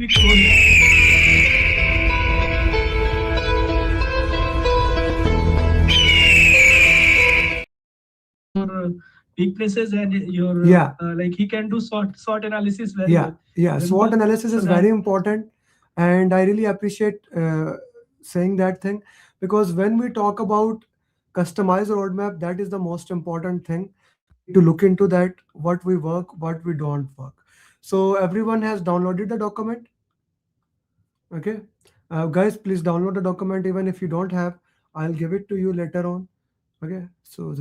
be closed. Your weaknesses and your Yeah, like he can do SWOT analysis very yeah, well. yeah. When SWOT analysis so is that very important, and I really appreciate saying that thing, because when we talk about customized roadmap, that is the most important thing. We need to look into that, what we work, what we don't work. So everyone has downloaded the document. Okay, guys, please download the document. Even if you don't have, I'll give it to you later on. Okay, so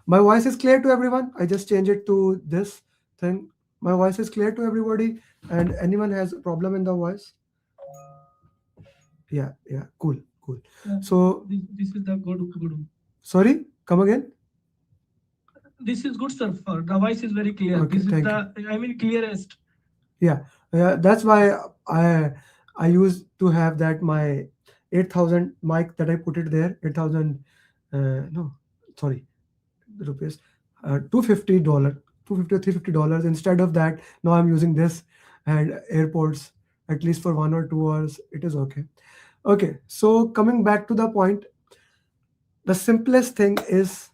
my voice is clear to everyone. I just change it to this thing. My voice is clear to everybody, and anyone has a problem in the voice? Yeah, yeah, cool, cool. yeah, So this is the good. sorry, come again. This is good, sir. The voice is very clear. Okay, This is thank you. the, I mean, clearest. Yeah, that's why I used to have that my 8,000 mic that I put it there. 8,000, no, sorry, rupees, $250, 250 or $350. Instead of that, now I'm using this, and airports at least for 1 or 2 hours. It is okay. Okay, so coming back to the point, the simplest thing is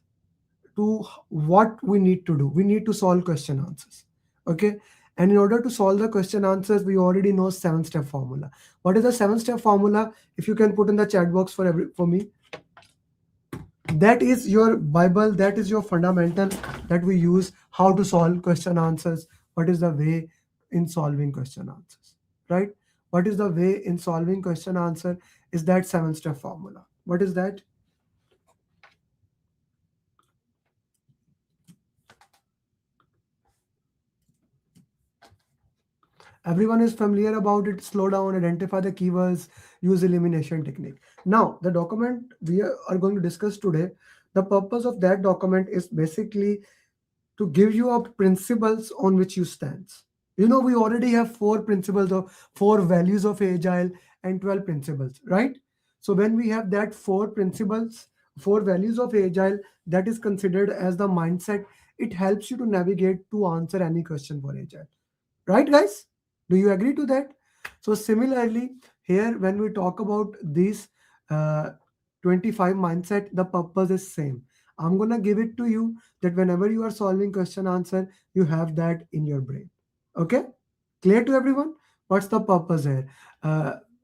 to what we need to do. We need to solve question answers. Okay. And in order to solve the question answers, we already know 7-step formula. What is the 7-step formula? If you can put in the chat box for me, that is your Bible, that is your fundamental that we use how to solve question answers. What is the way in solving question answers, right? What is the way in solving question answer is that 7-step formula. What is that? Everyone is familiar about it. Slow down, identify the keywords, use elimination technique. Now, the document we are going to discuss today, the purpose of that document is basically to give you a principles on which you stand. You know, we already have 4 principles of 4 values of Agile and 12 principles, right? So when we have that 4 principles, 4 values of Agile, that is considered as the mindset. It helps you to navigate to answer any question for Agile. Right, guys? Do you agree to that? So similarly, here when we talk about these uh, 25 mindset, the purpose is same. I'm gonna give it to you that whenever you are solving question answer, you have that in your brain. Okay? Clear to everyone? What's the purpose here?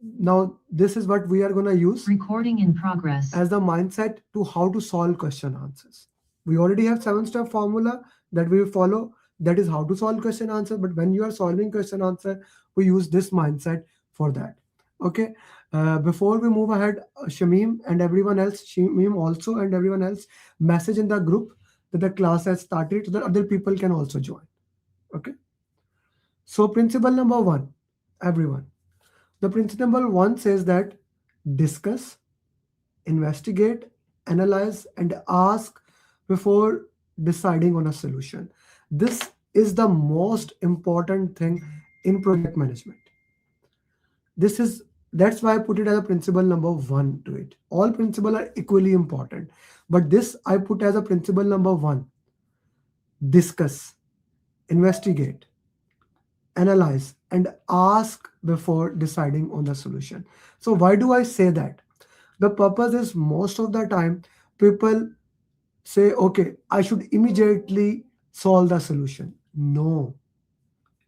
Now, this is what we are gonna use Recording in progress. as the mindset to how to solve question answers. We already have 7-step formula that we follow. That is how to solve question answer. But when you are solving question answer, we use this mindset for that. Okay. Before we move ahead, Shamim and everyone else, Shamim also and everyone else, message in the group that the class has started so that other people can also join. Okay. So principle number 1, everyone. The principle number 1 says that discuss, investigate, analyze, and ask before deciding on a solution. This is the most important thing in project management. This is That's why I put it as a principle number 1 to it. All principles are equally important, but this I put as a principle number 1. Discuss, investigate, analyze, and ask before deciding on the solution. So why do I say that? The purpose is most of the time people say, okay, I should immediately solve the solution. No,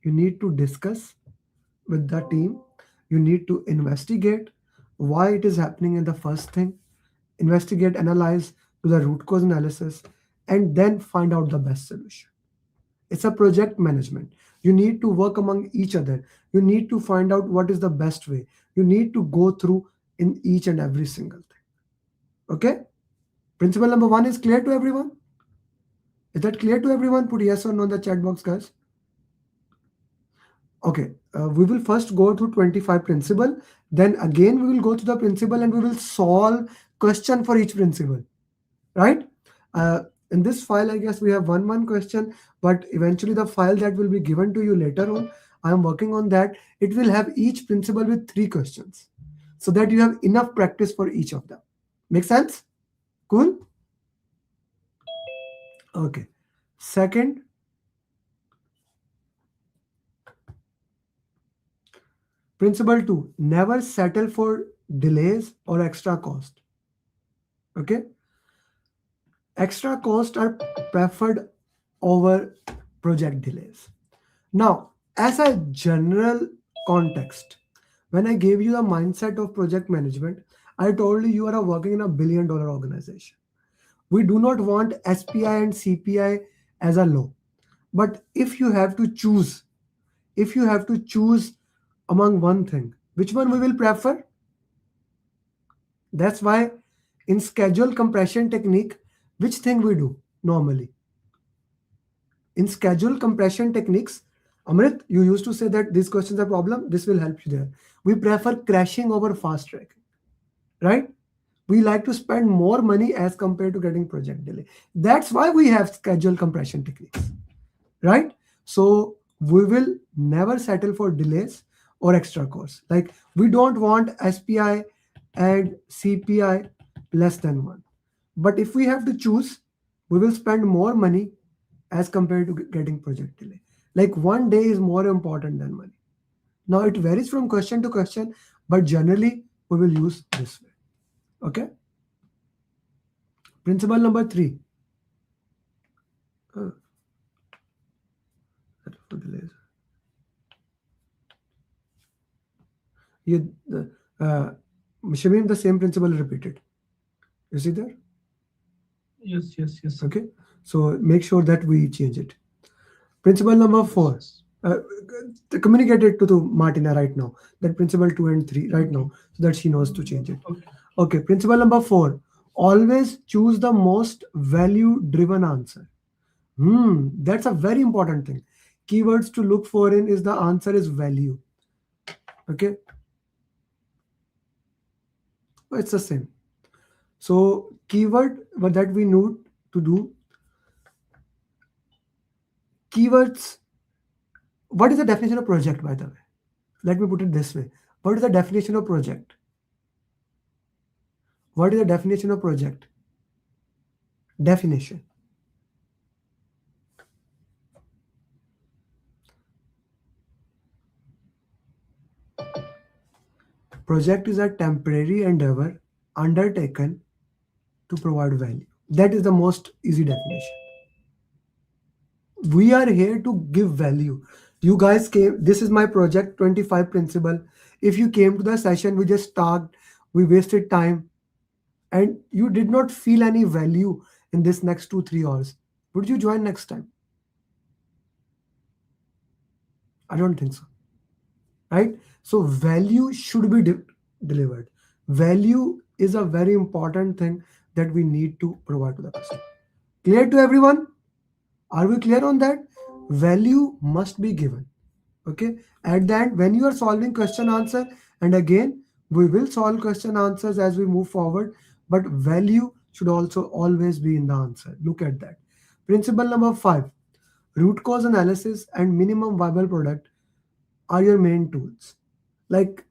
you need to discuss with the team. You need to investigate why it is happening in the first thing, investigate, analyze, do the root cause analysis, and then find out the best solution. It's a project management. You need to work among each other. You need to find out what is the best way. You need to go through in each and every single thing. Okay? Principle number 1 is clear to everyone? Is that clear to everyone? Put yes or no in the chat box, guys. Okay, we will first go through 25 principle. Then again, we will go to the principle and we will solve question for each principle, right? In this file, I guess we have one question, but eventually the file that will be given to you later on, I am working on that. It will have each principle with 3 questions so that you have enough practice for each of them. Make sense? Cool? Okay. Second, Principle 2, never settle for delays or extra cost. Okay, extra costs are preferred over project delays. Now, as a general context, when I gave you the mindset of project management, I told you are working in a $1 billion organization. We do not want SPI and CPI as a law. But if you have to choose among one thing, which one we will prefer? That's why in schedule compression technique, which thing we do normally? In schedule compression techniques, Amrit, you used to say that these questions are problem. This will help you there. We prefer crashing over fast tracking, right? We like to spend more money as compared to getting project delay. That's why we have schedule compression techniques, right? So we will never settle for delays or extra costs. Like we don't want SPI and CPI less than one. But if we have to choose, we will spend more money as compared to getting project delay. Like one day is more important than money. Now it varies from question to question, but generally we will use this way. Okay. Principle number 3. Uh, for delays. You, Shamim, the same principle repeated. You see there? Yes. Okay. So make sure that we change it. Principle number 4. Communicate it to Martina right now. That principle 2 and 3 right now, so that she knows to change it. Okay. Principle number 4. Always choose the most value-driven answer. That's a very important thing. Keywords to look for in is the answer is value. Okay. It's the same. So keyword that we need to do. Keywords. What is the definition of project, by the way? Let me put it this way. What is the definition of project? What is the definition of project? Definition. Project is a temporary endeavor undertaken to provide value. That is the most easy definition. We are here to give value. You guys came, this is my project 25 principle. If you came to the session, we just talked, we wasted time, and you did not feel any value in this next 2-3 hours. Would you join next time? I don't think so. Right? So value should be delivered. Value is a very important thing that we need to provide to the customer. Clear to everyone? Are we clear on that? Value must be given. Okay. At the end, when you are solving question answer, and again, we will solve question answers as we move forward, but value should also always be in the answer. Look at that. Principle number 5, root cause analysis and minimum viable product are your main tools. Like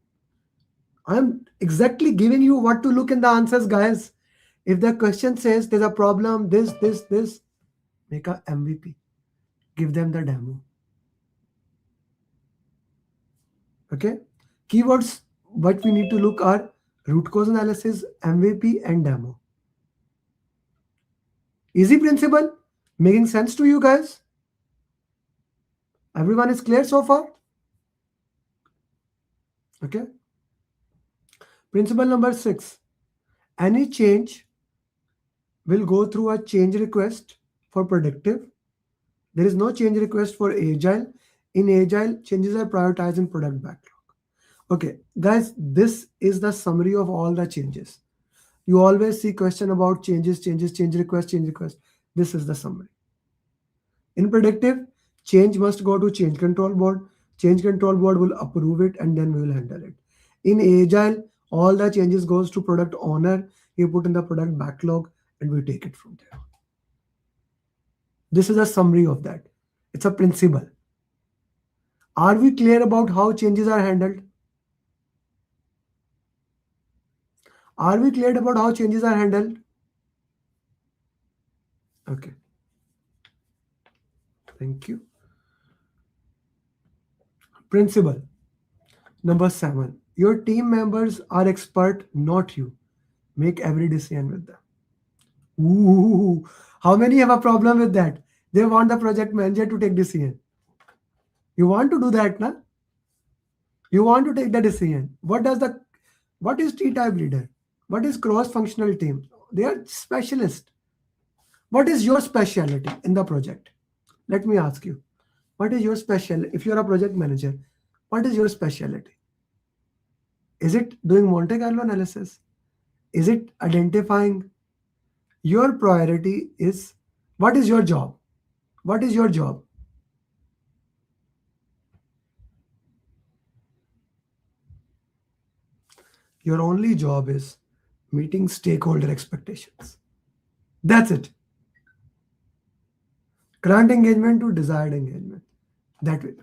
I'm exactly giving you what to look in the answers, guys. If the question says there's a problem, this, make a MVP. Give them the demo. Okay. Keywords, what we need to look are root cause analysis, MVP, and demo. Easy principle? Making sense to you guys? Everyone is clear so far? Okay. Principle number 6. Any change will go through a change request for predictive. There is no change request for Agile. In Agile, changes are prioritized in product backlog. Okay, guys, this is the summary of all the changes. You always see question about changes, change request. This is the summary. In predictive, change must go to change control board. Change control board will approve it and then we will handle it. In Agile, all the changes goes to product owner. You put in the product backlog and we take it from there. This is a summary of that. It's a principle. Are we clear about how changes are handled? Are we clear about how changes are handled? Okay. Thank you. Principle. Number 7, your team members are expert, not you. Make every decision with them. Ooh, how many have a problem with that? They want the project manager to take decision. You want to do that, na? You want to take the decision. What is T-type leader? What is cross-functional team? They are specialists. What is your specialty in the project? Let me ask you. What is your special? If you're a project manager, what is your specialty? Is it doing Monte Carlo analysis? Is it identifying? Your priority is, what is your job? What is your job? Your only job is meeting stakeholder expectations. That's it. Current engagement to desired engagement. That way.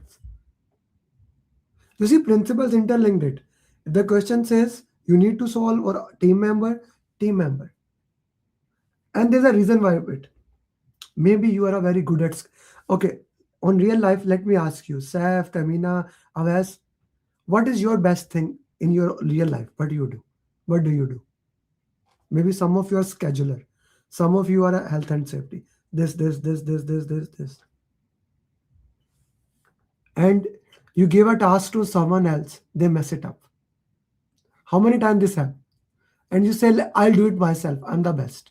You see, principles interlinked it. If the question says you need to solve or team member, team member. And there's a reason why it. Maybe you are a very good at. Okay, on real life, let me ask you, Saif, Tamina, Avas, what is your best thing in your real life? What do you do? What do you do? Maybe some of you are scheduler, some of you are a health and safety. This. And you give a task to someone else, they mess it up. How many times this happen? And you say, I'll do it myself. I'm the best.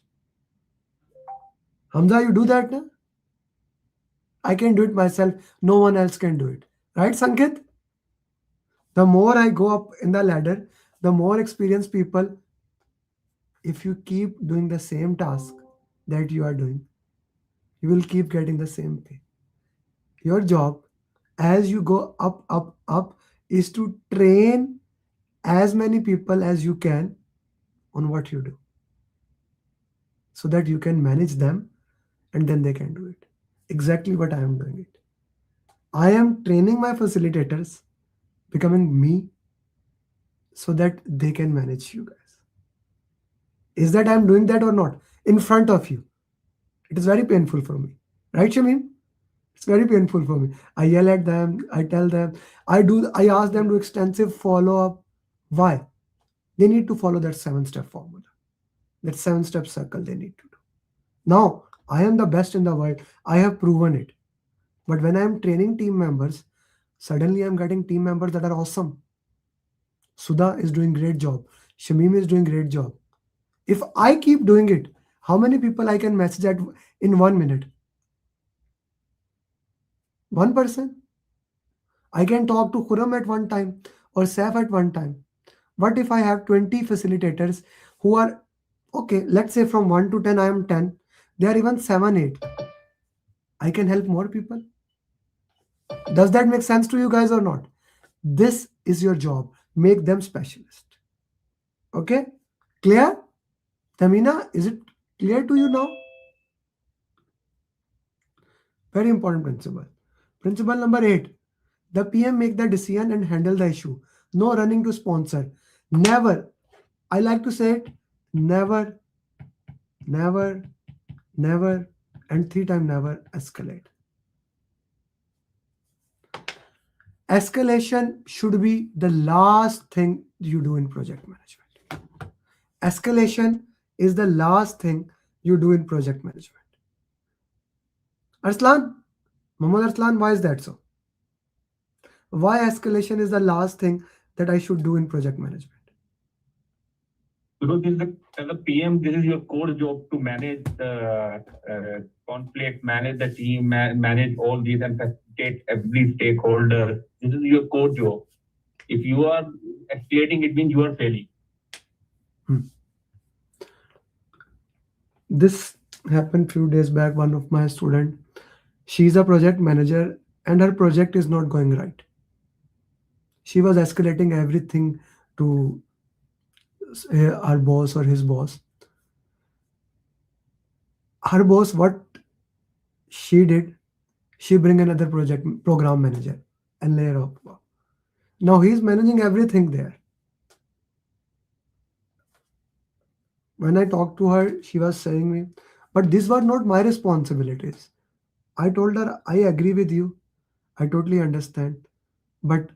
Hamza, you do that now? I can do it myself. No one else can do it. Right, Sanket? The more I go up in the ladder, the more experienced people, if you keep doing the same task that you are doing, you will keep getting the same pay. Your job, as you go up, is to train as many people as you can on what you do so that you can manage them and then they can do it. Exactly what I am doing it. I am training my facilitators becoming me so that they can manage you guys. Is that I'm doing that or not? In front of you. It is very painful for me. Right, Shamim? It's very painful for me. I yell at them, I tell them, I ask them to extensive follow-up. Why? They need to follow that 7-step formula. That 7-step circle they need to do. Now, I am the best in the world. I have proven it. But when I am training team members, suddenly I'm getting team members that are awesome. Sudha is doing great job. Shamim is doing great job. If I keep doing it, how many people I can message at in 1 minute? One person. I can talk to Khurram at one time or Saif at one time. What if I have 20 facilitators who are, okay, let's say from 1 to 10, I am 10. They are even 7, 8. I can help more people. Does that make sense to you guys or not? This is your job. Make them specialist. Okay? Clear? Tamina, is it clear to you now? Very important principle. Principle number 8. The PM make the decision and handle the issue. No running to sponsor. Never. I like to say it. Never, never, never, and 3 times never escalate. Escalation should be the last thing you do in project management. Escalation is the last thing you do in project management. Arslan, Muhammad Arslan, why is that so? Why escalation is the last thing that I should do in project management? Because as a PM, this is your core job to manage the conflict, manage the team, manage all these and facilitate every stakeholder. This is your core job. If you are escalating, it means you are failing. This happened few days back. One of my student, she's a project manager and her project is not going right. She was escalating everything to our boss or his boss. Her boss, what she did, she bring another program manager and layer up. Now he's managing everything there. When I talked to her, she was saying me, but these were not my responsibilities. I told her, I agree with you. I totally understand. But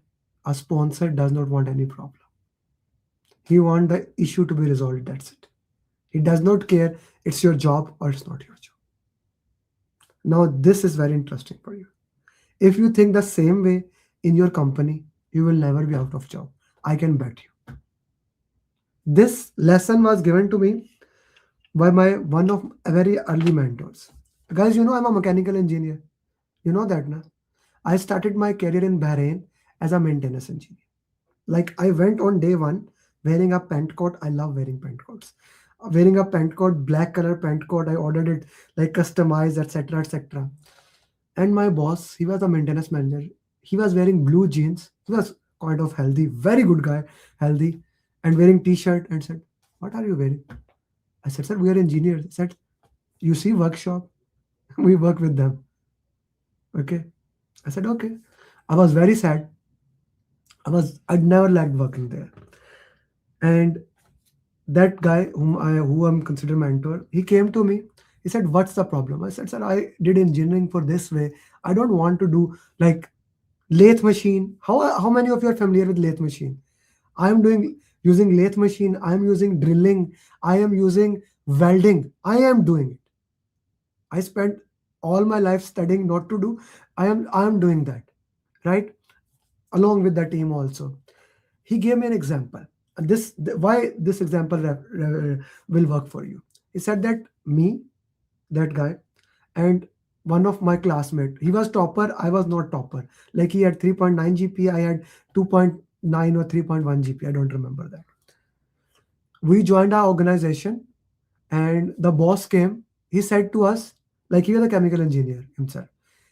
A sponsor does not want any problem. He wants the issue to be resolved. That's it. He does not care it's your job or it's not your job. Now, this is very interesting for you. If you think the same way in your company, you will never be out of job. I can bet you. This lesson was given to me by my one of very early mentors. Guys, you know I'm a mechanical engineer. You know that, na? I started my career in Bahrain as a maintenance engineer. Like I went on day one wearing a pant coat. I love wearing pant coats. Wearing a pant coat, black color pant coat. I ordered it like customized, etc., etc. And my boss, he was a maintenance manager. He was wearing blue jeans. He was kind of healthy, very good guy, healthy, and wearing t-shirt and said, "What are you wearing?" I said, "Sir, we are engineers." He said, "You see workshop, we work with them." Okay. I said, "Okay." I was very sad. I'd never liked working there. And that guy who I'm considered mentor, he came to me. He said, "What's the problem?" I said, "Sir, I did engineering for this way. I don't want to do like lathe machine. How many of you are familiar with lathe machine? I am doing using lathe machine. I am using drilling. I am using welding. I am doing it. I spent all my life studying not to do. I am doing that, right? Along with the team also. He gave me an example. And why this example will work for you. He said that me, that guy, and one of my classmate, he was topper, I was not topper. Like he had 3.9 GPA, I had 2.9 or 3.1 GPA, I don't remember that. We joined our organization and the boss came. He said to us, like he was a chemical engineer himself.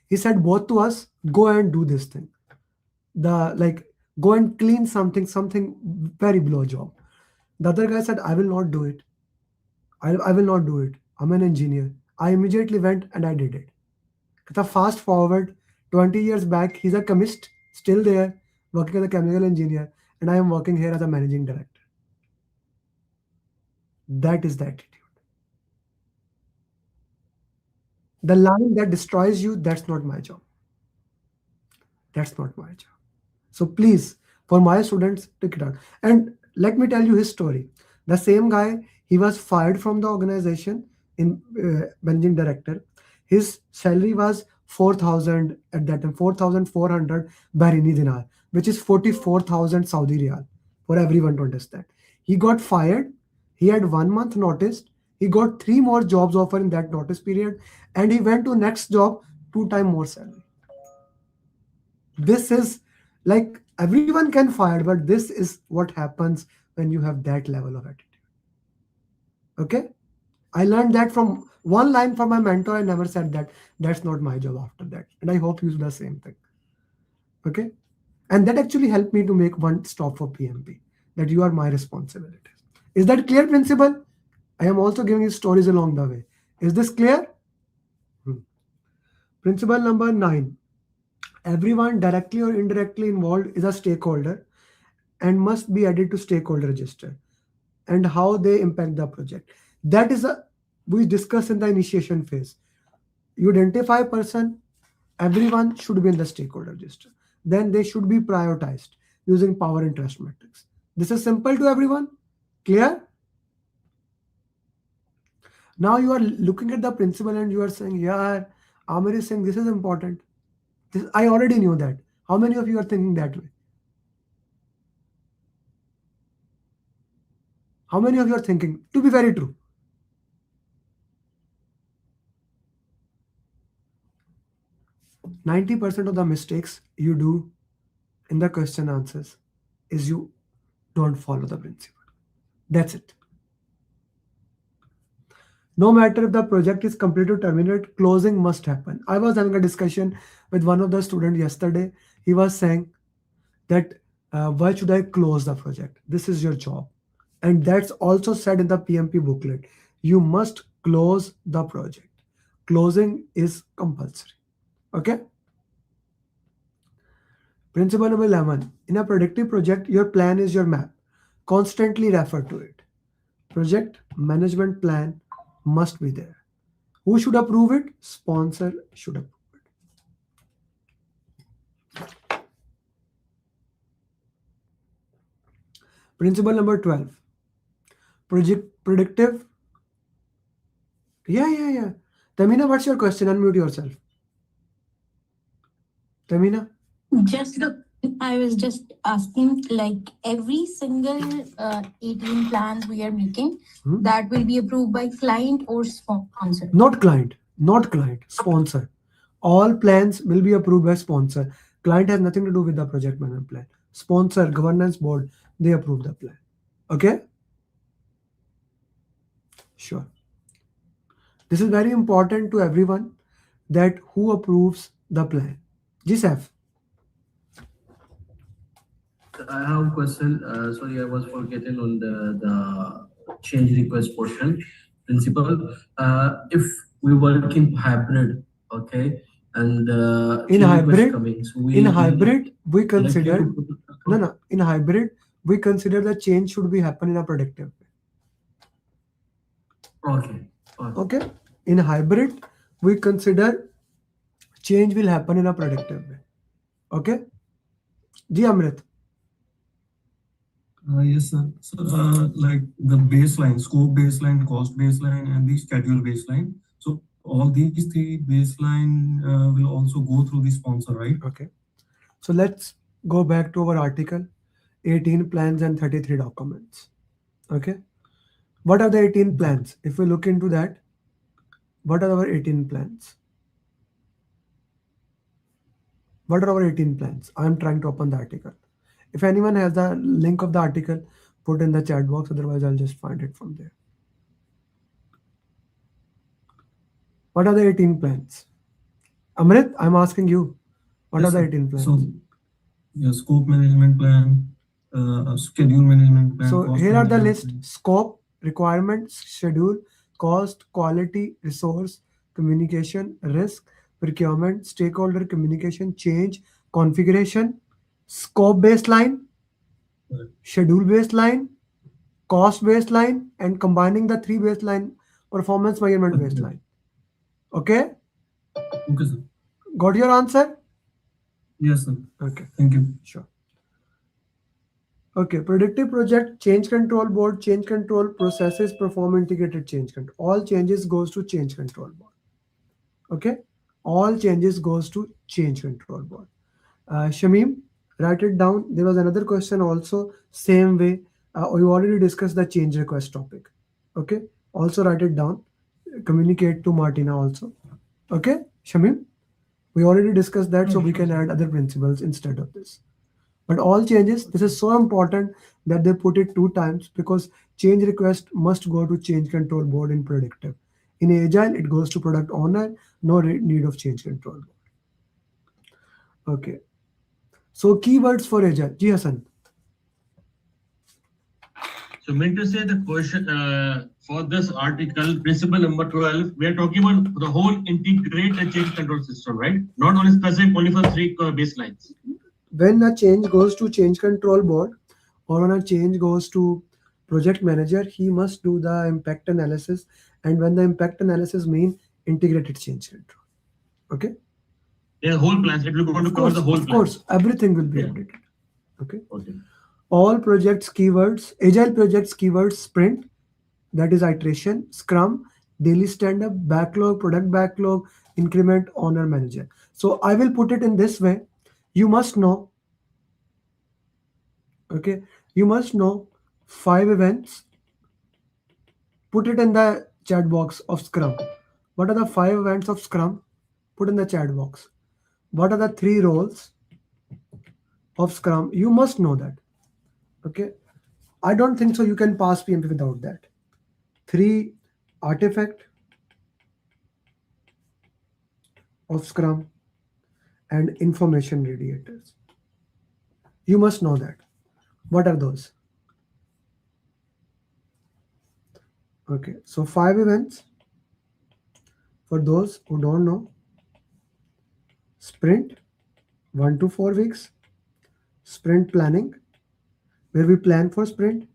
He said both to us, go and do this thing. The like go and clean something very below job. The other guy said, "I will not do it. I will not do it. I'm an engineer." I immediately went and I did it. The fast forward 20 years back, he's a chemist, still there, working as a chemical engineer, and I am working here as a managing director. That is the attitude. The line that destroys you, that's not my job. That's not my job. So please, for my students, take it out. And let me tell you his story. The same guy, he was fired from the organization in managing director. His salary was 4,000 at that time, 4,400 Bahraini dinar, which is 44,000 Saudi riyal, for everyone to understand. He got fired. He had 1 month notice. He got 3 more jobs offer in that notice period, and he went to next job 2 times more salary. This is like everyone can fire, but this is what happens when you have that level of attitude. Okay. I learned that from one line from my mentor. I never said that that's not my job after that, and I hope you do the same thing. Okay. And that actually helped me to make one stop for PMP, that you are my responsibility. Is that clear, principal? I am also giving you stories along the way. Is this clear? Principle number 9. Everyone directly or indirectly involved is a stakeholder and must be added to stakeholder register, and how they impact the project. That is a we discuss in the initiation phase. You identify a person, everyone should be in the stakeholder register. Then they should be prioritized using power interest matrix. This is simple to everyone. Clear? Now you are looking at the principle and you are saying, yeah, Amir is saying this is important. I already knew that. How many of you are thinking that way? How many of you are thinking, to be very true? 90% of the mistakes you do in the question answers is you don't follow the principle. That's it. No matter if the project is complete or terminate, closing must happen. I was having a discussion with one of the students yesterday. He was saying that why should I close the project? This is your job. And that's also said in the PMP booklet. You must close the project. Closing is compulsory. Okay? Principle number 11. In a predictive project, your plan is your map. Constantly refer to it. Project management plan must be there. Who should approve it? Sponsor should approve it. Principle number 12. Predictive. Yeah. Tamina, what's your question? Unmute yourself. Tamina? Just the, I was just asking, like every single 18 plans we are making, that will be approved by client or sponsor. Not client, sponsor. All plans will be approved by sponsor. Client has nothing to do with the project management plan. Sponsor, governance board, they approve the plan. Okay? Sure. This is very important to everyone, that who approves the plan. GSF. I have a question. Sorry, I was forgetting on the change request portion principle. If we work in hybrid, okay, and in hybrid, coming, so we consider in hybrid we consider the change should be happen in a predictive way. Okay. In hybrid, we consider change will happen in a predictive way. Okay. Ji Amrit. Yes, sir. So, like the baseline, scope baseline, cost baseline, and the schedule baseline. So, all these three baseline will also go through the sponsor, right? Okay. So, let's go back to our article, 18 plans and 33 documents. Okay. What are the 18 plans? If we look into that, what are our 18 plans? What are our 18 plans? I am trying to open the article. If anyone has the link of the article, put in the chat box. Otherwise, I'll just find it from there. What are the 18 plans? Amrit, I'm asking you. What are the 18 plans? So, yeah, scope management plan, schedule management plan. So here are the list: scope, requirements, schedule, cost, quality, resource, communication, risk, procurement, stakeholder communication, change, configuration, scope baseline, schedule baseline, cost baseline, and combining the three baseline, performance measurement baseline. Okay? Okay, sir. Got your answer? Yes, sir. Okay. Thank you. Sure. Okay, predictive project, change control board, change control processes, perform integrated change control. All changes goes to change control board. Okay, all changes goes to change control board. Shamim, write it down. There was another question also, same way. We already discussed the change request topic. Okay, also write it down. Communicate to Martina also. Okay, Shamim, we already discussed that, so we can add other principles instead of this. But all changes, this is so important that they put it 2 times, because change request must go to change control board in predictive. In Agile, it goes to product owner, no need of change control board. Okay. So keywords for Agile. Ji Hassan. So meant to say the question for this article, principle number 12, we are talking about the whole integrated change control system, right? Not only specific, only for 3 baselines. When a change goes to change control board, or when a change goes to project manager, he must do the impact analysis. And when the impact analysis mean integrated change control. Okay. The whole plans, it will go to cover the whole plan. Of course, everything will be updated. Okay. All projects keywords, Agile projects keywords: sprint, that is iteration, scrum, daily stand-up, backlog, product backlog, increment, owner, manager. So I will put it in this way. You must know, okay, you must know 5 events. Put it in the chat box of Scrum. What are the 5 events of Scrum? Put in the chat box. What are the 3 roles of Scrum? You must know that. Okay. I don't think so you can pass PMP without that. 3 artifact of Scrum and information radiators. You must know that. What are those? Okay, so 5 events. For those who don't know: sprint, 1 to 4 weeks, sprint planning, where we plan for sprint,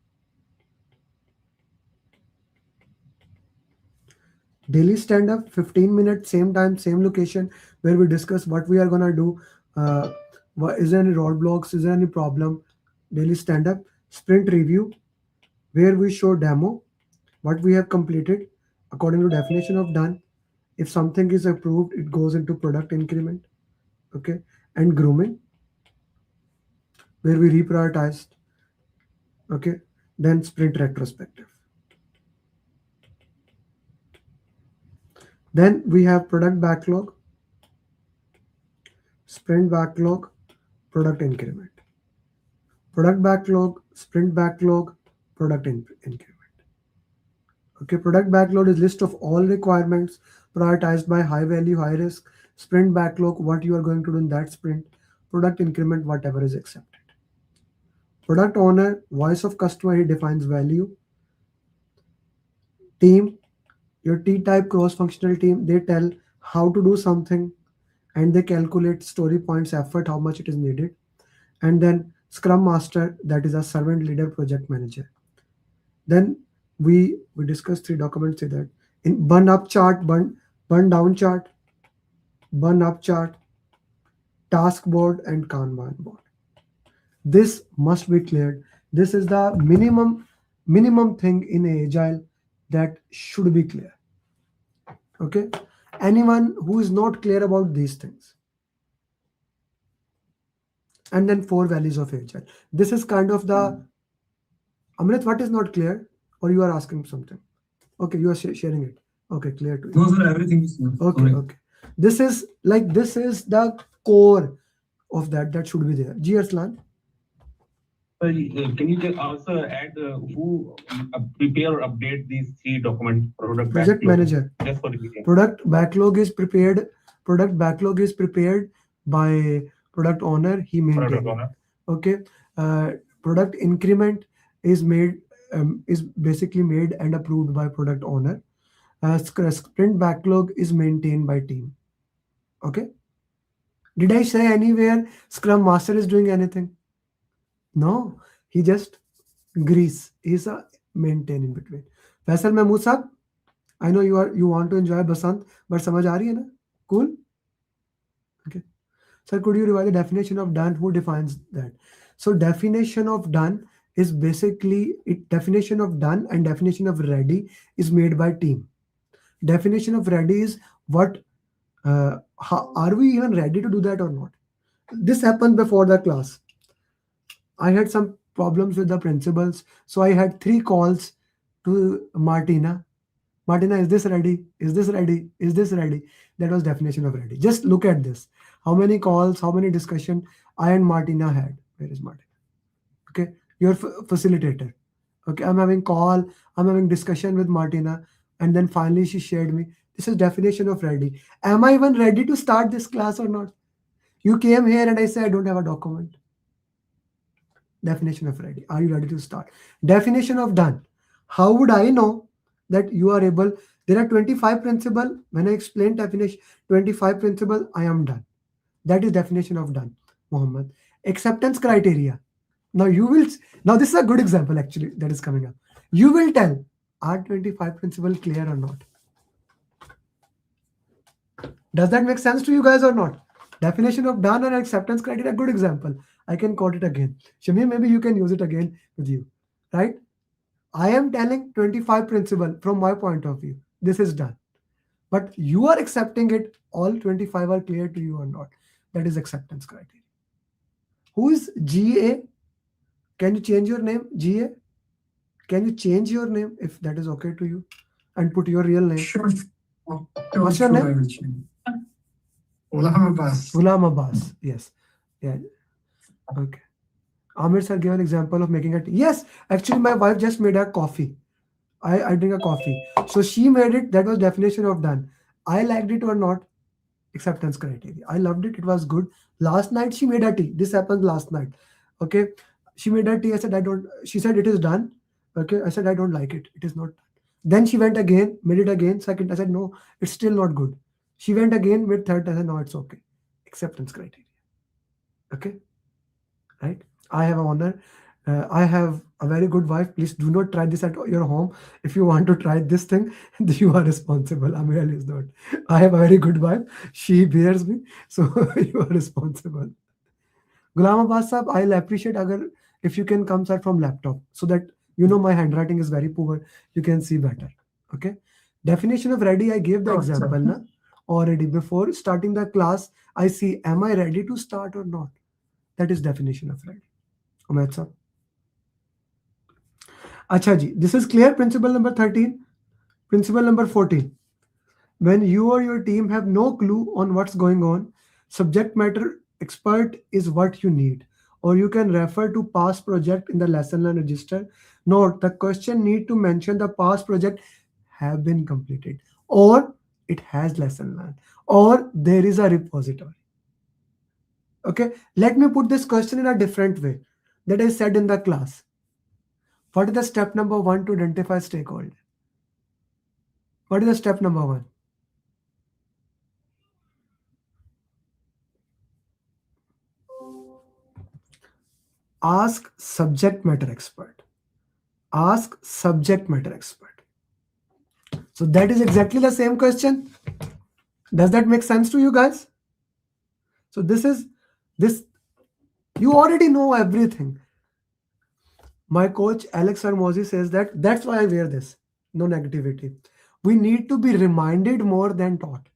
daily stand-up, 15 minutes, same time, same location, where we discuss what we are gonna do. Is there any roadblocks? Is there any problem? Daily stand-up. sprint review, where we show demo, what we have completed according to definition of done. If something is approved, it goes into product increment. Okay, and grooming, where we reprioritized. Okay, then sprint retrospective. Then we have product backlog, sprint backlog, product increment. Product backlog, sprint backlog, product increment. Okay, product backlog is list of all requirements prioritized by high value, high risk. Sprint backlog, what you are going to do in that sprint. Product increment, whatever is accepted. Product owner, voice of customer, he defines value. Team, your T-type cross-functional team, they tell how to do something and they calculate story points, effort, how much it is needed. And then Scrum Master, that is a servant leader project manager. Then we discussed 3 documents say that in burn up chart, burn down chart, burn up chart, task board, and Kanban board. This must be cleared. This is the minimum thing in Agile that should be clear. Okay, anyone who is not clear about these things. And then 4 values of Agile. This is kind of the Amrit, what is not clear? Or you are asking something? Okay, you are sharing it. Okay, clear to you. No, sir, everything is okay. Okay. This is the core of that should be there. G. Arslan. Can you also add who prepare or update these 3 documents? Project manager. Just for the meeting. Product backlog is prepared by product owner. He maintains. Product owner. Okay. Product increment is basically made and approved by product owner. Sprint backlog is maintained by team. Okay. Did I say anywhere Scrum Master is doing anything? No, he just grease. He's a maintain in between. Faisal Mahmood sahab, I know you want to enjoy Basant, but samajh aa rahi hai na? Cool? Okay. Sir, could you revise the definition of done? Who defines that? So definition of done is basically definition of done and definition of ready is made by team. Definition of ready is what are we even ready to do that or not? This happened before the class. I had some problems with the principals, so I had 3 calls to Martina. Martina, is this ready? Is this ready? Is this ready? That was definition of ready. Just look at this. How many calls, how many discussion I and Martina had. Where is Martina? Okay, your facilitator. Okay, I'm having call, I'm having discussion with Martina, and then finally she shared me. This is definition of ready. Am I even ready to start this class or not? You came here and I said I don't have a document. Definition of ready. Are you ready to start? Definition of done. How would I know that you are able? There are 25 principles. When I explain definition, 25 principles, I am done. That is definition of done, Mohammed. Acceptance criteria. Now this is a good example actually that is coming up. You will tell, are 25 principles clear or not? Does that make sense to you guys or not? Definition of done and acceptance criteria, good example. I can quote it again. Shamir, maybe you can use it again with you, right? I am telling 25 principle from my point of view. This is done. But you are accepting it. All 25 are clear to you or not. That is acceptance criteria. Who is GA? Can you change your name? GA? Can you change your name if that is okay to you? And put your real name. Sure. What's your name? Ghulam Abbas. Ghulam Abbas. Yes. Yeah. Okay. Amir sir gave an example of making it. Yes, actually my wife just made a coffee. I drink a coffee. So she made it. That was definition of done. I liked it or not. Acceptance criteria. I loved it. It was good. Last night she made a tea. This happened last night. Okay. She made a tea. I said, she said it is done. Okay. I said, I don't like it. It is not. Then she went again, made it again. Second, I said, no, it's still not good. She went again, made third. I said, no, it's okay. Acceptance criteria. Okay. Right. I have an honor. I have a very good wife. Please do not try this at your home. If you want to try this thing, you are responsible. Amir is not. I have a very good wife. She bears me. So you are responsible. Ghulam Abbas sahab, I'll appreciate agar If you can come, sir, from laptop, so that my handwriting is very poor, you can see better. Okay. Definition of ready, I gave the example na? Already before starting the class. I see, am I ready to start or not? That is definition of ready. Umaid sir. Acha ji, this is clear. Principle number 13. Principle number 14. When you or your team have no clue on what's going on, subject matter expert is what you need. Or you can refer to past project in the lesson learned register. Note, the question need to mention the past project have been completed, or it has lesson learned, or there is a repository. Okay, let me put this question in a different way that I said in the class. What is the step number 1 to identify stakeholder? What is the step number 1? Ask subject matter expert. Ask subject matter expert. So that is exactly the same question. Does that make sense to you guys? So this, you already know everything. My coach Alex Hermosi says that's why I wear this. No negativity. We need to be reminded more than taught.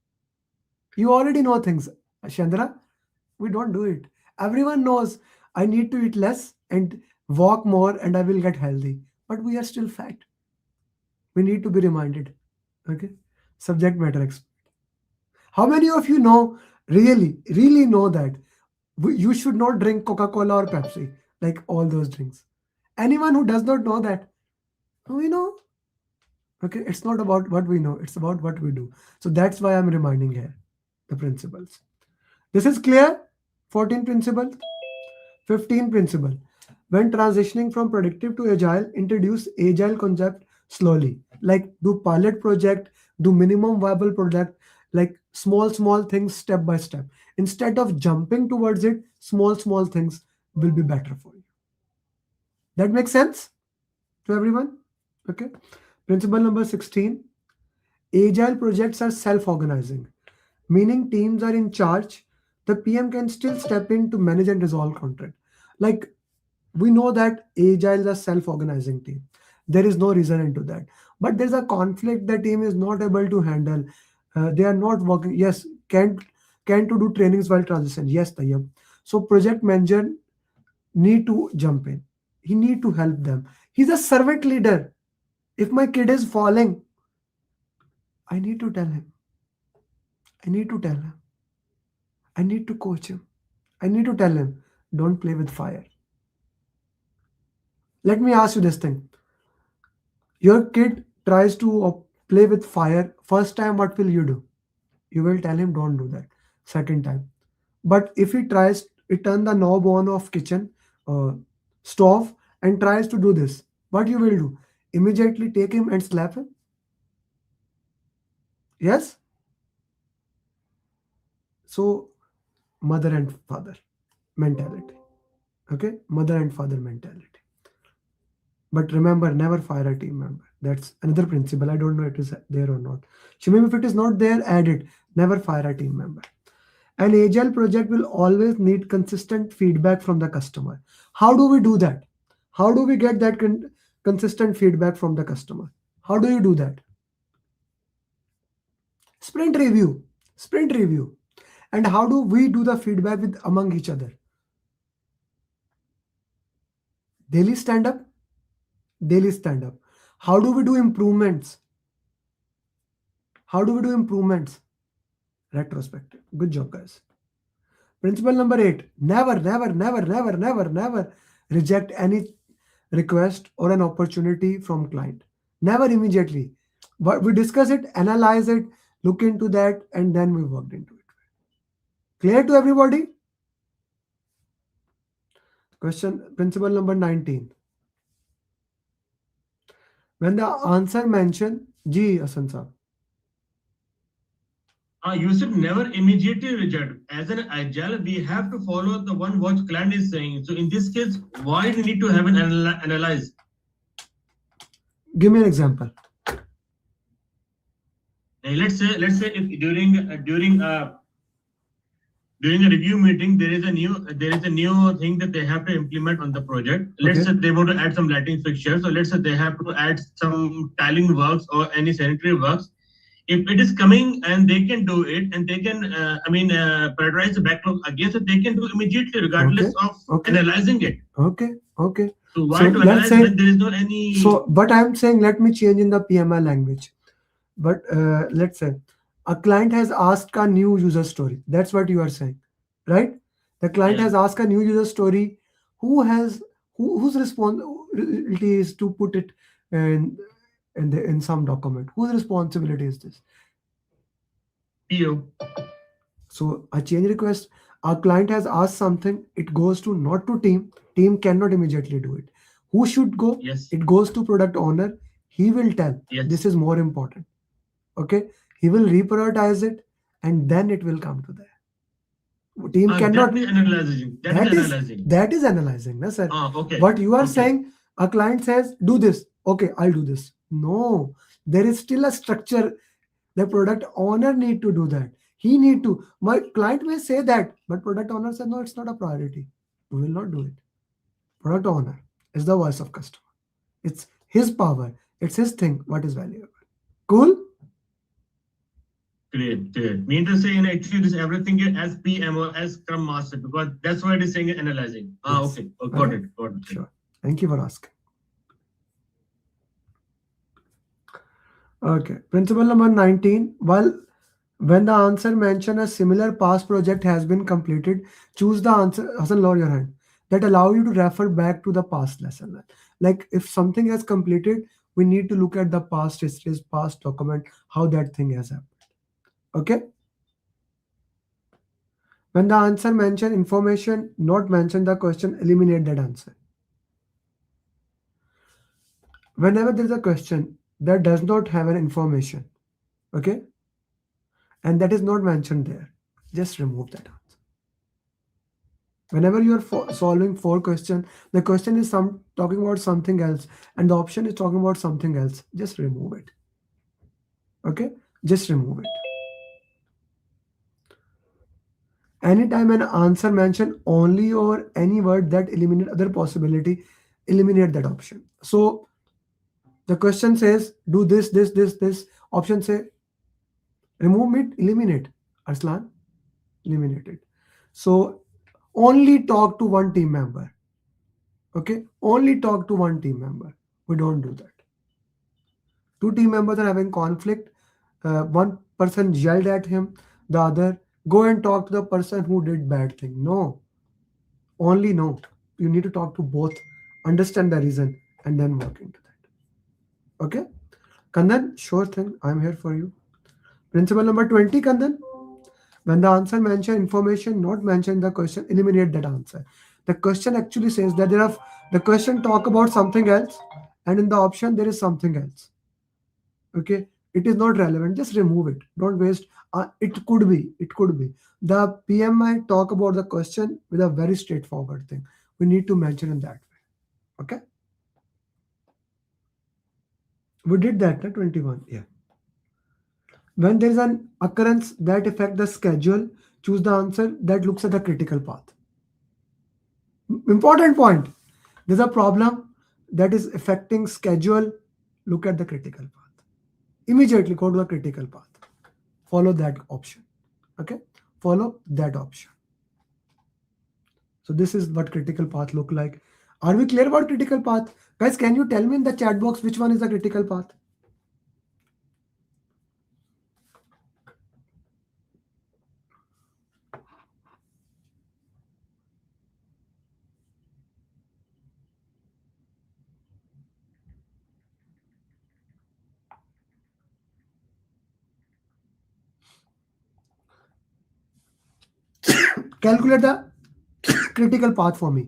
You already know things, Chandra. We don't do it. Everyone knows I need to eat less and walk more and I will get healthy. But we are still fat. We need to be reminded. Okay. Subject matter expert. How many of you know, really know that you should not drink Coca-Cola or Pepsi, like all those drinks? Anyone who does not know that, we know. Okay, it's not about what we know, it's about what we do. So that's why I'm reminding here the principles. This is clear? 14 principle. 15 principle. When transitioning from predictive to agile, introduce agile concept slowly. Like do pilot project, do minimum viable product, like small things step by step. Instead of jumping towards it, small things will be better for you. That makes sense to everyone? Okay. Principle number 16. Agile projects are self-organizing, meaning teams are in charge. The PM can still step in to manage and resolve conflict. Like we know that Agile is a self-organizing team. There is no reason into that. But there's a conflict the team is not able to handle. They are not working. Yes, can't to do trainings while transition. Yes, Tayyab. So project manager need to jump in. He need to help them. He's a servant leader. If my kid is falling, I need to tell him. I need to tell him. I need to coach him. I need to tell him, don't play with fire. Let me ask you this thing. Your kid tries to play with fire. First time, what will you do? You will tell him, don't do that. Second time. But if he tries, he turn the knob on of kitchen stove and tries to do this, what you will do? Immediately take him and slap him? Yes? So, mother and father mentality. Okay? Mother and father mentality. But remember, never fire a team member. That's another principle. I don't know if it is there or not. Shimim, if it is not there, add it. Never fire a team member. An agile project will always need consistent feedback from the customer. How do we do that? How do we get that consistent feedback from the customer? How do you do that? Sprint review. Sprint review. And how do we do the feedback with among each other? Daily stand-up. Daily stand-up. How do we do improvements? How do we do improvements? Retrospective. Good job, guys. Principle number 8. Never reject any request or an opportunity from client. Never immediately. But we discuss it, analyze it, look into that, and then we worked into it. Clear to everybody? Question, principle number 19. When the answer mentioned, Ji Hasan Saab. You should never immediately reject. As an agile, we have to follow the one what client is saying. So in this case, why do we need to have an analyze? Give me an example. Let's say if during during a review meeting, there is a new thing that they have to implement on the project. Let's Okay. say they want to add some lighting fixtures. So let's say they have to add some tiling works or any sanitary works. If it is coming and they can do it and they can, prioritize the backlog again, so they can do immediately regardless of analyzing it. Okay. So why So to let's analyze say- when there is not any? So, but I'm saying let me change in the PMI language. But let's say a client has asked a new user story. That's what you are saying, right? The client Yeah. has asked a new user story. Whose responsibility is to put it in some document? Whose responsibility is this? PO. So a change request, our client has asked something, it goes to not to team. Team cannot immediately do it. Who should go? Yes. It goes to product owner. He will tell Yes. this is more important. Okay. He will reprioritize it and then it will come to there. Team cannot. That is analyzing. That is analyzing, na, sir. Okay. What you are Okay. saying, a client says, do this. Okay, I'll do this. No, there is still a structure. The product owner need to do that. He need to. My client may say that, but product owner says, no, it's not a priority. We will not do it. Product owner is the voice of customer. It's his power. It's his thing. What is valuable? Cool? Great. Mean to say, actually, this everything is as PM or as Scrum Master, because that's why it is saying analyzing. Yes. Okay. Got it. Sure. Thank you for asking. Okay. Principle number 19. When the answer mentioned a similar past project has been completed, choose the answer. Hassan, lower your hand. That allow you to refer back to the past lesson. Like if something has completed, we need to look at the past histories, past document, how that thing has happened. Okay. When the answer mention information, not mention the question, eliminate that answer. Whenever there is a question that does not have an information, okay, and that is not mentioned there, just remove that answer. Whenever you are solving 4 questions, the question is talking about something else and the option is talking about something else, just remove it. Okay, just remove it. Anytime an answer mention only or any word that eliminate other possibility, eliminate that option. So the question says do this. Option say remove it, eliminate. Arslan, eliminate it. So only talk to one team member. Okay, only talk to one team member. We don't do that. 2 team members are having conflict. One person yelled at him, the other go and talk to the person who did bad thing. No, only no. You need to talk to both, understand the reason, and then work into that. Okay, Kandan, sure thing. I'm here for you. Principle number 20, Kandan. When the answer mention information not mentioned in the question, eliminate that answer. The question actually says that the question talk about something else, and in the option there is something else. Okay, it is not relevant. Just remove it. Don't waste. It could be. The PMI talk about the question with a very straightforward thing. We need to mention in that way. Okay. We did that, 21. Yeah. When there is an occurrence that affect the schedule, choose the answer that looks at the critical path. Important point. There's a problem that is affecting schedule. Look at the critical path. Immediately go to the critical path. Follow that option. Okay. Follow that option. So this is what critical path look like. Are we clear about critical path? Guys, can you tell me in the chat box which one is the critical path? Calculate the critical path for me.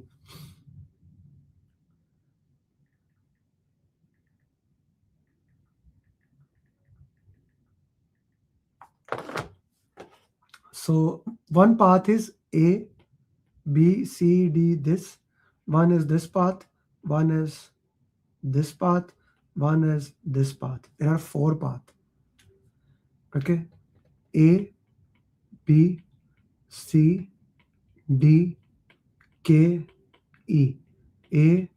So one path is A, B, C, D, this. One is this path. One is this path. One is this path. There are 4 paths. Okay. A, B, C, D, K, E. A,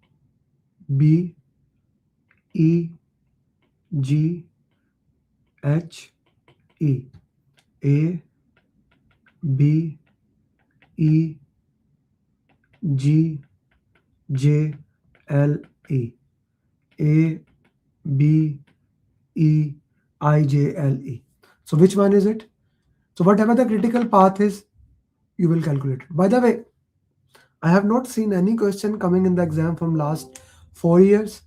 B, E, G, H, E. A, B, E, G, J, L, E. A, B, E, I, J, L, E. So which one is it? So whatever the critical path is, you will calculate it. By the way, I have not seen any question coming in the exam from last 4 years.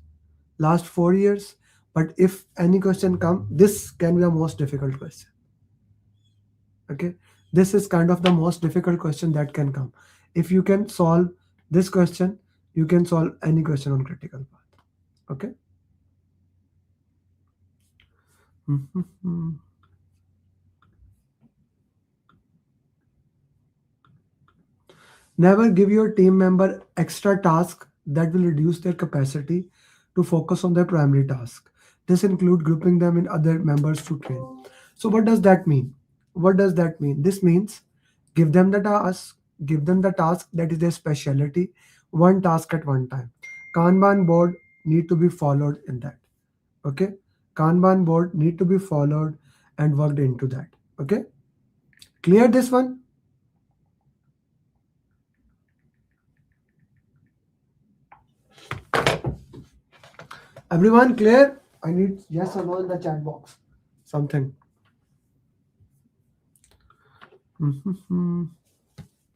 But if any question come, this can be the most difficult question. Okay, this is kind of the most difficult question that can come. If you can solve this question, you can solve any question on critical path. Okay. Never give your team member extra task that will reduce their capacity to focus on their primary task. This include grouping them in other members to train. So what does that mean? What does that mean? This means give them the task that is their specialty, one task at one time. Kanban board need to be followed in that. Okay? Kanban board need to be followed and worked into that. Okay? Clear this one? Everyone clear? I need yes or no in the chat box. Something.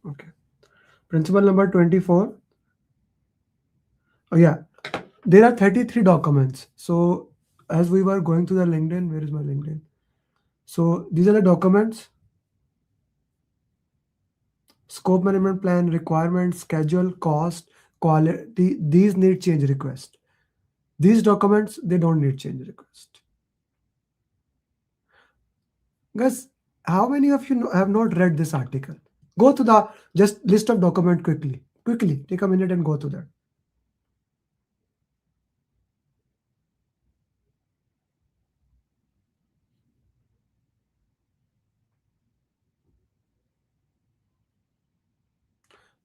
Okay. Principle number 24. Oh yeah. There are 33 documents. So as we were going to the LinkedIn, where is my LinkedIn? So these are the documents. Scope management plan, requirements, schedule, cost, quality. These need change request. These documents, they don't need change request. Guys, how many of you have not read this article? Go to the just list of document quickly. Quickly, take a minute and go to that.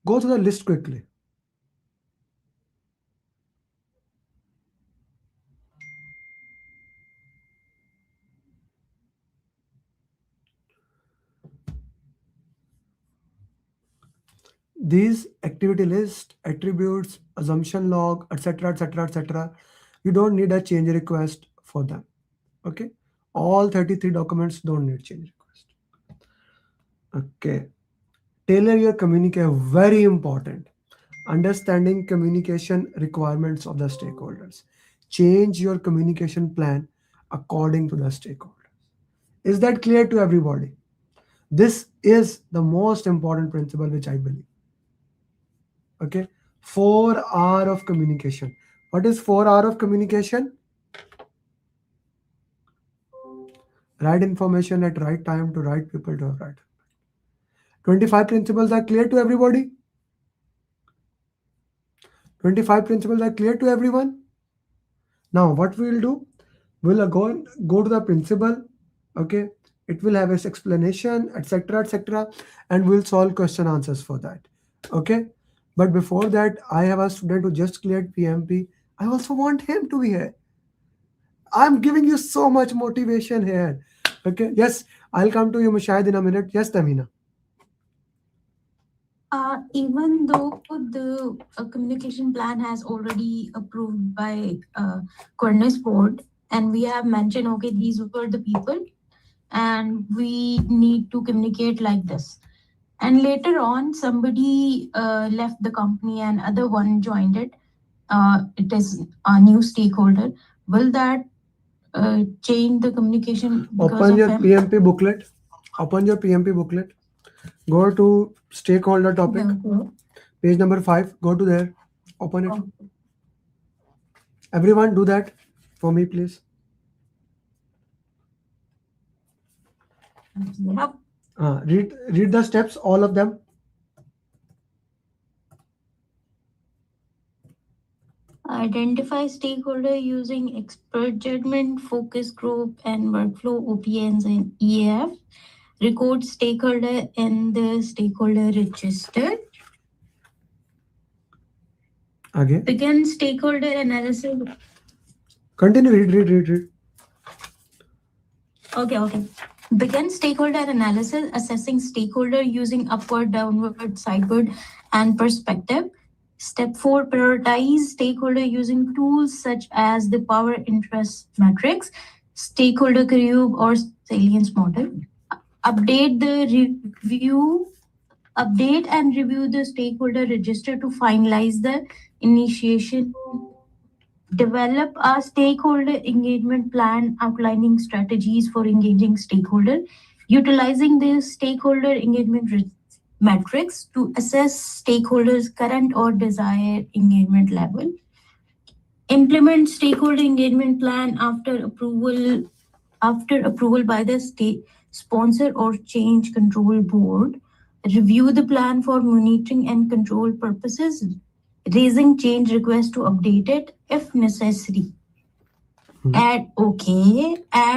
Go to the list quickly. These activity list, attributes, assumption log, etc., etc., etc. You don't need a change request for them. Okay, all 33 documents don't need change request. Okay, tailor your communication. Very important. Understanding communication requirements of the stakeholders. Change your communication plan according to the stakeholders. Is that clear to everybody? This is the most important principle which I believe. Okay, 4 hours of communication. What is 4 hours of communication? Right information at right time to right people to right. 25 principles are clear to everybody? 25 principles are clear to everyone? Now what we will do, we'll go to the principle. Okay, it will have its explanation, etc., etc., and we'll solve question answers for that. Okay, but before that, I have a student who just cleared PMP. I also want him to be here. I'm giving you so much motivation here. Okay, yes, I'll come to you, Mushahid, in a minute. Yes, Tamina. Even though the communication plan has already approved by coordinates board, and we have mentioned, okay, these were the people, and we need to communicate like this. And later on, somebody left the company and other one joined it. It is a new stakeholder. Will that change the communication? Open your PMP booklet. Open your PMP booklet. Go to stakeholder topic. Page number 5. Go to there. Open it. Everyone do that for me, please. Yep. Read the steps, all of them. Identify stakeholder using expert judgment, focus group, and workflow OPNs and EAF. record stakeholder in the stakeholder register, Again. begin stakeholder analysis. Continue, read. Okay. Begin stakeholder analysis, assessing stakeholder using upward, downward, sideward, and perspective. Step 4, prioritize stakeholder using tools such as the power interest matrix, stakeholder cube, or salience model. Update and review the stakeholder register to finalize the initiation. Develop a stakeholder engagement plan outlining strategies for engaging stakeholder, utilizing the stakeholder engagement metrics to assess stakeholders' current or desired engagement level. Implement stakeholder engagement plan after approval by the state sponsor or change control board. Review the plan for monitoring and control purposes, raising change requests to update it if necessary. Add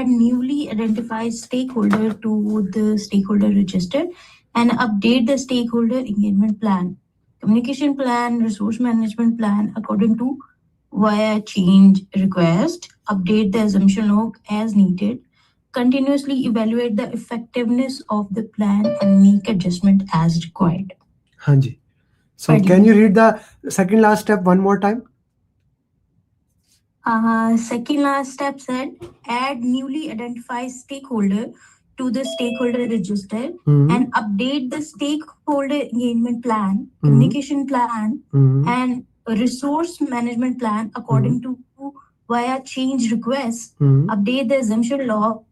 newly identified stakeholder to the stakeholder register and update the stakeholder engagement plan, communication plan, resource management plan according to via change request. Update the assumption log as needed. Continuously evaluate the effectiveness of the plan and make adjustment as required. Hanji. So can you read the second last step one more time? Second last step said, add newly identified stakeholder to the stakeholder register and update the stakeholder engagement plan, communication plan, and resource management plan according to via change request. Update the assumption log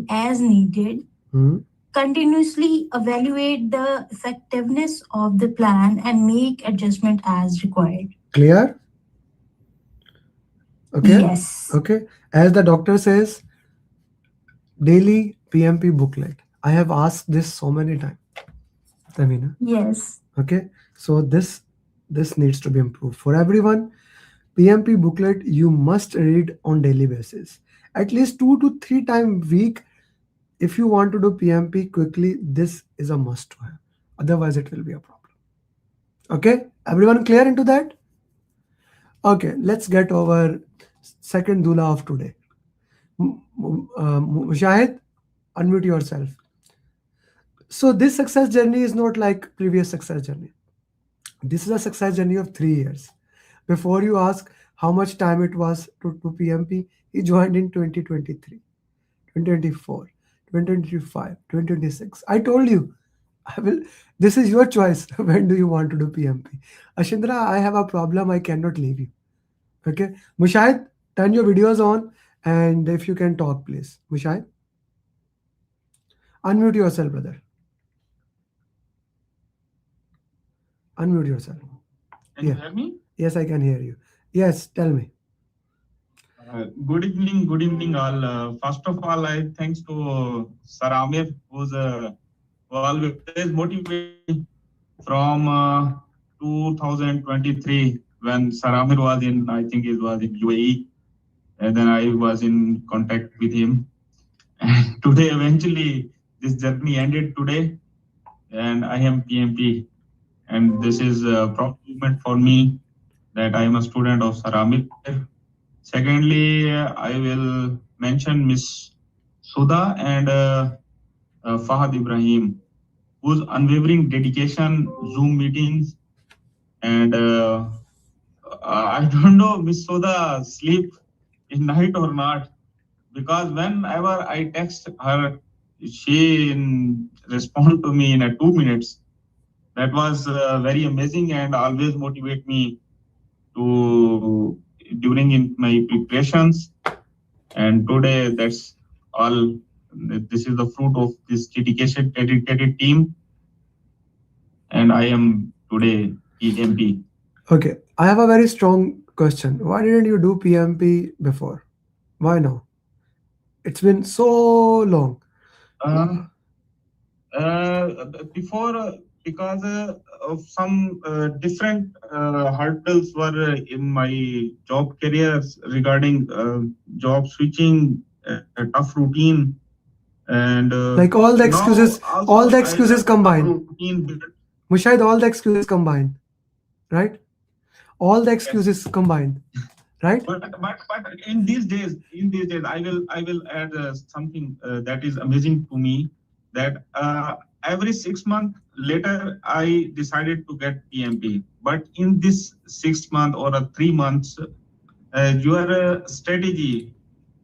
as needed. Continuously evaluate the effectiveness of the plan and make adjustment as required. Clear? Okay. Yes. Okay. As the doctor says, daily PMP booklet. I have asked this so many times. Tamina. Yes. Okay. So this needs to be improved for everyone. PMP booklet you must read on daily basis. At least 2 to 3 times a week. If you want to do PMP quickly, this is a must to have. Otherwise, it will be a problem. Okay. Everyone clear into that? Okay. Let's get over second doula of today. Mushahid, unmute yourself. So this success journey is not like previous success journey. This is a success journey of 3 years. Before you ask how much time it was to PMP, he joined in 2023, 2024, 2025, 2026. I told you, this is your choice. When do you want to do PMP? Ashindra, I have a problem. I cannot leave you. Okay. Mushahid, turn your videos on and if you can talk, please. Mushahid, unmute yourself, brother. Unmute yourself. Can you hear me? Yes, I can hear you. Yes, tell me. Good evening all. First of all, I thanks to Sir Amir, who's always motivating from 2023 when Sir Amir was in, I think it was in UAE, and then I was in contact with him. And today, eventually, this journey ended today, and I am PMP. And this is a proud moment for me that I am a student of Sir Amir. Secondly, I will mention Miss Sudha and Fahad Ibrahim, whose unwavering dedication, Zoom meetings, and I don't know Miss Sudha sleep in night or not, because whenever I text her, she respond to me in 2 minutes. That was very amazing and always motivate me to during in my preparations. And today, that's all. This is the fruit of this dedicated team, and I am today PMP. Okay, I have a very strong question. Why didn't you do PMP before? Why now? It's been so long. Before, because of some different hurdles were in my job careers regarding job switching, a tough routine, And Like all the now excuses, also all the I excuses have a combined. routine built. Mushahid, all the excuses combined, right? All the Yes. excuses combined, right? But in these days, I will add something that is amazing to me. That every 6 months later, I decided to get PMP. But in this 6 month or 3 months, your strategy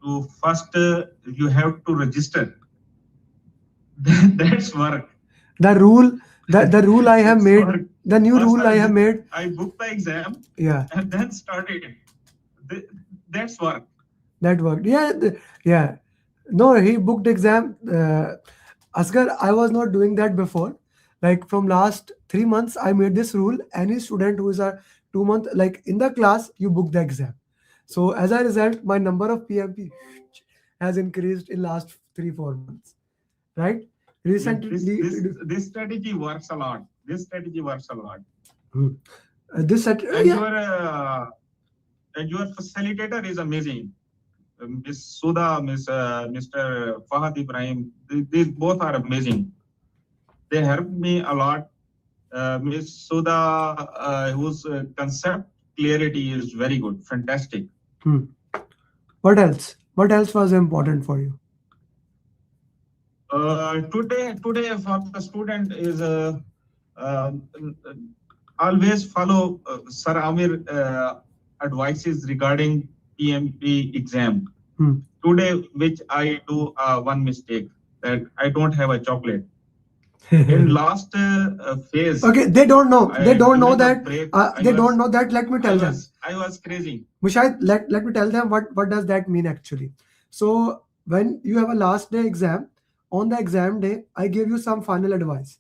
to first you have to register. That's work. The rule I have That's made, work. the new First rule I have made. I booked the exam. Yeah. And then started. That's work. That worked. Yeah, yeah. No, he booked exam. Asghar, I was not doing that before. Like from last 3 months, I made this rule. Any student who is a 2 month, like in the class, you book the exam. So as a result, my number of PMP has increased in last 3-4 months. Right? Recently, This strategy works a lot. This strategy works a lot. This And yeah. your facilitator is amazing. Miss Sudha, Mr. Fahad Ibrahim, these both are amazing. They helped me a lot. Miss Sudha, whose concept clarity is very good, fantastic. What else? What else was important for you? Today for the student is always follow Sir Amir advices regarding PMP exam. Today, which I do one mistake, that I don't have a chocolate. In last phase. Okay, they don't know. They don't know during the that. break, They don't know that. Let me tell them. I was crazy. Mushahid, let me tell them what does that mean actually. So when you have a last day exam, on the exam day, I give you some final advice.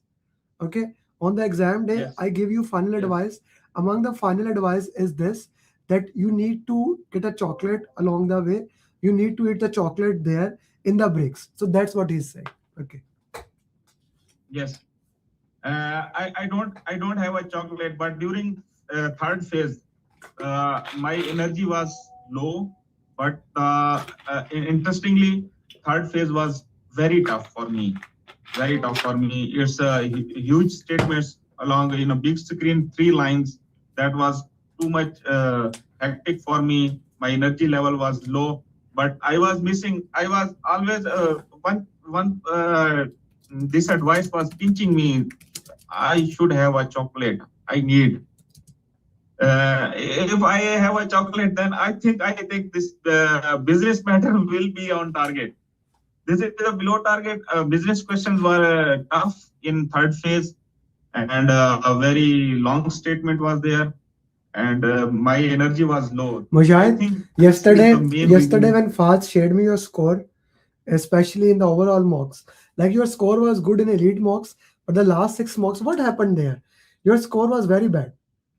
Okay. On the exam day, Yes. I give you final Yes. advice. Among the final advice is this, that you need to get a chocolate along the way. You need to eat the chocolate there in the breaks. So that's what he's saying. Okay. Yes. I don't have a chocolate, but during third phase, my energy was low. But interestingly, third phase was very tough for me. Very tough for me. It's a huge statements along big screen, 3 lines. That was too much hectic for me. My energy level was low, but I was missing. I was always one. This advice was pinching me. I should have a chocolate. I need. If I have a chocolate, then I think this business matter will be on target. This is a below target. Business questions were tough in third phase, and a very long statement was there, and my energy was low. Mujahid, yesterday when Faz shared me your score, especially in the overall mocks, like your score was good in elite mocks, but the last 6 mocks, what happened there? Your score was very bad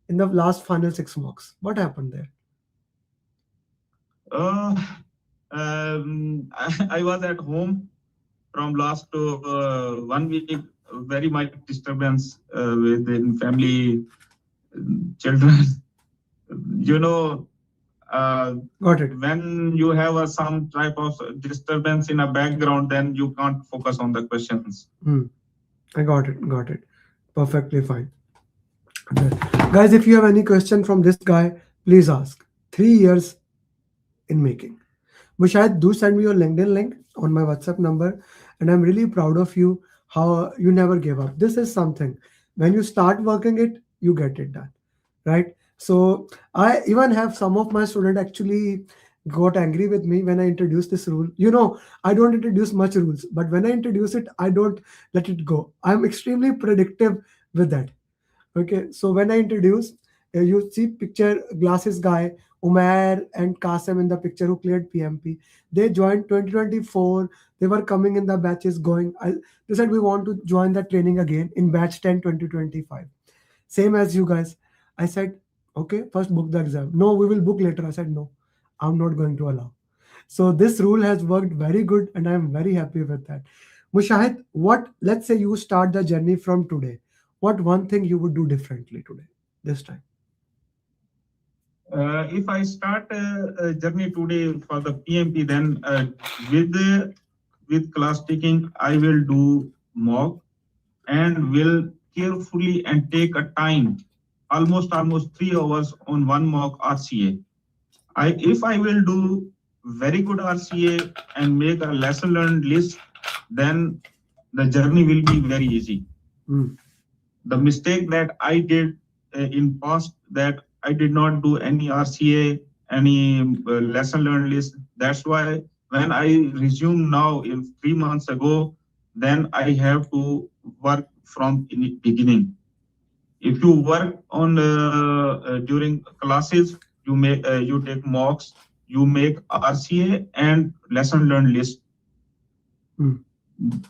in the last final 6 mocks. What happened there? I was at home from last 1 week. Very much disturbance within family, children. Got it. When you have some type of disturbance in a background, then you can't focus on the questions. I got it. Perfectly fine. Guys, if you have any question from this guy, please ask. 3 years in making. Mushahid, do send me your LinkedIn link on my WhatsApp number, and I'm really proud of you how you never gave up. This is something. When you start working it, you get it done, right? So I even have some of my students actually got angry with me when I introduced this rule. I don't introduce much rules, but when I introduce it, I don't let it go. I'm extremely predictive with that. Okay, so when I introduce, you see picture glasses guy, Umair and Qasim in the picture who cleared PMP. They joined 2024. They were coming in the batches going. They said we want to join the training again in batch 10 2025. Same as you guys. I said, okay, first book the exam. No, we will book later. I said, no, I'm not going to allow. So this rule has worked very good and I'm very happy with that. Mushahid, let's say you start the journey from today. What one thing you would do differently today, this time? If I start a journey today for the PMP, then with with class taking, I will do mock and will carefully and take a time, almost 3 hours on one mock RCA. If I will do very good RCA and make a lesson learned list, then the journey will be very easy. The mistake that I did in past, that I did not do any RCA, any lesson learned list. That's why when I resume now in 3 months ago, then I have to work from in beginning. If you work on during classes, you take mocks, you make RCA and lesson learned list.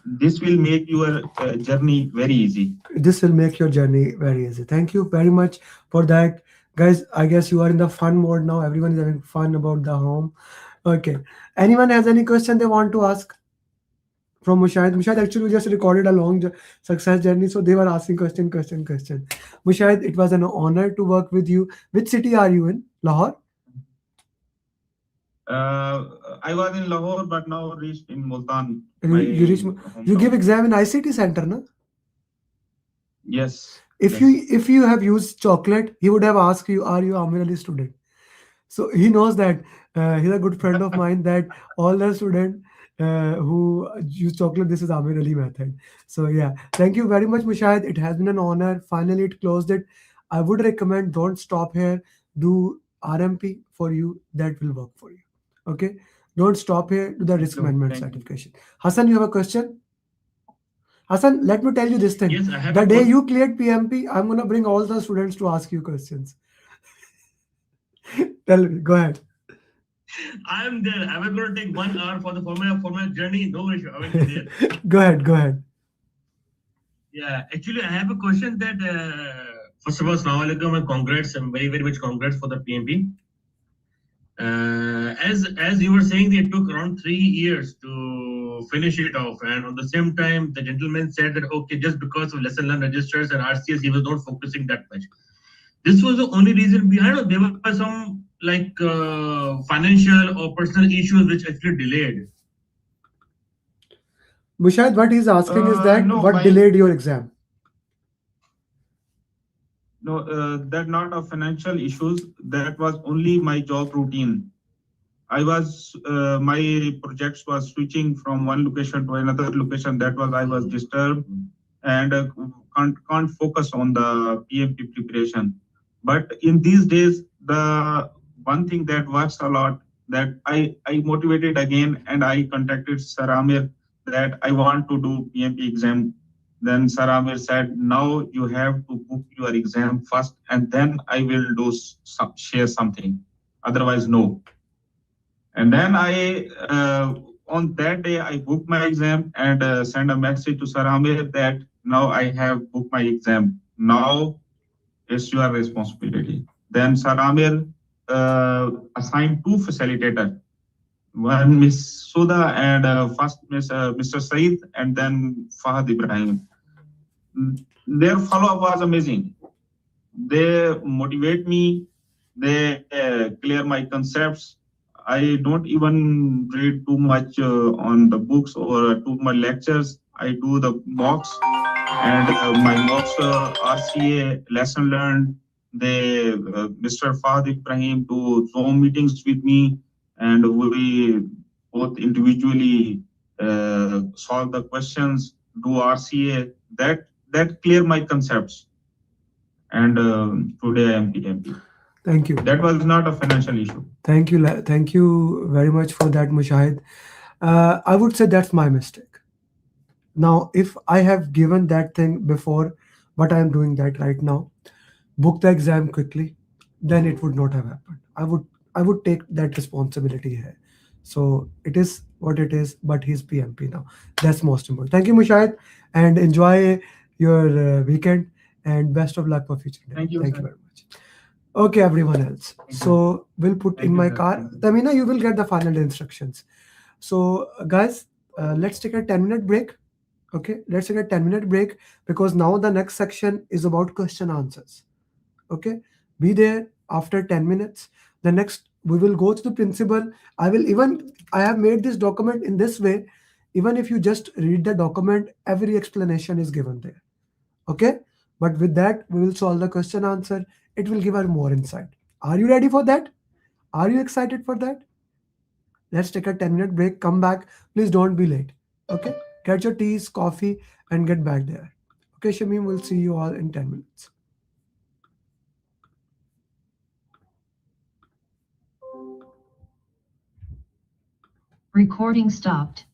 This will make your journey very easy. This will make your journey very easy. Thank you very much for that, guys. I guess you are in the fun mode now. Everyone is having fun about the home. Okay. Anyone has any question they want to ask? From Mushahid. Mushahid, actually, we just recorded a long success journey, so they were asking question. Mushahid, it was an honor to work with you. Which city are you in? Lahore? I was in Lahore, but now reached in Multan. You give exam in ICT center, no? Yes. If you have used chocolate, he would have asked you, "Are you Amir Ali student?" So he knows that he's a good friend of mine. That all the students who use chocolate, this is Amir Ali method. So yeah, thank you very much, Mushahid. It has been an honor. Finally, it closed it. I would recommend don't stop here. Do RMP for you. That will work for you. Okay. Don't stop here. Do the risk management certification. Hassan, you have a question? Hassan, let me tell you this thing. Yes, I have the a day question. you cleared PMP, I'm gonna bring all the students to ask you questions. Tell me. Go ahead. I'm there. I was going to take 1 hour for my journey. No issue. I will be there. Go ahead. Yeah, actually, I have a question that first of all, Assalamu alaikum and congrats, and very, very much congrats for the PMP. As you were saying, it took around 3 years to finish it off, and at the same time, the gentleman said that okay, just because of lesson learned registers and RCS, he was not focusing that much. This was the only reason behind, or there were some like financial or personal issues which actually delayed. Mushahid, what he's asking is that what delayed your exam? No, that not a financial issues. That was only my job routine. I was my projects was switching from one location to another location. That was I was disturbed and can't focus on the PMP preparation. But in these days, the one thing that works a lot, that I motivated again and I contacted Sir Amir that I want to do PMP exam. Then Sir Amir said, now you have to book your exam first and then I will do share something. Otherwise, no. And then on that day, I booked my exam and sent a message to Sir Amir that now I have booked my exam. Now it's your responsibility. Then Sir Amir assigned 2 facilitators. One Miss Suda and first Mr. Saeed and then Fahad Ibrahim. Their follow-up was amazing. They motivate me. They clear my concepts. I don't even read too much on the books or too much lectures. I do the mocks and my mocks RCA lesson learned. They Mr. Fahad Ibrahim do Zoom meetings with me, and we both individually solve the questions, do RCA. That clear my concepts. And today I am PMP. Thank you. That was not a financial issue. Thank you very much for that, Mushahid. I would say that's my mistake. Now, if I have given that thing before, but I am doing that right now, book the exam quickly, then it would not have happened. I would take that responsibility here. So it is what it is, but he's PMP now. That's most important. Thank you, Mushahid, and enjoy your weekend and best of luck for future. Thank you. Thank you very much. Okay, everyone else. So we'll put in my car. Tamina, you will get the final instructions. So guys, let's take a 10-minute break. Okay, let's take a 10-minute break because now the next section is about question answers. Okay, be there after 10 minutes. The next, we will go to the principal. I have made this document in this way. Even if you just read the document, every explanation is given there. Okay, but with that we will solve the question answer. It will give us more insight. Are you ready for that? Are you excited for that? Let's take a 10-minute break, come back. Please don't be late. Okay, get your teas, coffee, and get back there. Okay, Shamim, we'll see you all in 10 minutes. Recording stopped.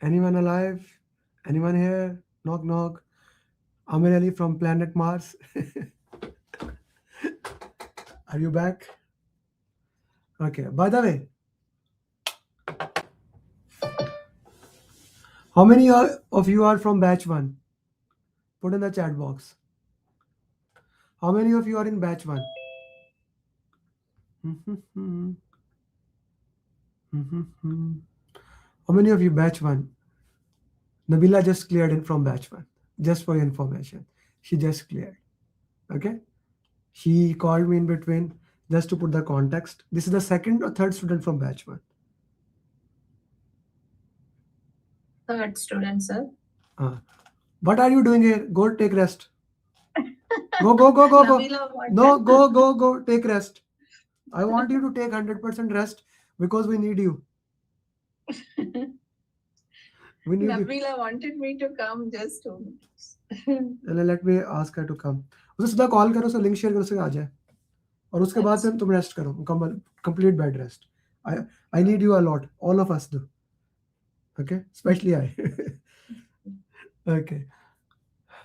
Anyone alive? Anyone here? Knock knock. Amir Ali from planet Mars. Are you back? Okay. By the way, how many of you are from batch 1? Put in the chat box. How many of you are in batch 1? How many of you batch 1? Nabila just cleared in from batch 1. Just for your information. She just cleared. Okay. She called me in between just to put the context. This is the second or third student from batch 1. Third student, sir. What are you doing here? Go take rest. Go. No, go. Take rest. I want you to take 100% rest because we need you. We need you. Nabila wanted me to come just 2 minutes. Let me ask her to come. उसे सीधा call करो, उसे link share करो, उसे आ जाए और उसके बाद से तुम रेस्ट करो, complete bed rest. I need you a lot. All of us do. Okay, especially I. Okay.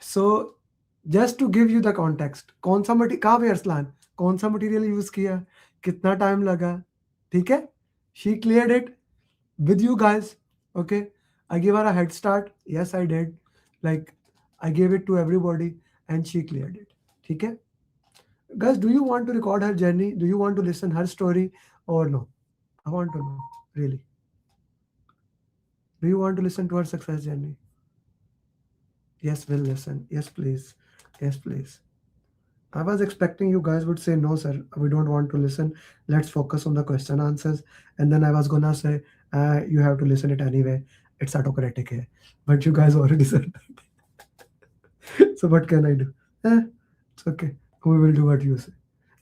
So just to give you the context, कौन सा मटेरियल कहाँ पे अरसलान, कौन सा मटेरियल यूज किया, कितना टाइम लगा, ठीक है? She cleared it with you guys. Okay, I gave her a head start. Yes, I did. Like I gave it to everybody and she cleared it. ठीक है? Guys, do you want to record her journey? Do you want to listen her story or no? I want to know, really. Do you want to listen to her success journey? Yes, we'll listen. Yes, please. Yes, please. I was expecting you guys would say, no, sir, we don't want to listen. Let's focus on the question answers. And then I was gonna say, you have to listen it anyway. It's autocratic here. But you guys already said that. So what can I do? It's okay. We will do what you say.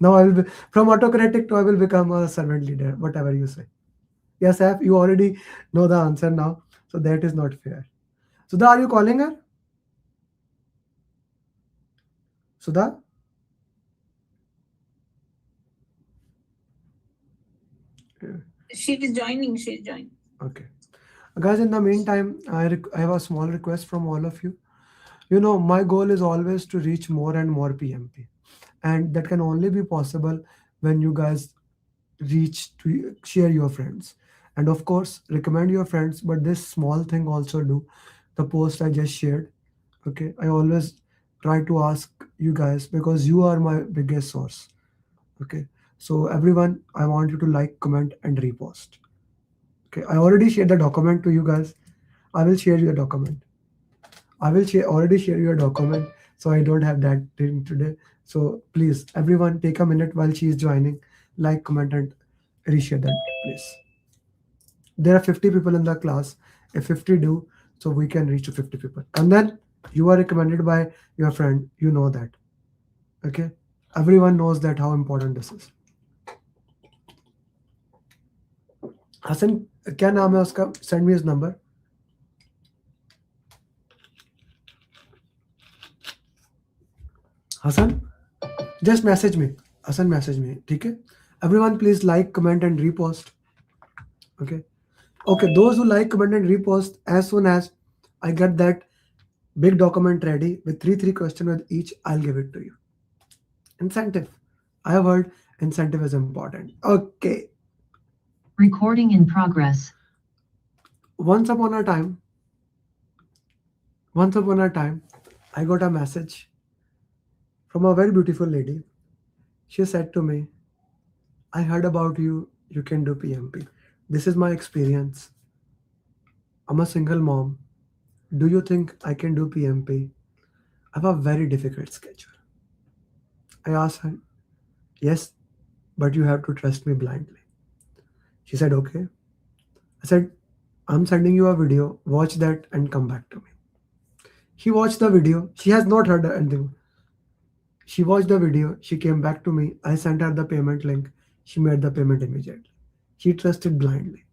Now I will be from autocratic to I will become a servant leader, whatever you say. Yes, you already know the answer now. So that is not fair. Sudha, are you calling her? Sudha? She's joining. Okay. Guys, in the meantime, I have a small request from all of you. You know, my goal is always to reach more and more PMP. And that can only be possible when you guys reach to share your friends. And of course, recommend your friends. But this small thing also do. The post I just shared. Okay. I always try to ask you guys because you are my biggest source. Okay. So everyone, I want you to like, comment, and repost. Okay, I already shared the document to you guys. I will share your document. I will already share your document. So I don't have that thing today. So please, everyone, take a minute while she is joining. Like, comment, and reshare that, please. There are 50 people in the class. If 50 do, so we can reach to 50 people. And then you are recommended by your friend. You know that. Okay. Everyone knows that how important this is. Hasan क्या नाम है उसका, send me his number. Hasan just message me, Hasan message me, ठीक है? Everyone please like, comment, and repost. Okay, those who like, comment, and repost, as soon as I get that big document ready with three questions with each, I'll give it to you. Incentive. I have heard incentive is important. Okay. Recording in progress. Once upon a time, I got a message from a very beautiful lady. She said to me, I heard about you. You can do PMP. This is my experience. I'm a single mom. Do you think I can do PMP? I have a very difficult schedule. I asked her, yes, but you have to trust me blindly. She said, okay. I said, I'm sending you a video. Watch that and come back to me. She watched the video. She has not heard anything. She watched the video. She came back to me. I sent her the payment link. She made the payment immediately. She trusted blindly.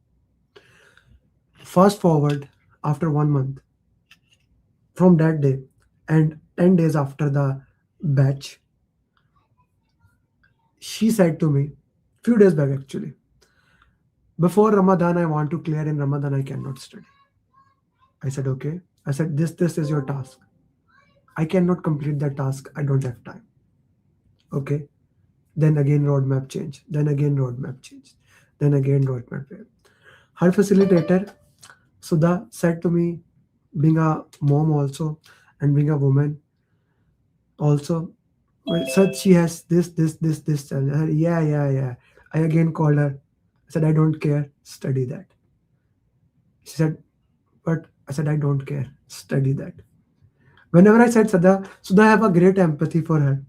Fast forward after 1 month from that day and 10 days after the batch, she said to me, few days back actually, before Ramadan, I want to clear. In Ramadan, I cannot study. I said, okay. I said, this is your task. I cannot complete that task. I don't have time. Okay. Then again, roadmap change. Then again, roadmap change. Then again, roadmap change. Her facilitator, Sudha, said to me, being a mom also and being a woman also, well, such she has this challenge. I said, yeah. I again called her. I said, I don't care. Study that. She said, but I said, I don't care. Study that. Whenever I said Sudha, I have a great empathy for her.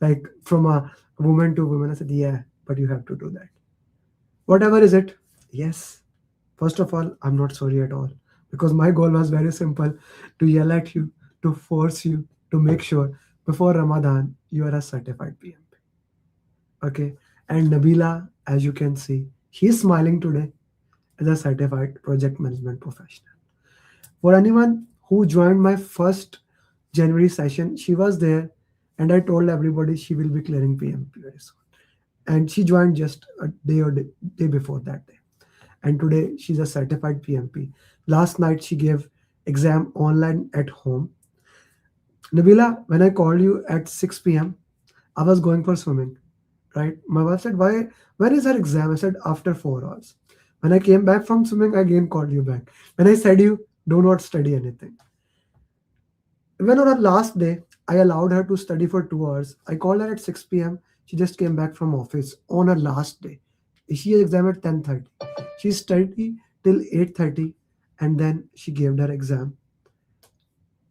Like from a woman to woman, I said, yeah, but you have to do that. Whatever is it, yes. First of all, I'm not sorry at all because my goal was very simple to yell at you, to force you, to make sure before Ramadan you are a certified PMP. Okay. And Nabila, as you can see, she's smiling today as a certified project management professional. For anyone who joined my first January session, she was there and I told everybody she will be clearing PMP very soon. And she joined just a day before that day. And today she's a certified PMP. Last night she gave exam online at home. Nabila, when I called you at 6 p.m., I was going for swimming, right? My wife said, why? When is her exam? I said, after 4 hours. When I came back from swimming, I again called you back. When I said you, do not study anything. Even on her last day, I allowed her to study for 2 hours. I called her at 6 p.m. She just came back from office on her last day. She exam at 10:30. She studied till 8:30 and then she gave her exam,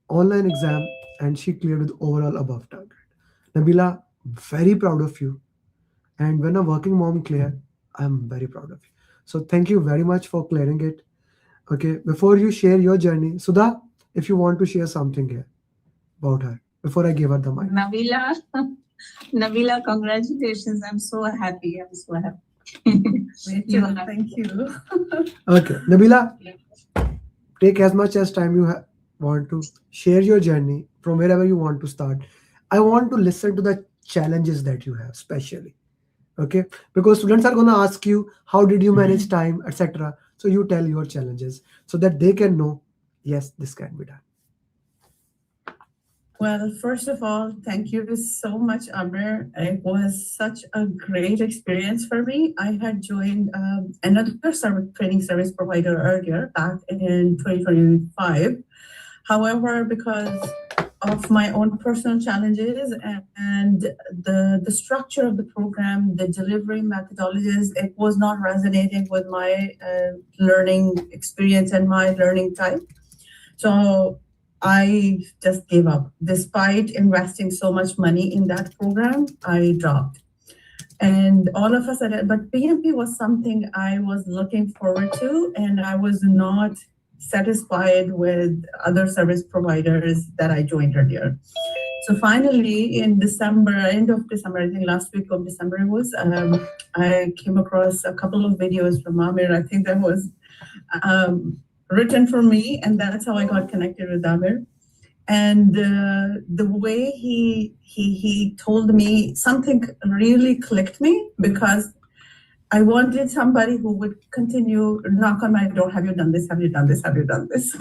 online exam, and she cleared with overall above target. Nabila, very proud of you. And when a working mom clear, I'm very proud of you. So thank you very much for clearing it. Okay, before you share your journey, Sudha, if you want to share something here about her, before I give her the mic. Nabila, Nabila, congratulations. I'm so happy. I'm so happy. Thank you. Okay, Nabila, take as much as time you want to share your journey from wherever you want to start. I want to listen to the challenges that you have, especially. Okay, because students are going to ask you, how did you manage time, etc. So you tell your challenges so that they can know, yes, this can be done. Well, first of all, thank you so much, Amir. It was such a great experience for me. I had joined another training service provider earlier, back in 2025. However, because of my own personal challenges and the structure of the program, the delivery methodologies, it was not resonating with my learning experience and my learning type. So I just gave up. Despite investing so much money in that program, I dropped. And all of a sudden, but PMP was something I was looking forward to, and I was not satisfied with other service providers that I joined earlier. So finally, in December, end of December, I think last week of December it was, I came across a couple of videos from Amir. I think that was written for me, and that's how I got connected with Amir. And the way he told me, something really clicked me, because I wanted somebody who would continue knock on my door. Have you done this? Have you done this? Have you done this?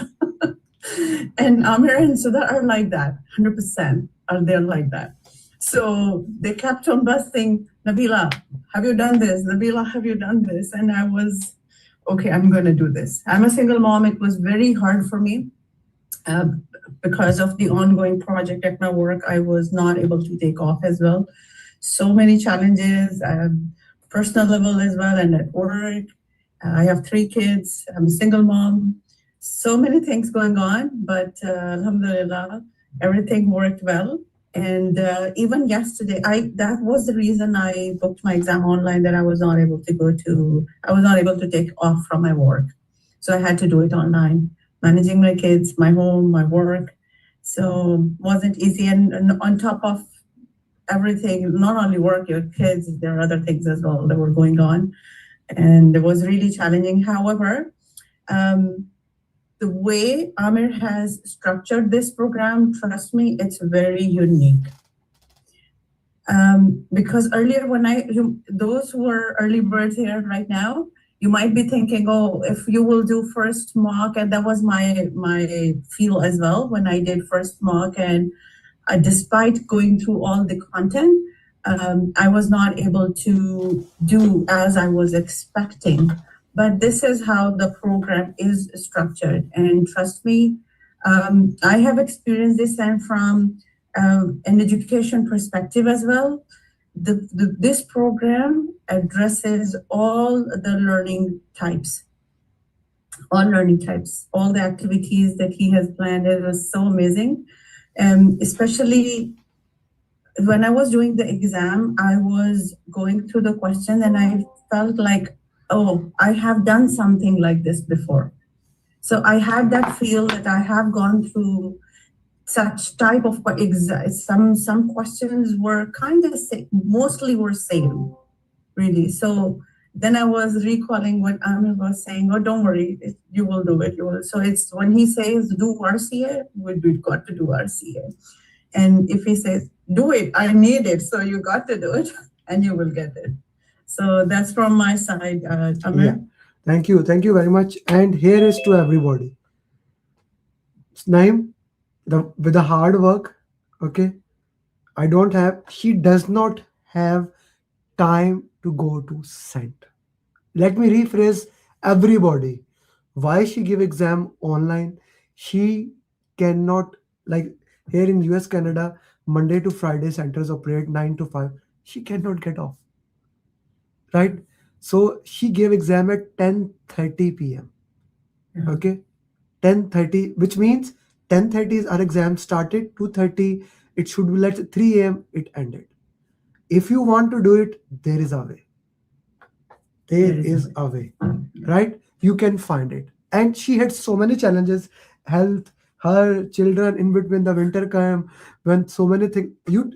And Amir and Sudha are like that, 100% are there like that. So they kept on busting, Nabila, have you done this? Nabila, have you done this? And I was, okay, I'm going to do this. I'm a single mom. It was very hard for me. Because of the ongoing project at my work, I was not able to take off as well. So many challenges, personal level as well, and at work. I have 3 kids. I'm a single mom. So many things going on, but alhamdulillah, everything worked well. And even yesterday, that was the reason I booked my exam online, that I was not able to take off from my work. So I had to do it online, managing my kids, my home, my work. So wasn't easy. And on top of everything, not only work, your kids, there are other things as well that were going on. And it was really challenging. However, the way Amir has structured this program, trust me, it's very unique. Because earlier those who are early birds here right now, You might be thinking, oh, if you will do first mock, and that was my feel as well when I did first mock, and despite going through all the content, I was not able to do as I was expecting. But this is how the program is structured, and trust me, I have experienced this, and from an education perspective as well. This program addresses all the learning types, all the activities that he has planned. It was so amazing. Especially when I was doing the exam, I was going through the question and I felt like, oh, I have done something like this before. So I had that feel that I have gone through such type of some questions were kind of mostly were same, really. So then I was recalling what Amir was saying. Oh, don't worry, you will do it. You will. So it's when he says do RCA, we've got to do RCA, and if he says do it, I need it. So you got to do it, and you will get it. So that's from my side, Amir. Yeah. Thank you very much. And here is to everybody. Naim, with the hard work, okay, she does not have time to go to center. Let me rephrase everybody. Why she give exam online? She cannot, like here in US, Canada, Monday to Friday centers operate 9 to 5. She cannot get off, right? So she gave exam at 10:30 p.m. Yeah. Okay, 10:30, which means 10:30 is our exam started, 2:30 it should be, let's say 3 a.m. it ended. If you want to do it, there is a way. There is a way, right? You can find it. And she had so many challenges, health, her children in between the winter camp, when so many things.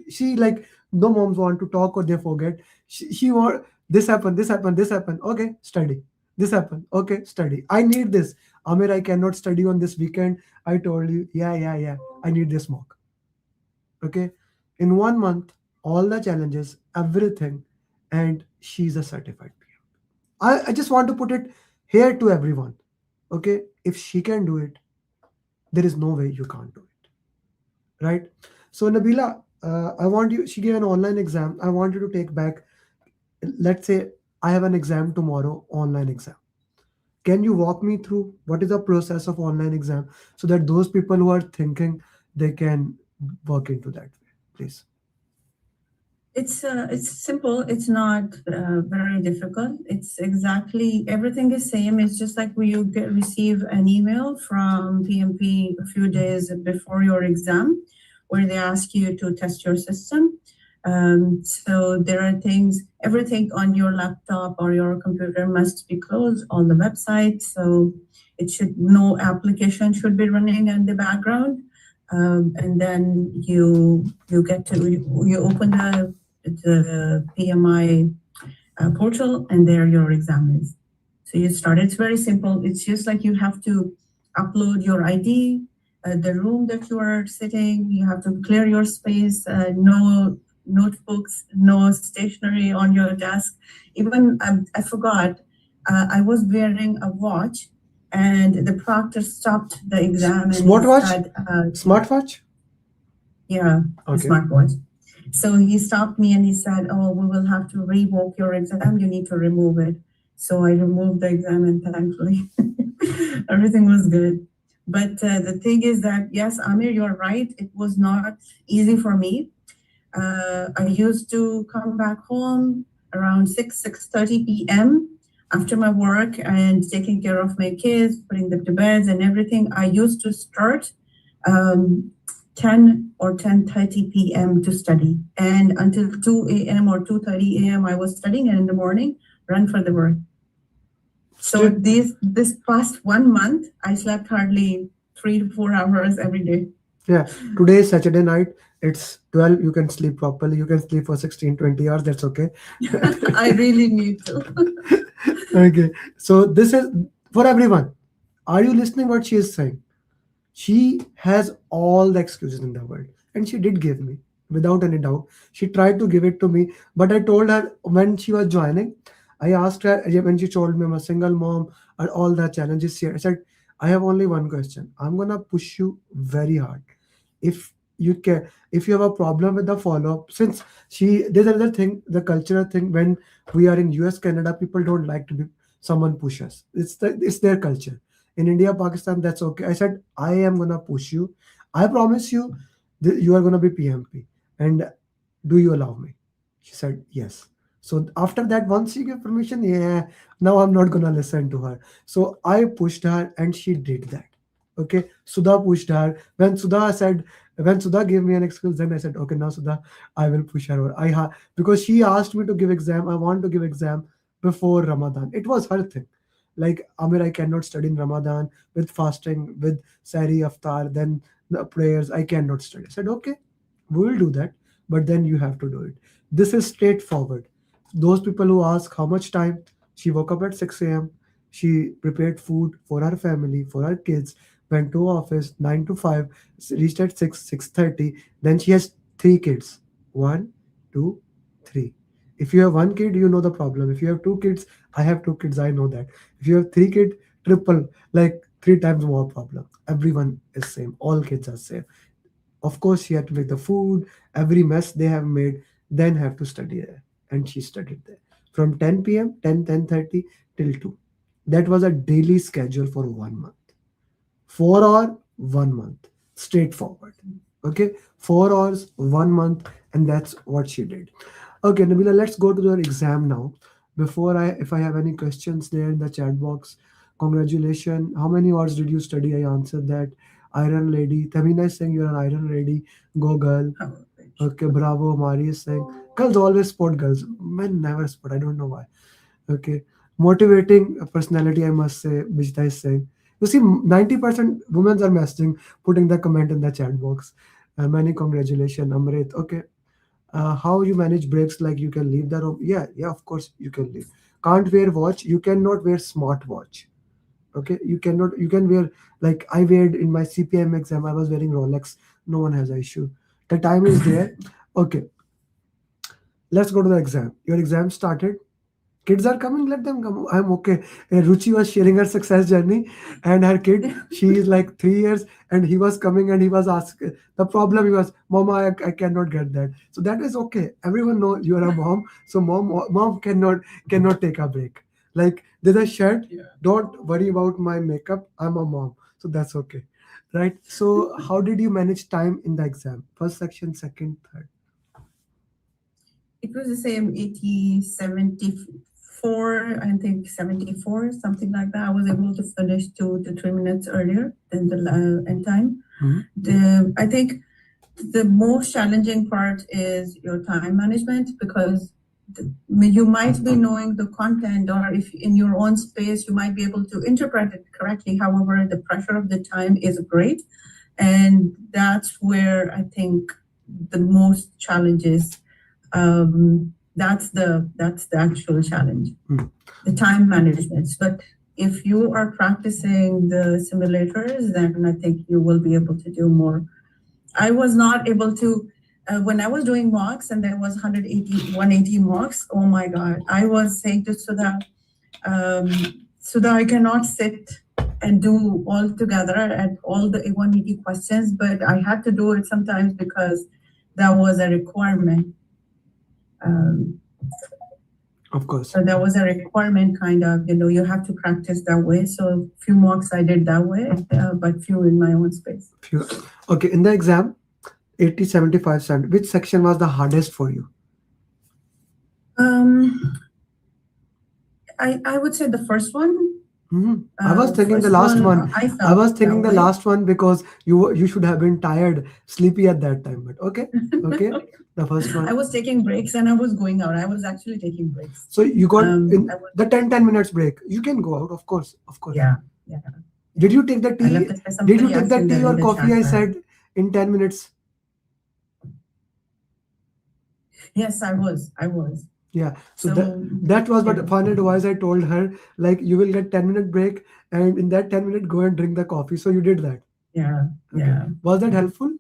She like no moms want to talk or they forget. She want this happened. Okay, study. This happened. Okay, study. I need this. Amir, I cannot study on this weekend. I told you, yeah. I need this mock. Okay, in 1 month, all the challenges, everything, and she's a certified PM. I just want to put it here to everyone. Okay, if she can do it, there is no way you can't do it, right? So Nabila, she gave an online exam. I want you to take back, let's say I have an exam tomorrow, online exam. Can you walk me through what is the process of online exam so that those people who are thinking, they can work into that way, please? It's simple. It's not very difficult. It's exactly everything is same. It's just like when you receive an email from PMP a few days before your exam, where they ask you to test your system. So there are everything on your laptop or your computer must be closed on the website. So no application should be running in the background. And then you open the PMI portal, and there your exam is. So you start. It's very simple. It's just like you have to upload your ID, the room that you are sitting. You have to clear your space. No notebooks, no stationery on your desk. Even I forgot. I was wearing a watch, and the proctor stopped the exam. And Smartwatch? Yeah, okay. Smartwatch. So he stopped me and he said, oh, we will have to revoke your exam. You need to remove it. So I removed the exam, and thankfully everything was good. But the thing is that, yes, Amir, you're right. It was not easy for me. I used to come back home around 6:30 p.m. after my work and taking care of my kids, putting them to bed and everything. I used to start 10 or 10:30 p.m. to study, and until 2 a.m. or 2:30 a.m. I was studying, and in the morning run for the work. So this past 1 month, I slept hardly 3 to 4 hours every day. Yeah, today is Saturday night. It's 12. You can sleep properly. You can sleep for 16-20 hours. That's okay. I really need to. Okay, so this is for everyone. Are you listening what she is saying? She has all the excuses in the world, and she did give me, without any doubt. She tried to give it to me, but I told her when she was joining, I asked her when she told me I'm a single mom and all the challenges here. I said, I have only one question. I'm gonna push you very hard. If you can, if you have a problem with the follow-up, since there's another thing, the cultural thing, when we are in US, Canada, people don't like to be someone push us. It's their culture. In India, Pakistan, that's okay. I said, I am gonna push you. I promise you, you are gonna be PMP. And do you allow me? She said, yes. So after that, once she gave permission, yeah, now I'm not gonna listen to her. So I pushed her and she did that. Okay. Sudha pushed her. When Sudha gave me an excuse, then I said, okay, now Sudha, I will push her. Because she asked me to give exam. I want to give exam before Ramadan. It was her thing. Like, Amir, I cannot study in Ramadan with fasting, with Sari Aftar, then the prayers. I cannot study. I said, okay, we will do that, but then you have to do it. This is straightforward. Those people who ask how much time, she woke up at 6 a.m. She prepared food for her family, for her kids, went to office 9 to 5, reached at 6:30. Then she has three kids. One, two, three. If you have one kid, you know the problem. If you have two kids, I have two kids, I know that. If you have three kids, triple, like three times more problem. Everyone is same. All kids are same. Of course, she had to make the food, every mess they have made, then have to study there. And she studied there from 10 p.m., 10:30 till 2. That was a daily schedule for 1 month. 4 hour, 1 month. Straightforward. Okay, 4 hours, 1 month, and that's what she did. Okay, Nabila, let's go to your exam now. If I have any questions there in the chat box, congratulations. How many hours did you study? I answered that. Iron Lady. Tamina is saying you're an Iron Lady. Go girl. Okay, bravo. Mari is saying girls always support girls. Men never support. I don't know why. Okay. Motivating personality, I must say, Bijta is saying. You see, 90% women are messaging, putting the comment in the chat box. Many congratulations, Amrit. Okay. How you manage breaks, like you can leave the room? Yeah, of course you can leave. Can't wear watch. You cannot wear smart watch. Okay, you can wear, like I wear in my CPM exam, I was wearing Rolex. No one has an issue. The time is there. Okay, let's go to the exam. Your exam started. Kids are coming, let them come. I'm okay. Ruchi was sharing her success journey, and her kid, she is like 3 years, and he was coming and he was asking. The problem, he was, Mama, I cannot get that. So that is okay. Everyone knows you are a mom, so mom cannot take a break. Like there's a shirt. Don't worry about my makeup. I'm a mom, so that's okay, right? So how did you manage time in the exam? First section, second, third. It was the same 80, 74, I think 74, something like that. I was able to finish 2 to 3 minutes earlier than the end time. I think the most challenging part is your time management, because you might be knowing the content, or if in your own space, you might be able to interpret it correctly. However, the pressure of the time is great. And that's where I think the most challenges. That's the actual challenge, the time management. But if you are practicing the simulators, then I think you will be able to do more. I was not able to, when I was doing mocks and there was 180 mocks, oh my God, I was saying to Sudha, Sudha, I cannot sit and do all together at all the 180 questions, but I had to do it sometimes because that was a requirement. Of course. So that was a requirement, kind of, you have to practice that way. So few mocks I did that way, but few in my own space. Okay, in the exam, 80, 75, 70, which section was the hardest for you? I would say the first one. I was thinking the last one. I was thinking the last one because you should have been tired, sleepy at that time. But okay, the first one. I was taking breaks and I was going out. I was actually taking breaks. So you got the 10 minutes break. You can go out, of course. Yeah. Did you take the tea? Did you take the tea or coffee? I said in 10 minutes. Yes, I was. Yeah, so that was what final advice I told her, like you will get 10-minute break, and in that 10 minutes go and drink the coffee. So you did that. Yeah. Was that helpful?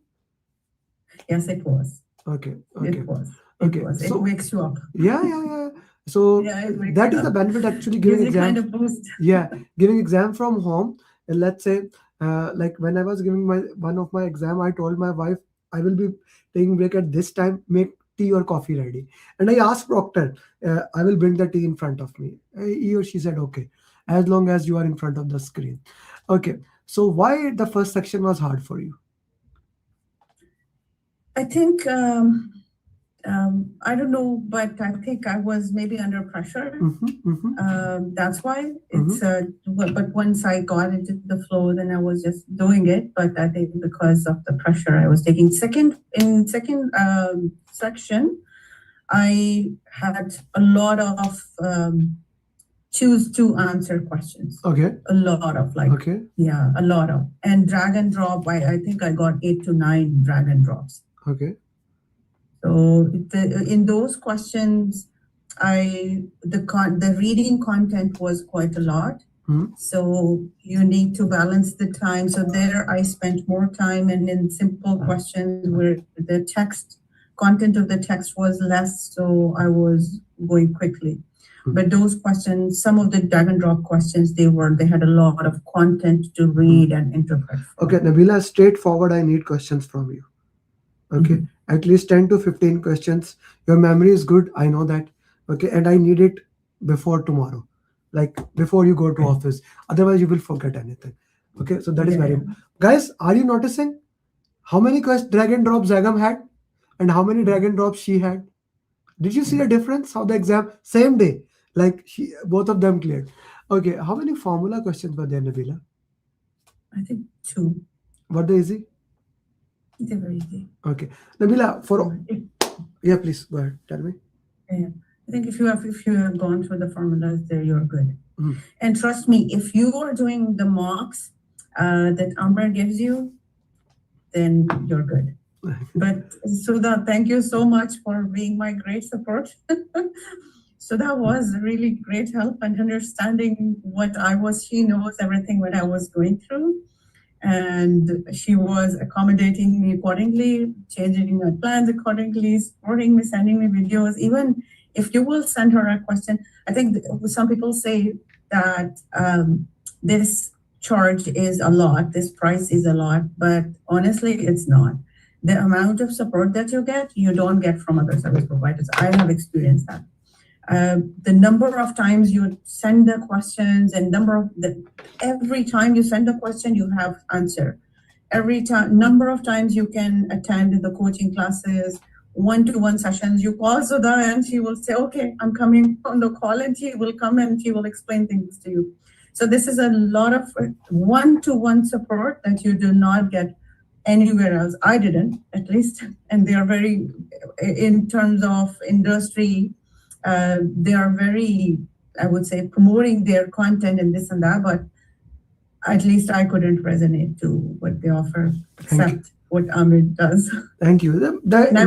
Yes, it was. Okay. It was. So it wakes you up. Yeah. So Yeah, it makes that it is the up. benefit actually Gives giving you kind exam. of boost. Yeah, giving exam from home. And let's say, like when I was giving my one of my exam, I told my wife I will be taking break at this time. Make tea or coffee ready. And I asked proctor, I will bring the tea in front of me. He or she said okay, as long as you are in front of the screen. Okay. So why the first section was hard for you? I think I don't know, but I think I was maybe under pressure. That's why it's. But once I got into the flow, then I was just doing it. But I think because of the pressure I was taking. Second section, I had a lot of choose to answer questions. Okay. A lot of like. Okay. Yeah, a lot of, and drag and drop. I think I got 8 to 9 drag and drops. Okay. So in those questions, the reading content was quite a lot. So you need to balance the time. So there I spent more time, and in simple questions where the content of the text was less, so I was going quickly. But those questions, some of the drag and drop questions, they had a lot of content to read and interpret. Okay, Nabila, straightforward, I need questions from you. Okay, at least 10 to 15 questions. Your memory is good, I know that. Okay, and I need it before tomorrow, like before you go to office. Otherwise, you will forget anything. Okay, so that is very. Guys, are you noticing how many drag and drops Zagam had, and how many drag and drops she had? Did you see a difference? How the exam same day, like both of them cleared. Okay, how many formula questions were there, Nabila? I think 2. What the easy? They were easy. Okay, Nabila, yeah, please go ahead. Tell me. Yeah. I think if you have gone through the formulas there, you're good. And trust me, if you are doing the mocks that Amber gives you, then you're good. But Sudha, thank you so much for being my great support. So that was really great help and understanding what I was. She knows everything what I was going through. And she was accommodating me accordingly, changing my plans accordingly, supporting me, sending me videos. Even if you will send her a question, I think some people say that this charge is a lot, this price is a lot, but honestly, it's not. The amount of support that you don't get from other service providers. I have experienced that. The number of times you send the questions and every time you send a question, you have answer. Number of times you can attend the coaching classes, one-to-one sessions. You call Sudha and she will say, okay, I'm coming on the call, and she will come and she will explain things to you. So this is a lot of one-to-one support that you do not get anywhere else. I didn't, at least. And they are very, in terms of industry, they are very, I would say, promoting their content and this and that, but at least I couldn't resonate to what they offer, except what Amir does. Thank you. And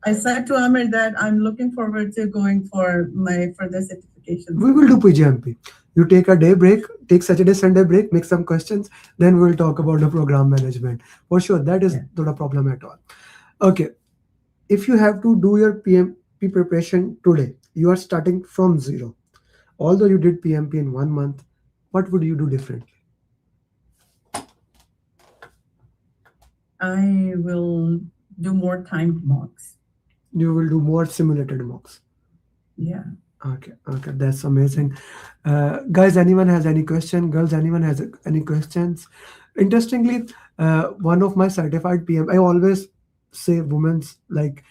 I said to Amir that I'm looking forward to going for my further certification. We will do PGMP. You take a day break, take Saturday, Sunday break, make some questions, then we will talk about the program management. For sure, that is not a problem at all. Okay, if you have to do your PMP preparation today, you are starting from zero. Although you did PMP in 1 month, what would you do differently? I will do more timed mocks. You will do more simulated mocks. Yeah. Okay, that's amazing. Guys, anyone has any question? Girls, anyone has any questions? Interestingly, one of my certified PM, I always say women's like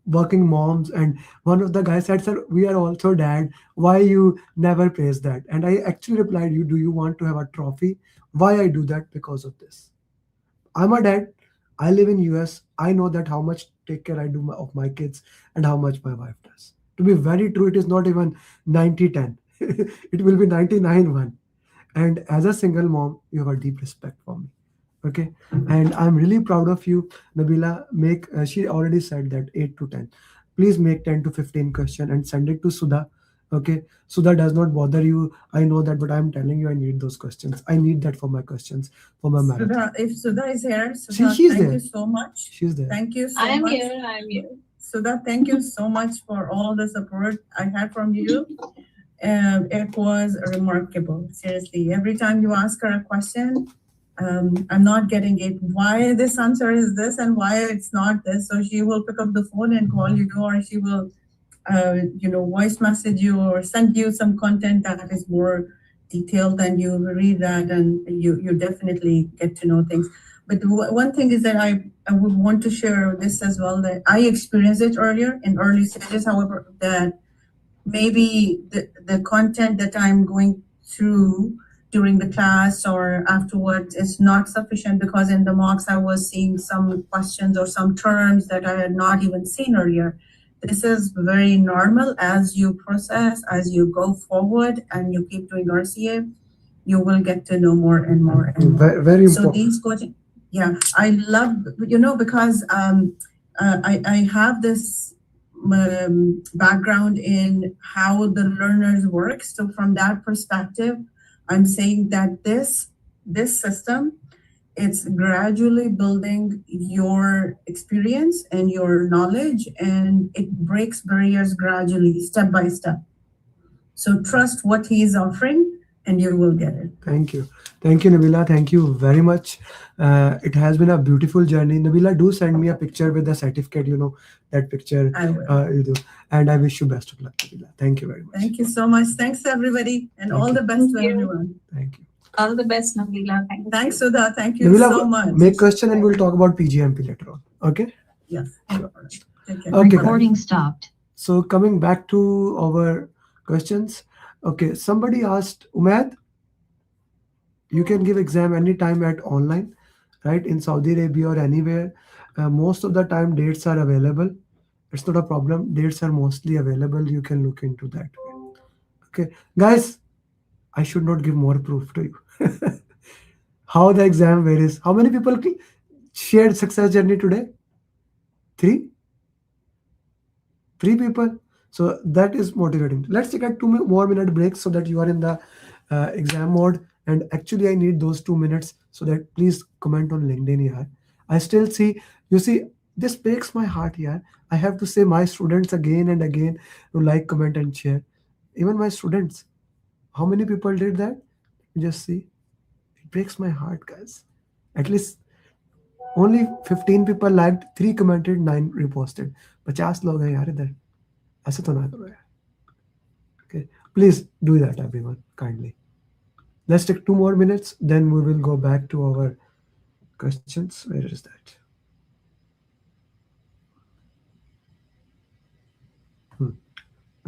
working moms, and one of the guys said, sir, we are also dad. Why you never praise that? And I actually replied, do you want to have a trophy? Why I do that? Because of this. I'm a dad. I live in US. I know that how much take care I do of my kids and how much my wife does. To be very true, it is not even 90-10. It will be 99-1. And as a single mom, you have a deep respect for me. Okay. And I'm really proud of you, Nabila. She already said that 8 to 10. Please make 10 to 15 questions and send it to Sudha. Okay. Sudha does not bother you. I know that, but I'm telling you, I need those questions. I need that for my questions, for my marathon. If Sudha is here, Sudha, she's thank there. you so much. She's there. Thank you so much. I'm here. Sudha, thank you so much for all the support I had from you. It was remarkable, seriously. Every time you ask her a question, I'm not getting it. Why this answer is this and why it's not this? So she will pick up the phone and call you, or she will, voice message you or send you some content that is more detailed, and you read that and you definitely get to know things. But one thing is that I would want to share this as well, that I experienced it earlier in early stages, however, that maybe the content that I'm going through during the class or afterwards is not sufficient, because in the mocks I was seeing some questions or some terms that I had not even seen earlier. This is very normal. As you process, as you go forward and you keep doing RCA, you will get to know more and more and more. Very, very So important. these coaching, yeah, I love, because I have this background in how the learners work. So from that perspective, I'm saying that this system, it's gradually building your experience and your knowledge, and it breaks barriers gradually, step by step. So trust what he is offering and you will get it. Thank you, Nabila. Thank you very much. It has been a beautiful journey. Nabila, do send me a picture with the certificate. That picture. I will. You do, and I wish you best of luck, Nabila. Thank you very much. Thank you so much. Thanks everybody, and Thank all you. the best to Thank you. everyone. Thank you. All the best, Nabila. Thank you. Thanks, Sudha. Thank you Nabila, so much. make question and we'll talk about PGMP later on. Okay. Yes. Sure. Take care. Okay. Recording stopped. So coming back to our questions. Okay, somebody asked, Umaid, you can give exam anytime at online, right? In Saudi Arabia or anywhere. Most of the time dates are available. It's not a problem. Dates are mostly available. You can look into that. Okay, guys, I should not give more proof to you. How the exam varies. How many people shared success journey today? Three people. So that is motivating. Let's take a 2 more minute break so that you are in the exam mode. And actually, I need those 2 minutes, so that please comment on LinkedIn here. I still see, you see, this breaks my heart here. I have to say my students again and again to like, comment, and share. Even my students. How many people did that? Just see. It breaks my heart, guys. At least only 15 people liked, 3 commented, 9 reposted. 50 लोग हैं यार इधर. ऐसे तो ना करो यार. Okay, please do that, everyone, kindly. Let's take 2 more minutes, then we will go back to our questions. Where is that?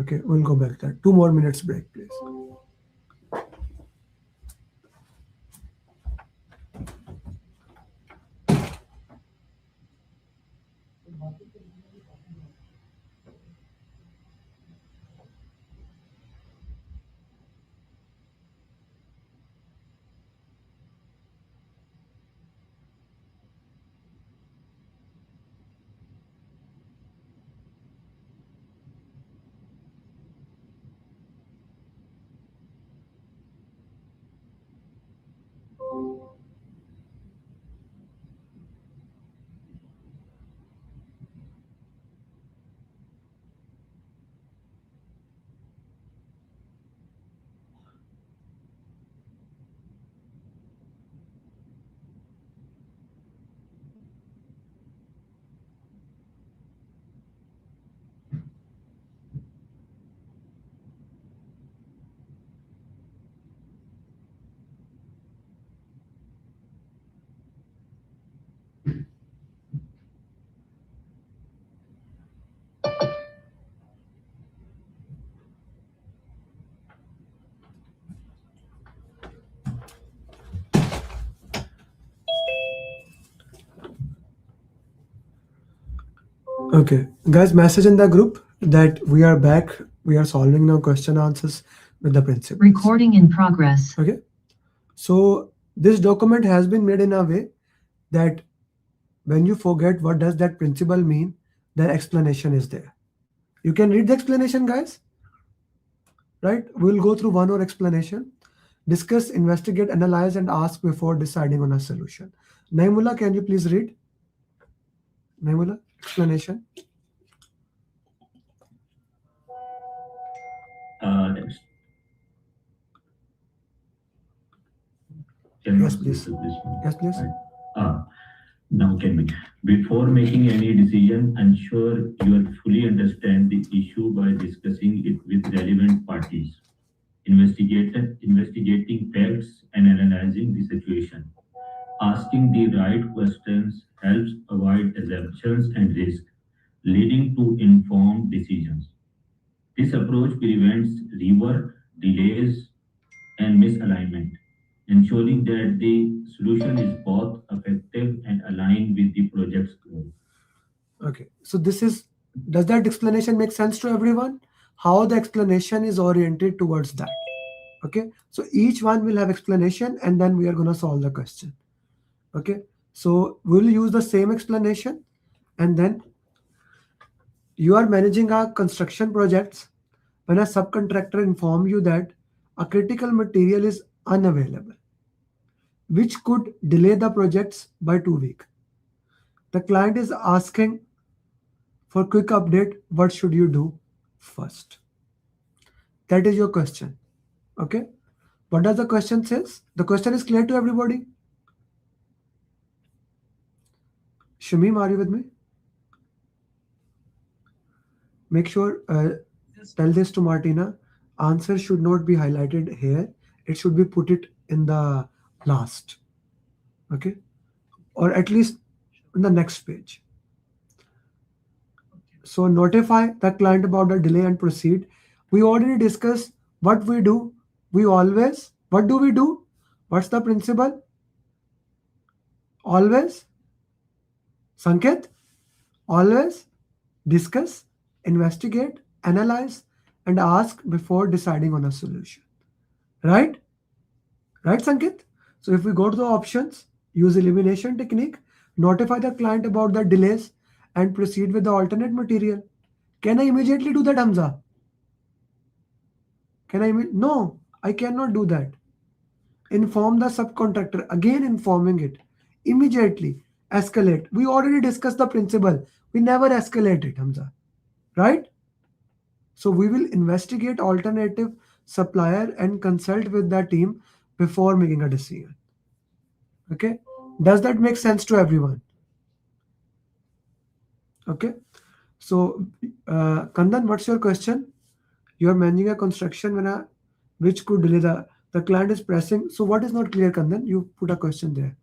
Okay, we'll go back there. 2 more minutes break, please. Okay, guys, message in the group that we are back. We are solving now question answers with the principles. Recording in progress. Okay, so this document has been made in a way that when you forget what does that principle mean, the explanation is there. You can read the explanation, guys. Right? We'll go through one more explanation. Discuss, investigate, analyze, and ask before deciding on a solution. Naimullah, can you please read? Naimullah, explanation. Yes, please. Yes, please. Now can we, before making any decision, ensure you fully understand the issue by discussing it with relevant parties, investigating facts and analyzing the situation. Asking the right questions helps avoid assumptions and risk, leading to informed decisions. This approach prevents rework, delays, and misalignment, ensuring that the solution is both effective and aligned with the project's goal. Okay, so does that explanation make sense to everyone? How the explanation is oriented towards that. Okay, so each one will have explanation and then we are going to solve the question. Okay, so we'll use the same explanation, and then you are managing our construction projects when a subcontractor inform you that a critical material is unavailable, which could delay the projects by 2 weeks. The client is asking for quick update. What should you do first? That is your question. Okay, what does the question says? The question is clear to everybody? Shamim, are you with me? Make sure, tell this to Martina. Answer should not be highlighted here. It should be put it in the last. Okay, or at least in the next page. So notify the client about the delay and proceed. We already discussed what we do. What do we do? What's the principle? Always, Sanket, always discuss, investigate, analyze, and ask before deciding on a solution. Right? Right, Sanket? So if we go to the options, use elimination technique, notify the client about the delays, and proceed with the alternate material. Can I immediately do that, Hamza? No, I cannot do that. Inform the subcontractor, again informing it. Immediately, escalate. We already discussed the principle. We never escalate it, Hamza. Right? So we will investigate alternative supplier and consult with the team before making a decision. Okay? Does that make sense to everyone? Okay. So, Kandan, what's your question? You are managing a construction which could delay the client is pressing. So what is not clear, Kandan? You put a question there.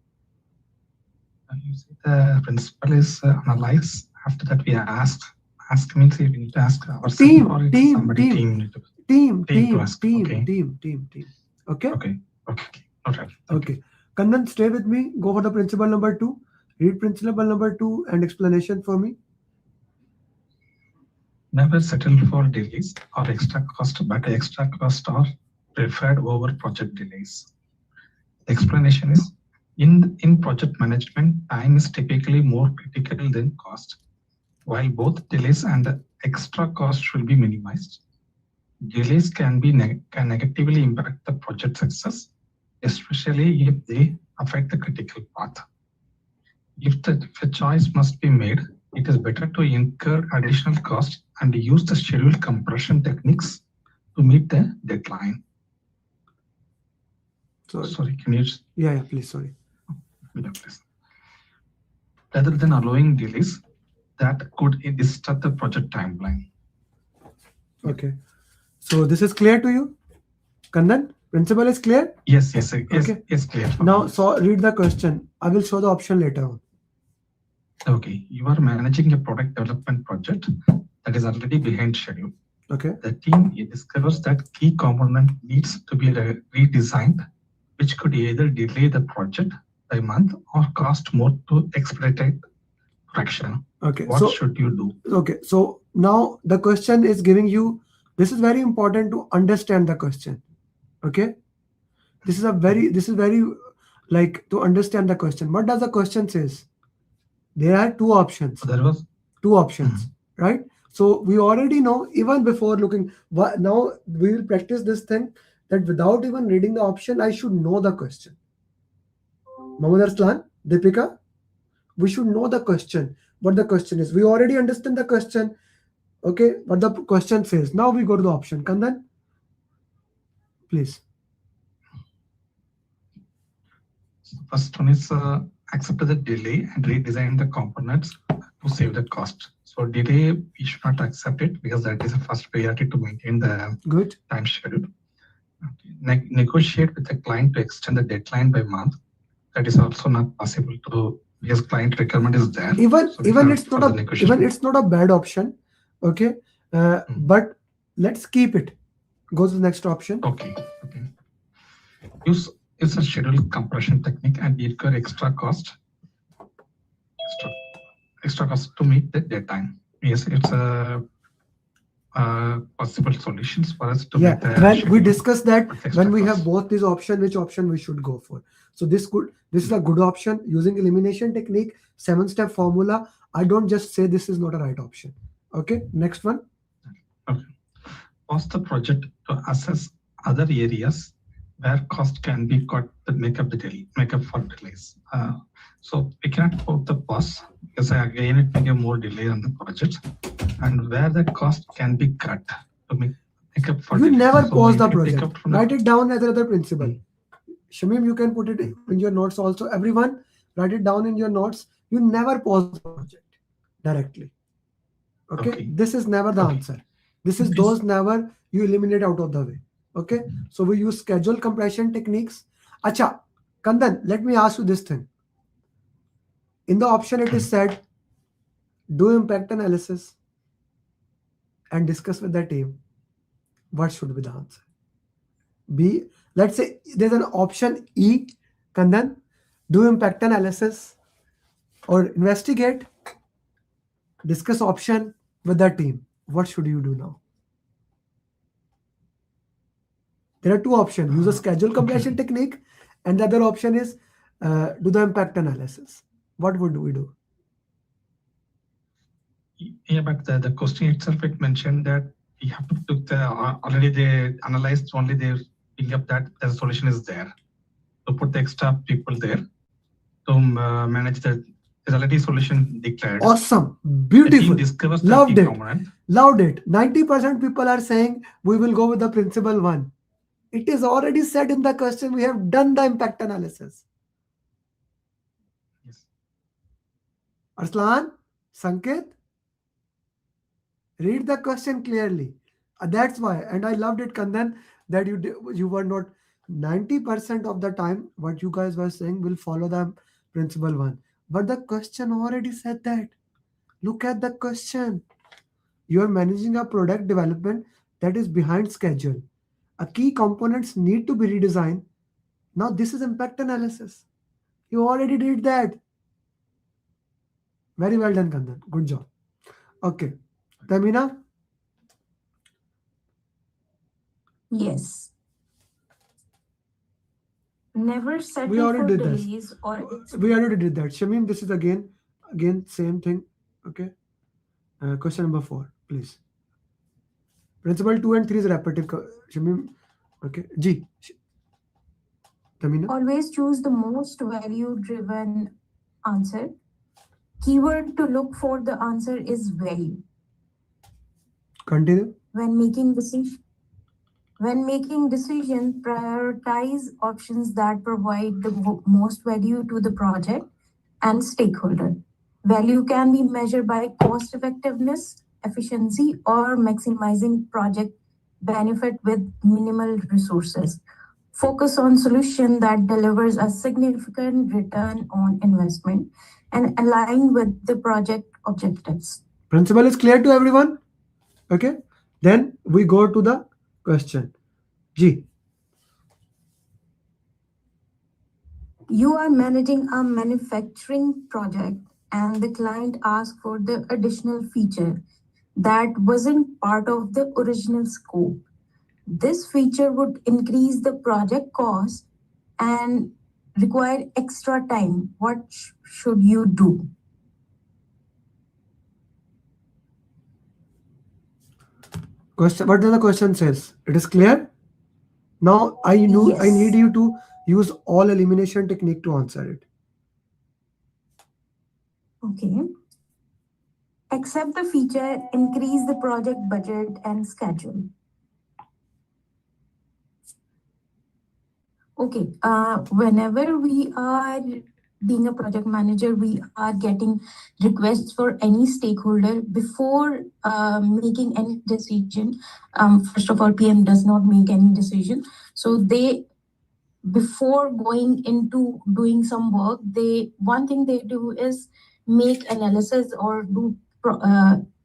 You say the principle is analyze. After that, we ask. Ask means we need to ask ourselves or it's somebody team. Team. Okay? Okay. All right. Okay. Kandan, stay with me. Go for the principle number 2. Read principle number 2 and explanation for me. Never settle for delays or extra cost, but extra cost are preferred over project delays. The explanation is in project management, time is typically more critical than cost. While both delays and extra cost should be minimized, delays can negatively impact the project success, especially if they affect the critical path. If a choice must be made, it is better to incur additional cost and use the schedule compression techniques to meet the deadline. Sorry, can you? Yeah, please, sorry. Yeah, please. Rather than allowing delays, that could disrupt the project timeline. Okay. So this is clear to you? Kandan, principle is clear? Yes, clear. Now, so read the question. I will show the option later on. Okay, you are managing a product development project that is already behind schedule. Okay. The team discovers that key component needs to be redesigned, which could either delay the project by a month or cost more to expedite production. Okay. What should you do? Okay. So now the question is giving you, this is very important to understand the question. Okay. This is very like to understand the question. What does the question says? There are two options. There was two options, right? So we already know even before looking. Now we will practice this thing that without even reading the option, I should know the question. Mohammad Arslan, Deepika, we should know the question. What the question is. We already understand the question. Okay, what the question says. Now we go to the option. Kandan, please. first one is accept the delay and redesign the components to save the cost. So delay, we should not accept it because that is the first priority to maintain the Good. time schedule. Okay. Negotiate with the client to extend the deadline by month. That is also not possible to because client requirement is there. Even So we even have it's not further a negotiation. even it's not a bad option. Okay, but let's keep it. Go to the next option. Okay. Okay. Use a schedule compression technique and incur extra cost to meet the deadline. Yes, it's a possible solutions for us to Yeah, meet the when we schedule discuss that, with extra when we cost. have both these options, which option we should go for. So this is a good option using elimination technique, 7-step formula. I don't just say this is not a right option. Okay, next one. Okay. Pause the project to assess other areas where cost can be cut to make up for delays. So we cannot put the pause because again it will give more delay on the project, and where the cost can be cut to make up for You delays. never So pause if the you take project. up from the- Write it down as another principle. Shamim, you can put it in your notes also. Everyone, write it down in your notes. You never pause the project directly. Okay? This is never the answer. This is those never you eliminate out of the way. Okay? So we use schedule compression techniques. Acha, Kandan, let me ask you this thing. In the option it is said, do impact analysis and discuss with the team. What should be the answer? B, let's say there's an option E, Kandan, do impact analysis or investigate, discuss option with the team. What should you do now? There are two options. Use a schedule compression technique, and the other option is do the impact analysis. What would we do? Yeah, but the question itself, it mentioned that we have to put the already they analyzed only they bring up that the solution is there. To put the extra people there to manage the there's already solution declared. Awesome. Beautiful. Loved it. Component. Loved it. 90% people are saying we will go with the principle one. It is already said in the question. We have done the impact analysis. Yes. Arslan, Sanket, read the question clearly. That's why, and I loved it, Kandan, that you were not 90% of the time what you guys were saying will follow the principle one. But the question already said that. Look at the question. You are managing a product development that is behind schedule. A key components need to be redesigned. Now this is impact analysis. You already did that. Very well done, Kandan. Good job. Okay. Tamina? Yes. Never We settle already for did this. delays or We already did that. Shamim, this is again same thing. Okay. Question number 4, please. Principle 2 and 3 is repetitive. Shamim. Okay. G. Tamina? always choose the most value-driven answer. Keyword to look for the answer is value. Continue. When making decisions, prioritize options that provide the most value to the project and stakeholder. Value can be measured by cost effectiveness, efficiency, or maximizing project benefit with minimal resources. Focus on solution that delivers a significant return on investment and align with the project objectives. Principle is clear to everyone? Okay. Then we go to the question. G. You are managing a manufacturing project and the client asks for the additional feature that wasn't part of the original scope. This feature would increase the project cost and require extra time. What should you do? Question. What does the question says? It is clear? Now I need you to use all elimination technique to answer it. Okay. Accept the feature, increase the project budget and schedule. Okay, whenever we are being a project manager, we are getting requests for any stakeholder before making any decision. First of all, PM does not make any decision. So before going into doing some work, one thing they do is make analysis or do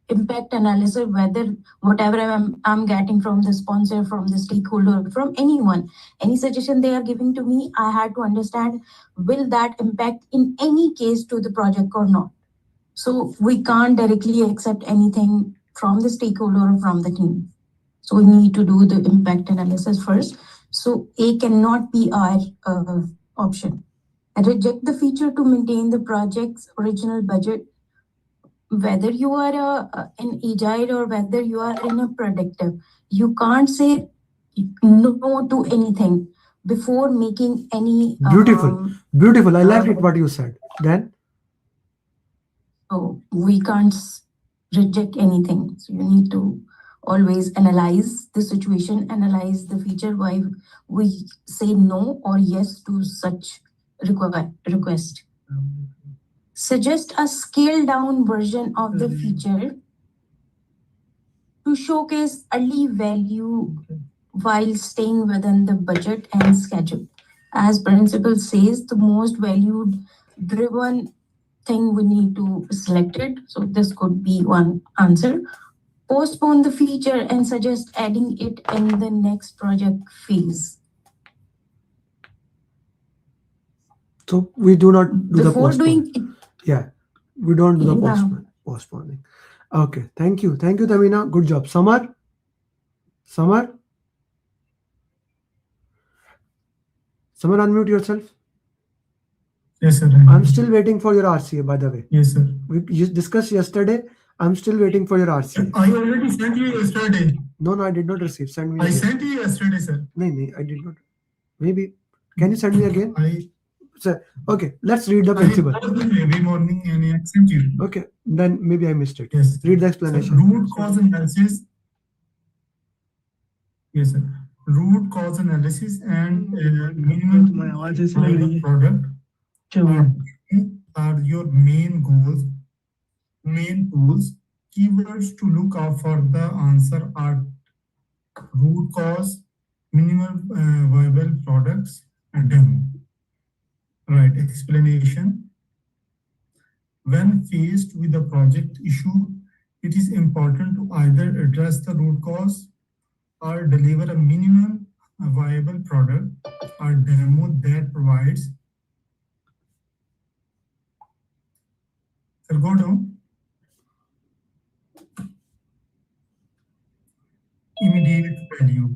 impact analysis, whether whatever I'm getting from the sponsor, from the stakeholder, from anyone, any suggestion they are giving to me, I had to understand, will that impact in any case to the project or not? So we can't directly accept anything from the stakeholder or from the team. So we need to do the impact analysis first. So A cannot be our option. Reject the feature to maintain the project's original budget. Whether you are in Agile or whether you are in a predictive, you can't say no to anything before making any. Beautiful. I liked it what you said. Then. So we can't reject anything. So you need to always analyze the situation, analyze the feature, why we say no or yes to such request. Suggest a scaled down version of the feature to showcase early value while staying within the budget and schedule. As principle says, the most value driven thing we need to select it. So this could be one answer. Postpone the feature and suggest adding it in the next project phase. So we do not do Before the doing it. Yeah, we don't do the postponing. Okay, thank you, Tamina. Good job. Samar. Samar, unmute yourself. Yes, sir. I'm still waiting for your RCA, by the way. Yes, sir. We discussed yesterday. I'm still waiting for your RCA. I already sent you yesterday. No, I did not receive. Send me. I sent you yesterday, sir. No, I did not. Maybe. Can you send me again? Sir, okay, let's read the principle. Every morning and I sent you. Okay, then maybe I missed it. Yes. Read the explanation. So, root cause analysis. Yes, sir. Root cause analysis and minimum product are your main goals, main tools. Keywords to look out for the answer are root cause, minimal viable products, and demo. Right, explanation. When faced with a project issue, it is important to either address the root cause or deliver a minimum viable product or demo that provides. So go down. Immediate value.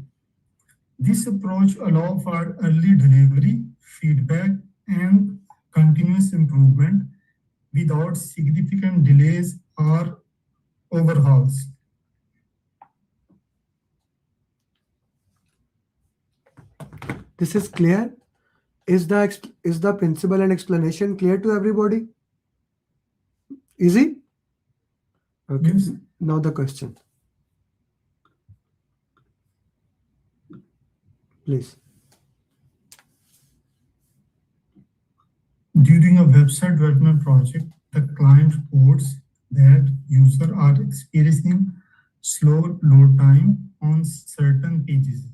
This approach allows for early delivery, feedback, and continuous improvement without significant delays or overhauls. This is clear. Is the principle and explanation clear to everybody? Easy? Okay. Yes. Now the question. Please. During a website development project, the client reports that users are experiencing slow load time on certain pages.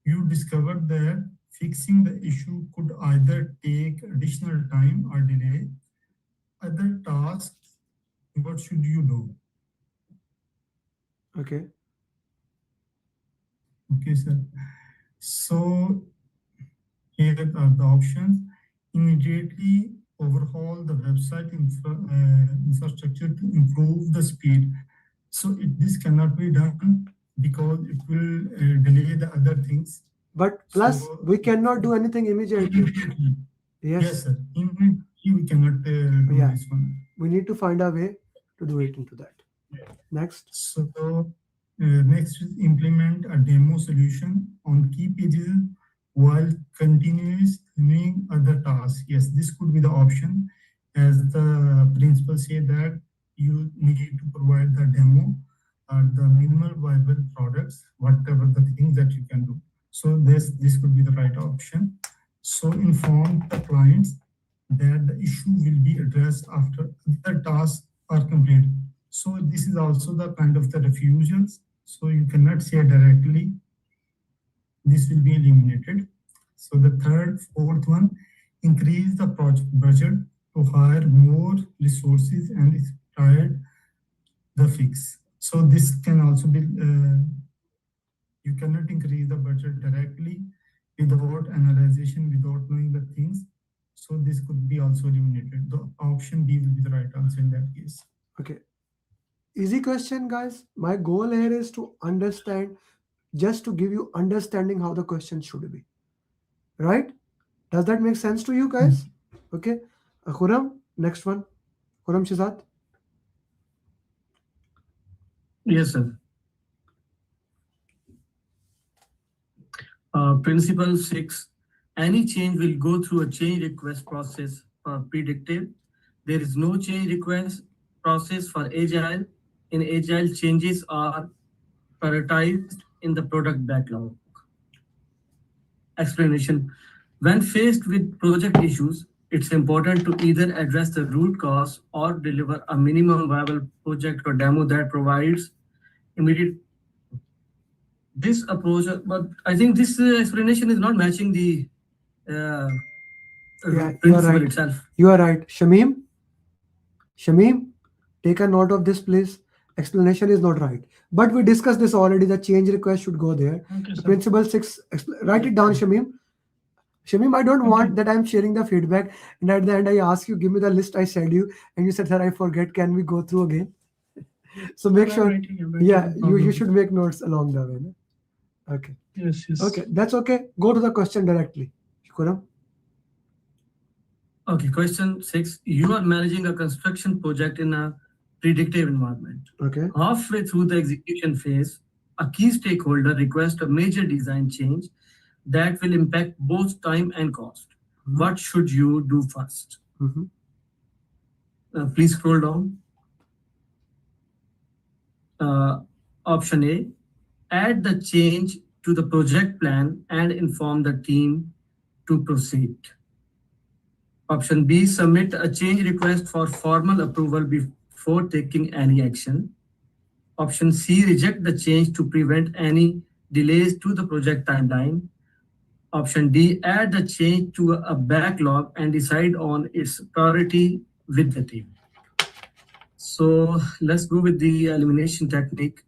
You discover that fixing the issue could either take additional time or delay other tasks. What should you do? Okay. Okay, sir. So here are the options. Immediately overhaul the website infrastructure to improve the speed. So this cannot be done because it will delay the other things. But plus, we cannot do anything immediately. Yes, sir. Immediately we cannot do this one. We need to find a way to do it into that. Next. So next is implement a demo solution on key pages while continuously doing other tasks. Yes, this could be the option. As the principal said that you need to provide the demo or the minimal viable products, whatever the things that you can do. So this could be the right option. So inform the clients that the issue will be addressed after the tasks are completed. So this is also the kind of the refusals. So you cannot say directly, this will be eliminated. So the fourth one, increase the project budget to hire more resources and expedite the fix. So this can also be, you cannot increase the budget directly without analyzation, without knowing the things. So this could be also eliminated. The option B will be the right answer in that case. Okay. Easy question, guys. My goal here is to understand, just to give you understanding how the question should be. Right? Does that make sense to you guys? Okay. Khurram, next one. Khurram Shizat. Yes, sir. Principle 6, any change will go through a change request process for predictive. There is no change request process for Agile. In Agile, changes are prioritized in the product backlog. Explanation. When faced with project issues, it's important to either address the root cause or deliver a minimum viable project or demo that provides immediate. This approach, but I think this explanation is not matching the Yeah, you are principle right. itself. You are right. Shamim, take a note of this, please. Explanation is not right. But we discussed this already. The change request should go there. Okay, sir. Principle 6, write it down, Shamim. Shamim, I don't want that I'm sharing the feedback and at the end I ask you, give me the list I said you, and you said, sir, I forget. Can we go through again? So make I'm sure, writing, I'm writing, yeah, no you problem. should make notes along the way. No? Okay. Yes, yes. Okay, that's okay. Go to the question directly. Khurram. Okay, question 6. You are managing a construction project in a predictive environment. Okay. Halfway through the execution phase, a key stakeholder requests a major design change that will impact both time and cost. What should you do first? Please scroll down. Option A, add the change to the project plan and inform the team to proceed. Option B, submit a change request for formal approval before taking any action. Option C, reject the change to prevent any delays to the project timeline. Option D, add the change to a backlog and decide on its priority with the team. So let's go with the elimination technique.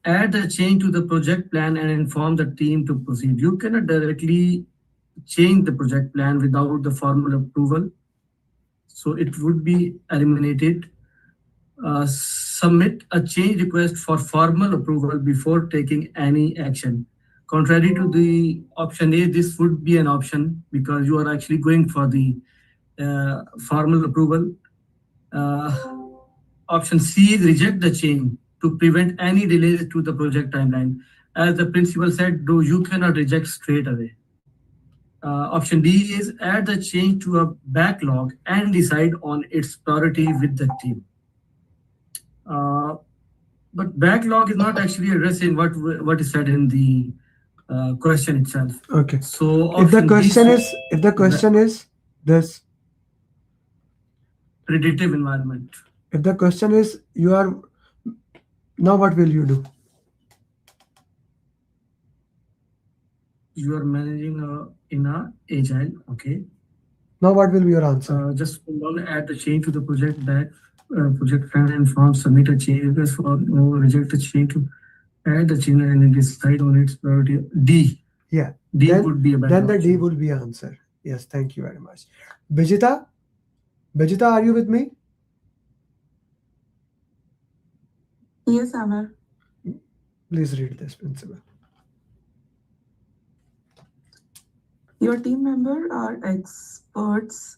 Add the change to the project plan and inform the team to proceed. You cannot directly change the project plan without the formal approval. So it would be eliminated. Submit a change request for formal approval before taking any action. Contrary to the option A, this would be an option because you are actually going for the formal approval. Option C is reject the change to prevent any delays to the project timeline. As the principal said, though you cannot reject straight away. Option D is add the change to a backlog and decide on its priority with the team. But backlog is not actually addressing what is said in the question itself. Okay. So if the question is this predictive environment. If the question is you are now, what will you do? You are managing in a Agile. Okay. Now what will be your answer? Just add the change to the project project plan and form, submit a change request for reject the change to add the change and decide on its priority. D. Yeah. D would be a better Then the option. D would be answer. Yes, thank you very much. Bijita, are you with me? Yes, Amar. Please read this, principal. Your team member are experts,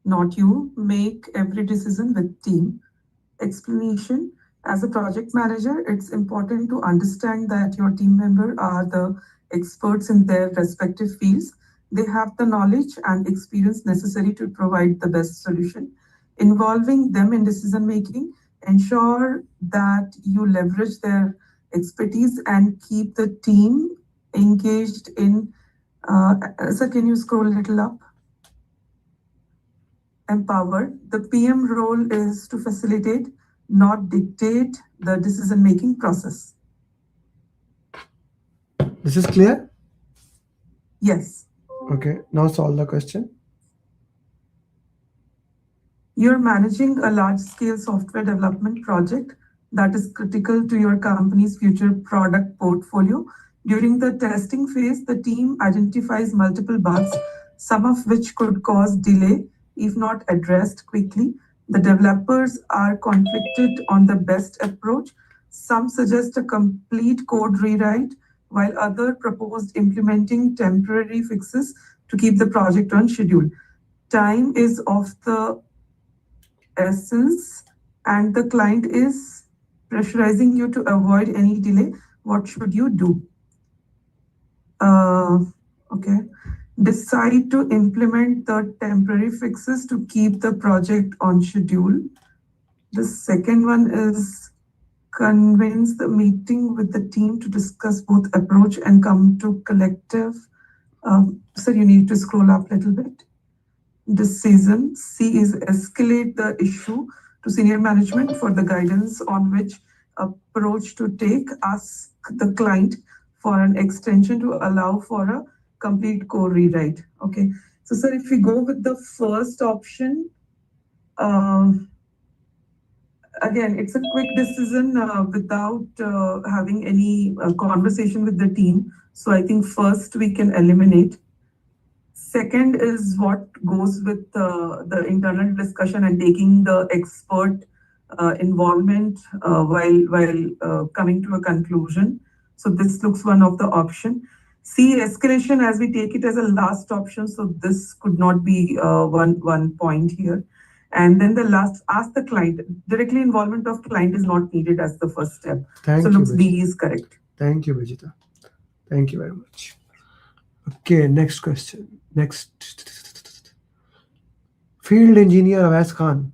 not you. Make every decision with team. Explanation. As a project manager, it's important to understand that your team member are the experts in their respective fields. They have the knowledge and experience necessary to provide the best solution. Involving them in decision making, ensure that you leverage their expertise and keep the team engaged in, sir, can you scroll a little up? Empowered. The PM role is to facilitate, not dictate the decision-making process. This is clear? Yes. Okay, now solve the question. You're managing a large-scale software development project that is critical to your company's future product portfolio. During the testing phase, the team identifies multiple bugs, some of which could cause delay if not addressed quickly. The developers are conflicted on the best approach. Some suggest a complete code rewrite, while others proposed implementing temporary fixes to keep the project on schedule. Time is of the essence, and the client is pressurizing you to avoid any delay. What should you do? Okay. Decide to implement the temporary fixes to keep the project on schedule. The second one is convince the meeting with the team to discuss both approach and come to collective. So you need to scroll up a little bit. Decision. C is escalate the issue to senior management for the guidance on which approach to take. Ask the client for an extension to allow for a complete code rewrite. Okay. So, sir, if we go with the first option, again, it's a quick decision without having any conversation with the team. So I think first we can eliminate. Second is what goes with the internal discussion and taking the expert involvement while coming to a conclusion. So this looks one of the option. C, escalation, as we take it as a last option. So this could not be one point here. And then the last, ask the client. Directly involvement of client is not needed as the first step. Thank so you, looks Vijita. D is correct. Thank you, Vijita. Thank you very much. Okay, next question. Next. Field engineer Awais Khan.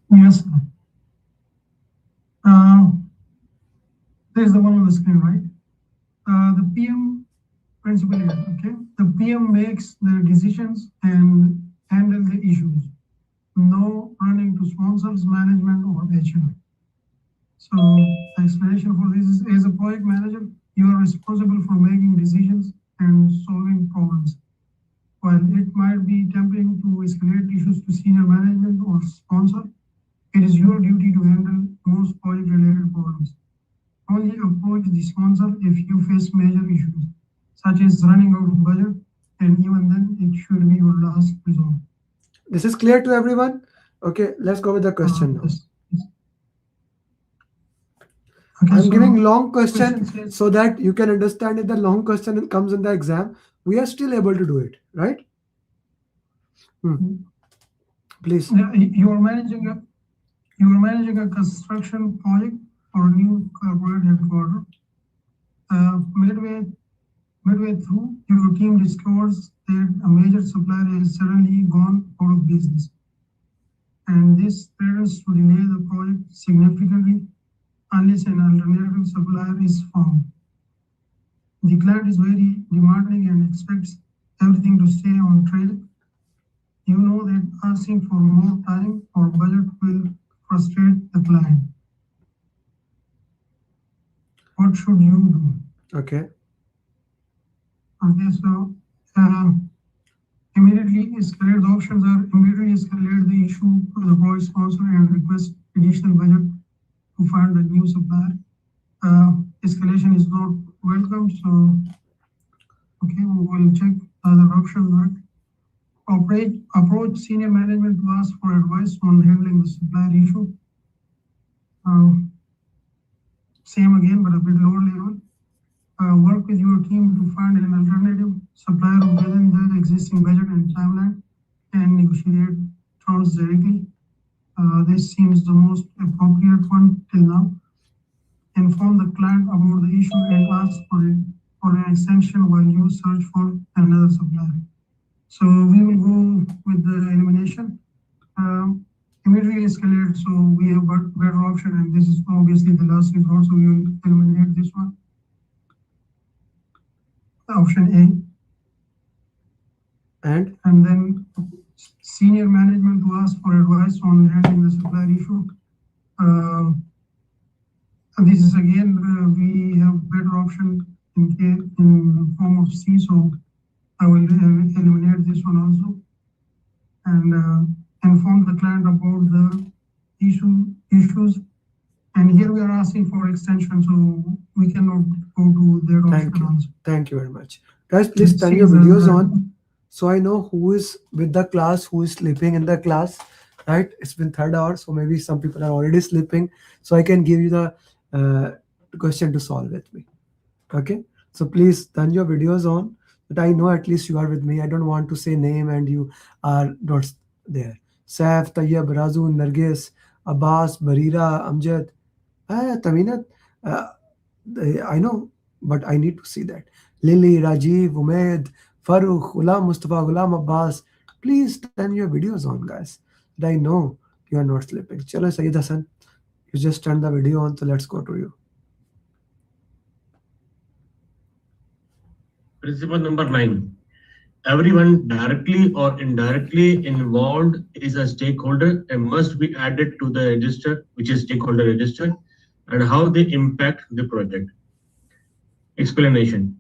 Yes, sir. There's the one on the screen, right? The PM principle here, okay? The PM makes the decisions and handle the issues. No running to sponsors, management, or HR. So the explanation for this is, as a project manager, you are responsible for making decisions and solving problems. While it might be tempting to escalate issues to senior management or sponsor, it is your duty to handle most project-related problems. Only approach the sponsor if you face major issues, such as running out of budget, and even then, it should be your last resort. This is clear to everyone? Okay, let's go with the question now. Yes. Okay, I'm so giving long question says- so that you can understand if the long question comes in the exam, we are still able to do it, right? Please. Yeah, you are managing a construction project for a new corporate headquarters. Midway through, your team discovers that a major supplier has suddenly gone out of business, and this threatens to delay the project significantly unless an alternative supplier is found. The client is very demanding and expects everything to stay on track. You know that asking for more time or budget will frustrate the client. What should you do? Okay. Okay, so immediately escalate. The options are immediately escalate the issue to the project sponsor and request additional budget to find a new supplier. Escalation is not welcome, so okay, we will check other options. Right? Approach senior management to ask for advice on handling the supplier issue. Same again, but a bit lower level. Work with your team to find an alternative supplier within the existing budget and timeline and negotiate terms directly. This seems the most appropriate one till now. Inform the client about the issue and ask for an extension while you search for another supplier. So we will go with the elimination. immediately escalate. So we have better option, and this is obviously the last resort. So we will eliminate this one. Option A. And then senior management to ask for advice on handling the supplier issue. This is again, we have better option in form of C, so I will eliminate this one also. And inform the client about the issues. And here we are asking for extension, so we cannot go to their option also. Thank you very much. Guys, please turn your videos on so I know who is with the class, who is sleeping in the class, right? It's been 3rd hour, so maybe some people are already sleeping, so I can give you the question to solve with me. Okay, so please turn your videos on, but I know at least you are with me. I don't want to say name and you are not there. Saif, Tayyab, Razu, Nargis, Abbas, Barira, Amjad, Taminat, I know, but I need to see that. Lily, Rajiv, Umaid, Farooq, Ghulam Mustafa, Ghulam Abbas, please turn your videos on, guys. I know you are not sleeping. Chalo, Sayyid Hassan, you just turned the video on, so let's go to you. Principle number 9. Everyone directly or indirectly involved is a stakeholder and must be added to the register, which is stakeholder register, and how they impact the project. Explanation.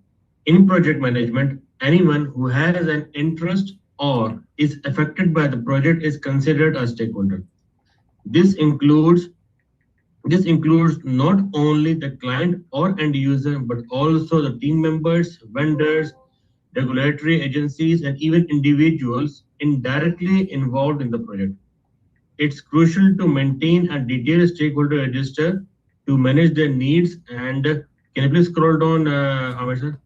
In project management, anyone who has an interest or is affected by the project is considered a stakeholder. This includes not only the client or end user, but also the team members, vendors, regulatory agencies, and even individuals indirectly involved in the project. It's crucial to maintain a detailed stakeholder register to manage their needs. And can you please scroll down, Amir sir?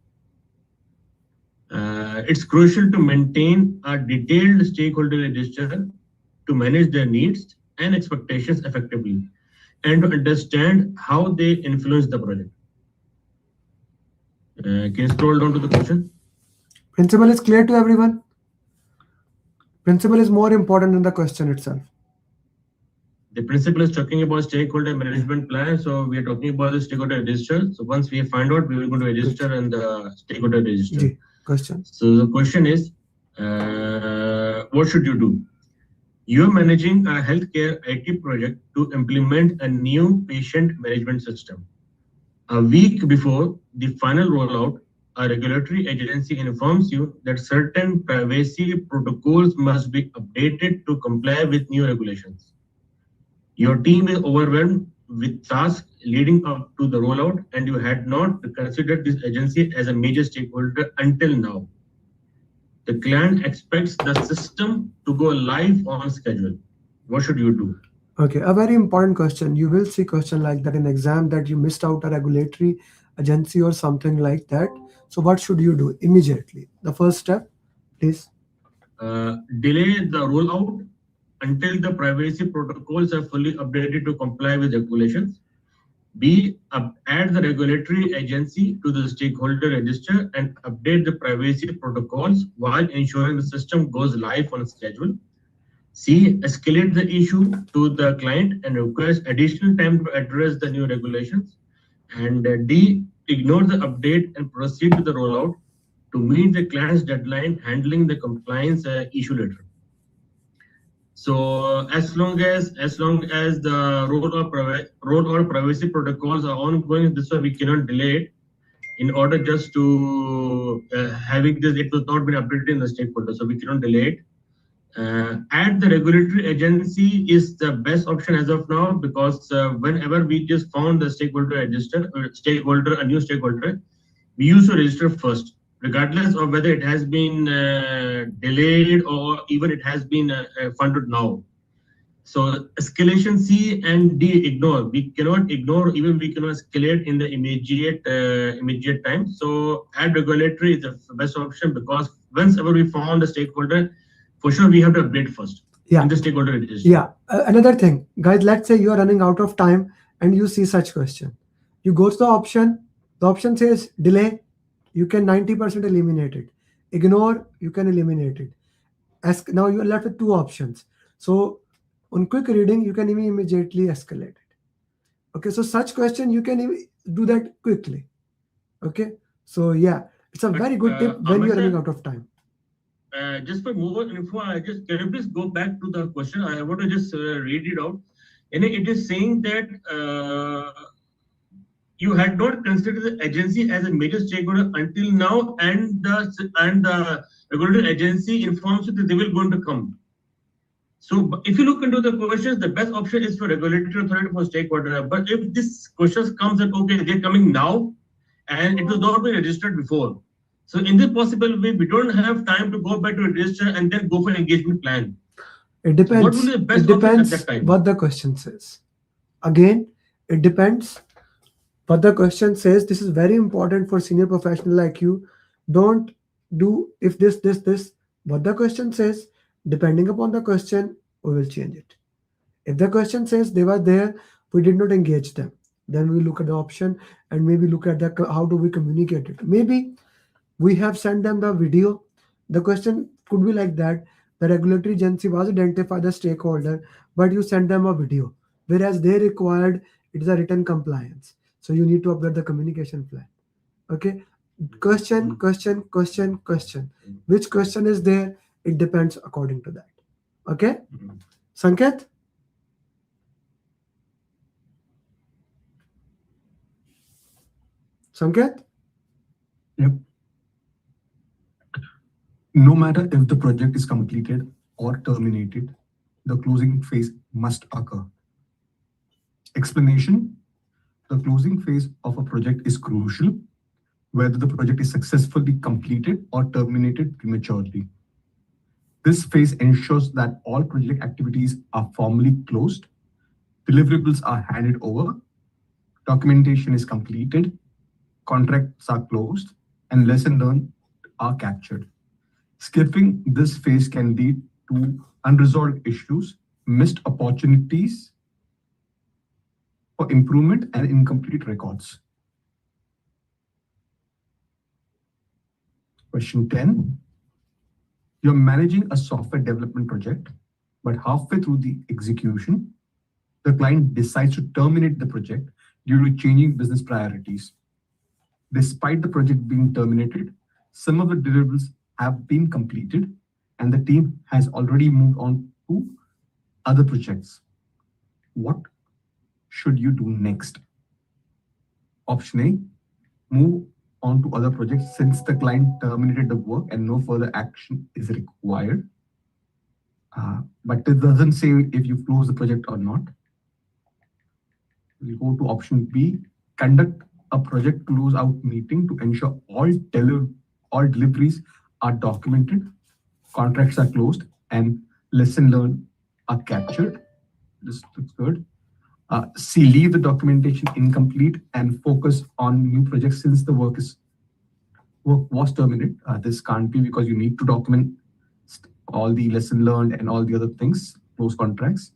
It's crucial to maintain a detailed stakeholder register to manage their needs and expectations effectively, and to understand how they influence the project. Can you scroll down to the question? Principle is clear to everyone? Principle is more important than the question itself. The principle is talking about stakeholder management plan. So we are talking about the stakeholder register. So once we find out, we will go to register and the stakeholder register. Question. So the question is, what should you do? You're managing a healthcare IT project to implement a new patient management system. A week before the final rollout, a regulatory agency informs you that certain privacy protocols must be updated to comply with new regulations. Your team is overwhelmed with tasks leading up to the rollout, and you had not considered this agency as a major stakeholder until now. The client expects the system to go live on schedule. What should you do? Okay, a very important question. You will see question like that in exam, that you missed out a regulatory agency or something like that. So what should you do immediately? The first step, please. Delay the rollout until the privacy protocols are fully updated to comply with regulations. B, add the regulatory agency to the stakeholder register and update the privacy protocols while ensuring the system goes live on schedule. C, escalate the issue to the client and request additional time to address the new regulations. And D, ignore the update and proceed to the rollout to meet the client's deadline, handling the compliance issue later. So as long as the rollout privacy protocols are ongoing, this way we cannot delay it. In order just to having this, it was not been updated in the stakeholder, so we cannot delay it. Add the regulatory agency is the best option as of now, because whenever we just found the stakeholder register or a new stakeholder, we used to register first, regardless of whether it has been delayed or even it has been funded now. So escalation C and D ignore. We cannot ignore, even we cannot escalate in the immediate time. So add regulatory is the best option, because whenever we found the stakeholder, for sure we have to update first. Yeah. In the stakeholder register. Yeah. Another thing, guys, let's say you are running out of time and you see such question. You go to the option says delay, you can 90% eliminate it. Ignore, you can eliminate it. Now you are left with two options. So On quick reading, you can even immediately escalate it. Okay, so such question, you can even do that quickly. Okay, so yeah, it's a very good tip when you're running out of time. Just for more info, can you please go back to the question? I want to just read it out. And it is saying that you had not considered the agency as a major stakeholder until now, and the regulatory agency informs you that they will going to come. So if you look into the questions, the best option is for regulatory authority for stakeholder. But if this question comes that okay, they're coming now, and it was not been registered before. So in this possible way, we don't have time to go back to register and then go for engagement plan. It depends. So what will be the best it depends option at that time? what the question says. Again, it depends what the question says. This is very important for senior professional like you. Don't do if this. What the question says, depending upon the question, we will change it. If the question says they were there, we did not engage them, then we look at the option and maybe look at the how do we communicate it. Maybe we have sent them the video. The question could be like that. The regulatory agency was identified the stakeholder, but you send them a video, whereas they required it is a written compliance. So you need to update the communication plan. Okay. Question. Which question is there? It depends according to that. Okay. Sanket? Sanket? Yep. No matter if the project is completed or terminated, the closing phase must occur. Explanation: the closing phase of a project is crucial, whether the project is successfully completed or terminated prematurely. This phase ensures that all project activities are formally closed, deliverables are handed over, documentation is completed, contracts are closed, and lessons learned are captured. Skipping this phase can lead to unresolved issues, missed opportunities for improvement, and incomplete records. Question 10. You're managing a software development project, but halfway through the execution, the client decides to terminate the project due to changing business priorities. Despite the project being terminated, some of the deliverables have been completed and the team has already moved on to other projects. What should you do next? Option A, move on to other projects since the client terminated the work and no further action is required. But it doesn't say if you close the project or not. We go to option B, conduct a project closeout meeting to ensure all deliveries are documented, contracts are closed, and lesson learned are captured. This looks good. C, leave the documentation incomplete and focus on new projects since the work was terminated. This can't be because you need to document all the lesson learned and all the other things, close contracts.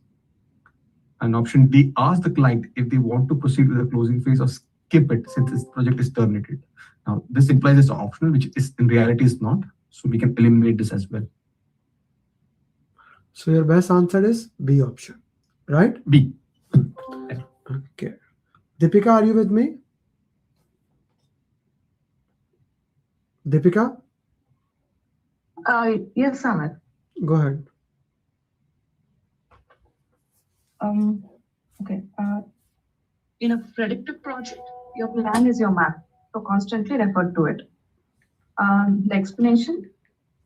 And option D, ask the client if they want to proceed with the closing phase or skip it since this project is terminated. Now, this implies it's optional, which is in reality is not. So we can eliminate this as well. So your best answer is B option, right? B. Okay. Deepika, are you with me? Deepika? Yes, Amit. Go ahead. Okay. In a predictive project, your plan is your map, so constantly refer to it. The explanation: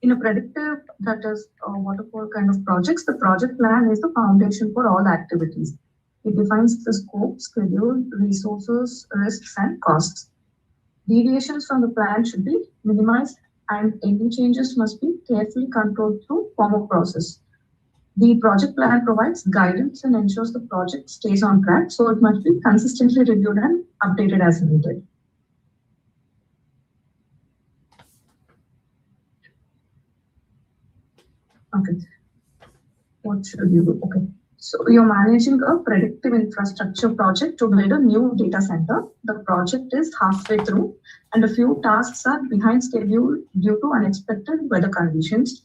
in a predictive, that is waterfall kind of projects, the project plan is the foundation for all activities. It defines the scope, schedule, resources, risks, and costs. Deviations from the plan should be minimized, and any changes must be carefully controlled through formal process. The project plan provides guidance and ensures the project stays on track, so it must be consistently reviewed and updated as needed. Okay. What should you do? Okay. So you're managing a predictive infrastructure project to build a new data center. The project is halfway through and a few tasks are behind schedule due to unexpected weather conditions.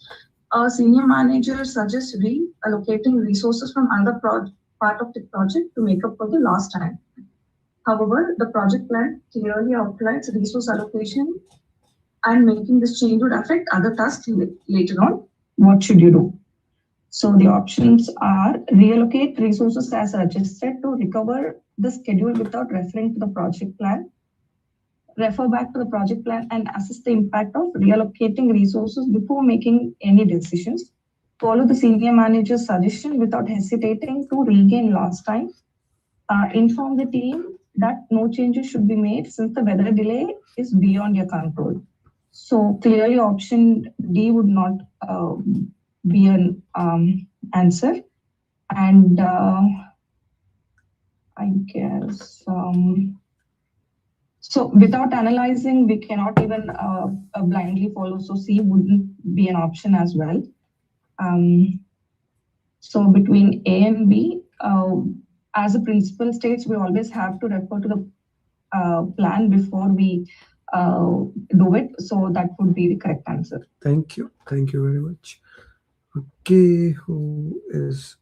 A senior manager suggests reallocating resources from another part of the project to make up for the lost time. However, the project plan clearly outlines resource allocation and making this change would affect other tasks later on. What should you do? So the options are reallocate resources as suggested to recover the schedule without referring to the project plan. Refer back to the project plan and assess the impact of reallocating resources before making any decisions. Follow the senior manager's suggestion without hesitating to regain lost time. Inform the team that no changes should be made since the weather delay is beyond your control. So clearly option D would not be an answer. And I guess, so without analyzing, we cannot even blindly follow. So C wouldn't be an option as well. So between A and B, as a principal states, we always have to refer to the plan before we do it. So that would be the correct answer. Thank you. Thank you very much. Okay, who is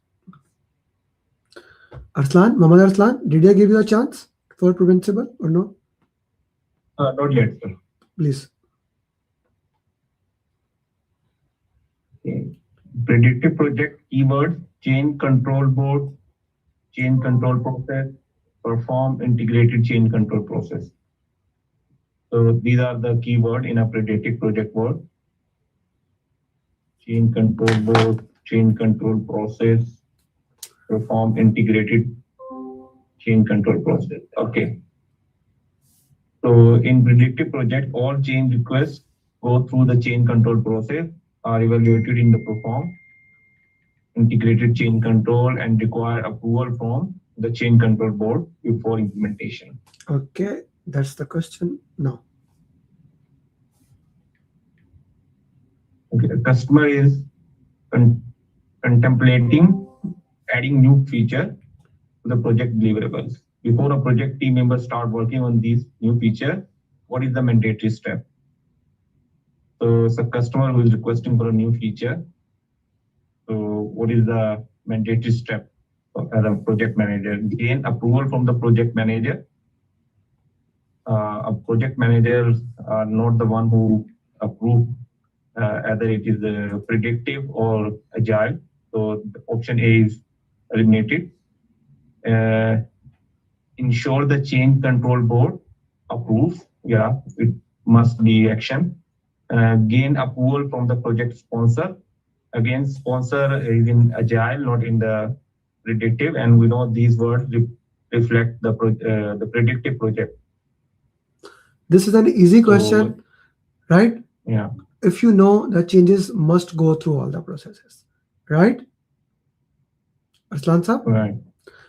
Arslan? Muhammad Arslan, did I give you a chance for principal or no? Not yet, sir. Please. Okay. Predictive project keywords: change control board, change control process, perform integrated change control process. So these are the keyword in a predictive project word: change control board, change control process, perform integrated change control process. Okay. So in predictive project, all change requests go through the change control process, are evaluated in the perform integrated change control, and require approval from the change control board before implementation. Okay, that's the question now. Okay, the customer is contemplating adding new feature to the project deliverables. Before a project team member start working on these new feature, what is the mandatory step? So it's a customer who is requesting for a new feature. So what is the mandatory step as a project manager? Gain approval from the project manager. A project managers are not the one who approve either it is predictive or agile. So option A is eliminated. Ensure the change control board approves. Yeah, it must be action. Gain approval from the project sponsor. Again, sponsor is in agile, not in the predictive, and we know these words reflect the predictive project. This is an easy question, right? Yeah. If you know that changes must go through all the processes, right? Arslan Saab? Right.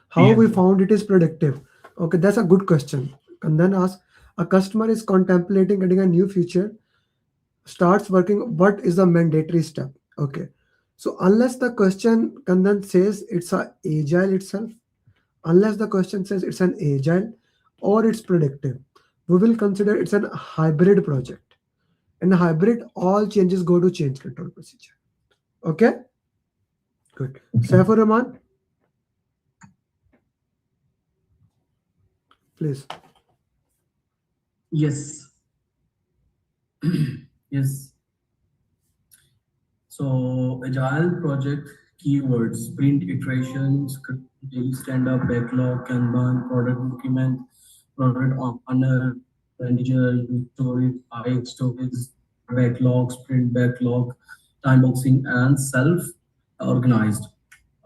How Yes. we found it is predictive? Okay, that's a good question. And then ask, a customer is contemplating adding a new feature, starts working, what is the mandatory step? Okay. So unless the question then says it's a agile itself, unless the question says it's an agile or it's predictive, we will consider it's a hybrid project. In hybrid, all changes go to change control procedure. Okay? Good. Saifur Rahman, please. Yes. Yes. So agile project keywords: sprint iterations, daily stand-up, backlog, Kanban, product document, product owner, manager, storage, storage, backlog, sprint backlog, time boxing, and self-organized.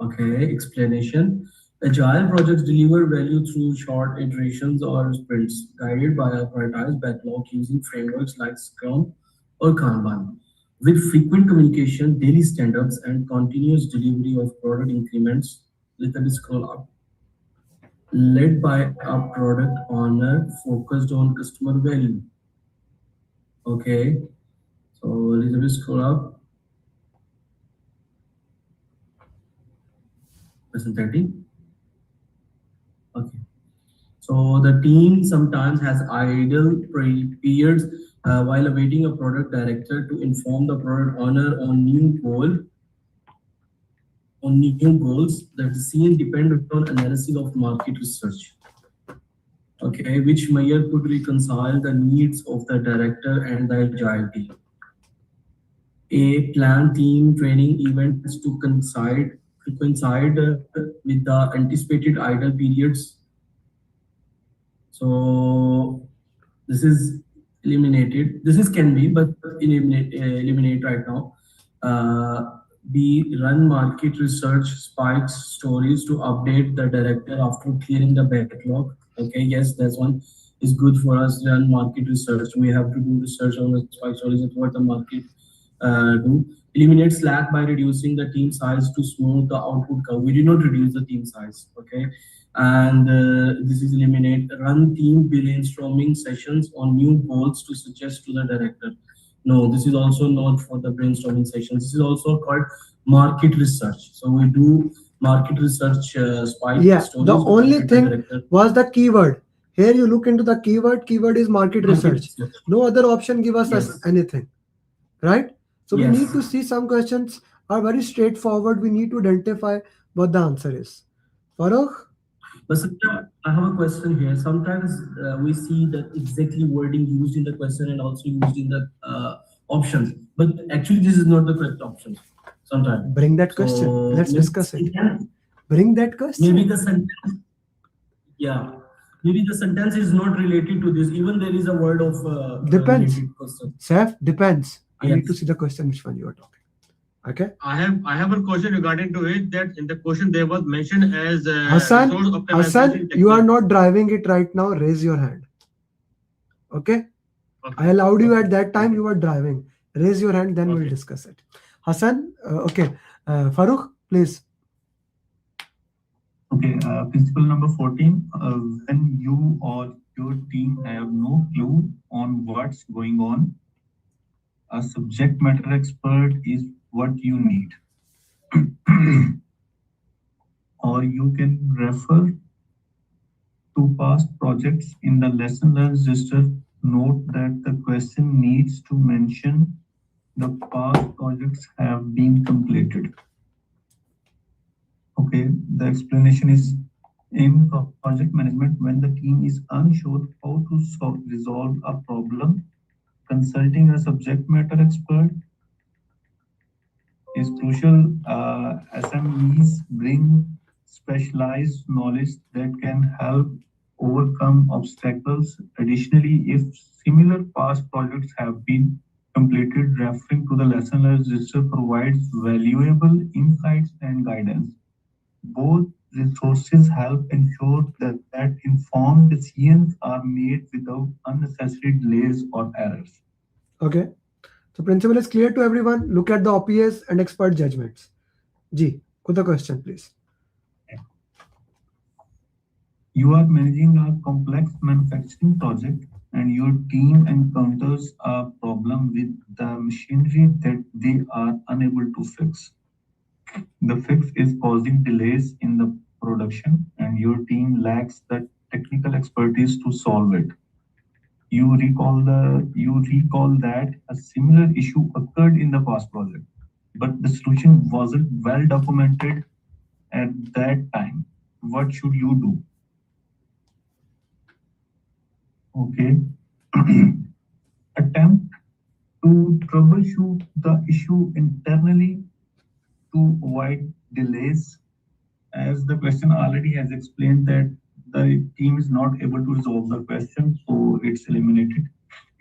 Okay, explanation. Agile projects deliver value through short iterations or sprints, guided by a prioritized backlog using frameworks like Scrum or Kanban. With frequent communication, daily stand-ups, and continuous delivery of product increments, little bit scroll up. Led by a product owner focused on customer value. Okay, so little bit scroll up. Lesson 30. Okay. So the team sometimes has idle periods while awaiting a product director to inform the product owner on new goals that the scene depend on analysis of market research. Okay, which Mayer could reconcile the needs of the director and the agile team. A planned team training event is to coincide with the anticipated idle periods. So this is eliminated. This is can be, but eliminate right now. We run market research spikes stories to update the director after clearing the backlog. Okay, yes, that's one is good for us. Run market research. We have to do research on the spike stories and what the market do. Eliminate slack by reducing the team size to smooth the output curve. We did not reduce the team size. Okay, and this is eliminate. Run team brainstorming sessions on new goals to suggest to the director. No, this is also not for the brainstorming sessions. This is also called market research. So we do market research spike stories. The only thing was the keyword. Here you look into the keyword. Keyword is market research. No other option give us anything, right? So we need to see some questions are very straightforward. We need to identify what the answer is. Farooq? But I have a question here. Sometimes we see that exactly wording used in the question and also used in the options. But actually, this is not the correct option. Sometimes. Bring that question. Let's discuss it. Bring that question. Maybe the sentence. Yeah. Maybe the sentence is not related to this. Even there is a word of depends. Saif, depends. I need to see the question which one you are talking. Okay. I have a question regarding to it, that in the question there was mentioned as Hassan, you are not driving it right now. Raise your hand. Okay. I allowed you at that time. You were driving. Raise your hand. Then we'll discuss it. Hassan. Okay. Farooq, please. Okay. Principle number 14. When you or your team have no clue on what's going on, a subject matter expert is what you need. Or you can refer to past projects in the lesson learned register. Note that the question needs to mention the past projects have been completed. Okay, the explanation is in project management, when the team is unsure how to resolve a problem, consulting a subject matter expert is crucial. SMEs bring specialized knowledge that can help overcome obstacles. Additionally, if similar past projects have been completed, referring to the lesson learned register provides valuable insights and guidance. Both resources help ensure that informed decisions are made without unnecessary delays or errors. Okay. So principle is clear to everyone. Look at the OPS and expert judgments. Ji, put the question, please. You are managing a complex manufacturing project and your team encounters a problem with the machinery that they are unable to fix. The fix is causing delays in the production and your team lacks the technical expertise to solve it. You recall that a similar issue occurred in the past project, but the solution wasn't well documented at that time. What should you do? Okay. Attempt to troubleshoot the issue internally to avoid delays. As the question already has explained that the team is not able to resolve the question, so it's eliminated.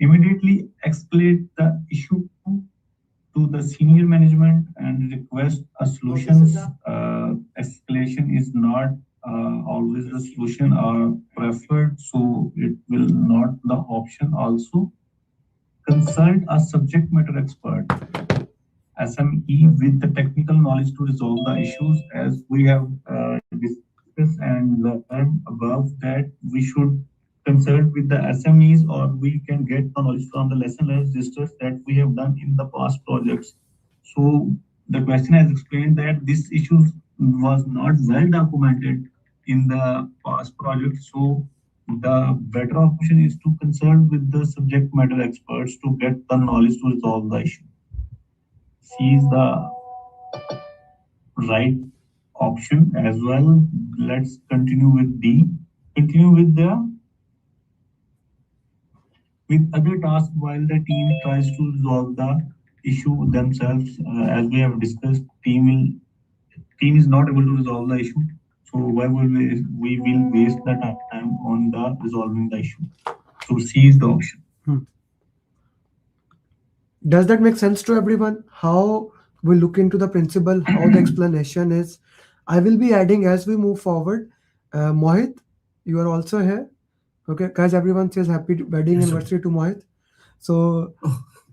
Immediately escalate the issue to the senior management and request a solution. Escalation is not always the solution are preferred, so it will not the option. Also, consult a subject matter expert, SME, with the technical knowledge to resolve the issues. As we have discussed and learned above, that we should consult with the SMEs, or we can get the knowledge from the lesson learned registers that we have done in the past projects. So the question has explained that this issue was not well documented in the past project, so the better option is to consult with the subject matter experts to get the knowledge to resolve the issue. C is the right option as well. Let's continue with D. Continue with other tasks while the team tries to resolve the issue themselves. As we have discussed, team is not able to resolve the issue. So why will we will waste the time on the resolving the issue? So C is the option. Does that make sense to everyone? How we look into the principle, how the explanation is. I will be adding as we move forward. Mohit, you are also here. Okay, guys, everyone says happy wedding anniversary to Mohit. So,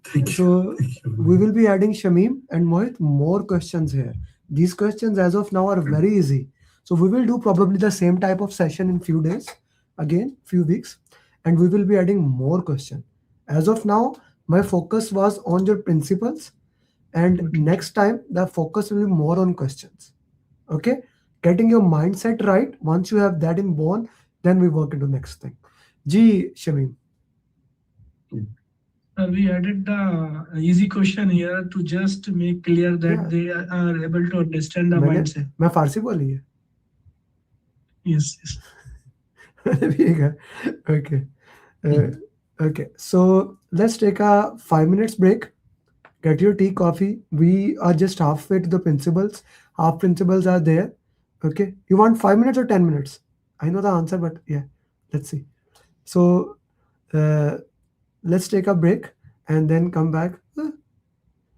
Thank so you. we will be adding Shamim and Mohit more questions here. These questions as of now are very easy. So we will do probably the same type of session in few days, again, few weeks, and we will be adding more questions. As of now, my focus was on your principles, and next time the focus will be more on questions. Okay, getting your mindset right. Once you have that in bone, then we work into next thing. Ji Shamim. We added the easy question here to just make clear that Yeah. they are able to understand the mindset. मैं फारसी बोली है. Yes, yes. Okay. Okay. So let's take a 5 minutes break. Get your tea, coffee. We are just halfway to the principles. Half principles are there. Okay. You want 5 minutes or 10 minutes? I know the answer, but yeah, let's see. So let's take a break and then come back.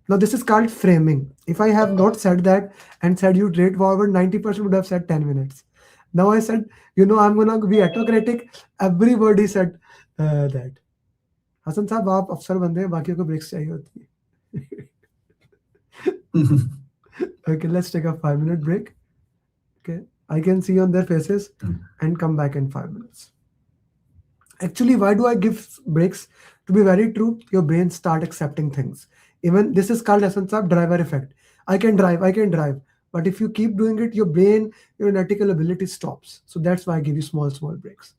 Now this is called framing. If I have not said that and said you straightforward, 90% would have said 10 minutes. Now I said, I'm gonna be autocratic. Everybody said that. Hasan साहब आप अफसर बंदे हैं, बाकियों को breaks चाहिए होती है. Okay, let's take a 5-minute break. Okay, I can see on their faces and come back in 5 minutes. Actually, why do I give breaks? To be very true, your brain start accepting things. Even this is called essence of driver effect. I can drive. But if you keep doing it, your brain, your analytical ability stops. So that's why I give you small breaks.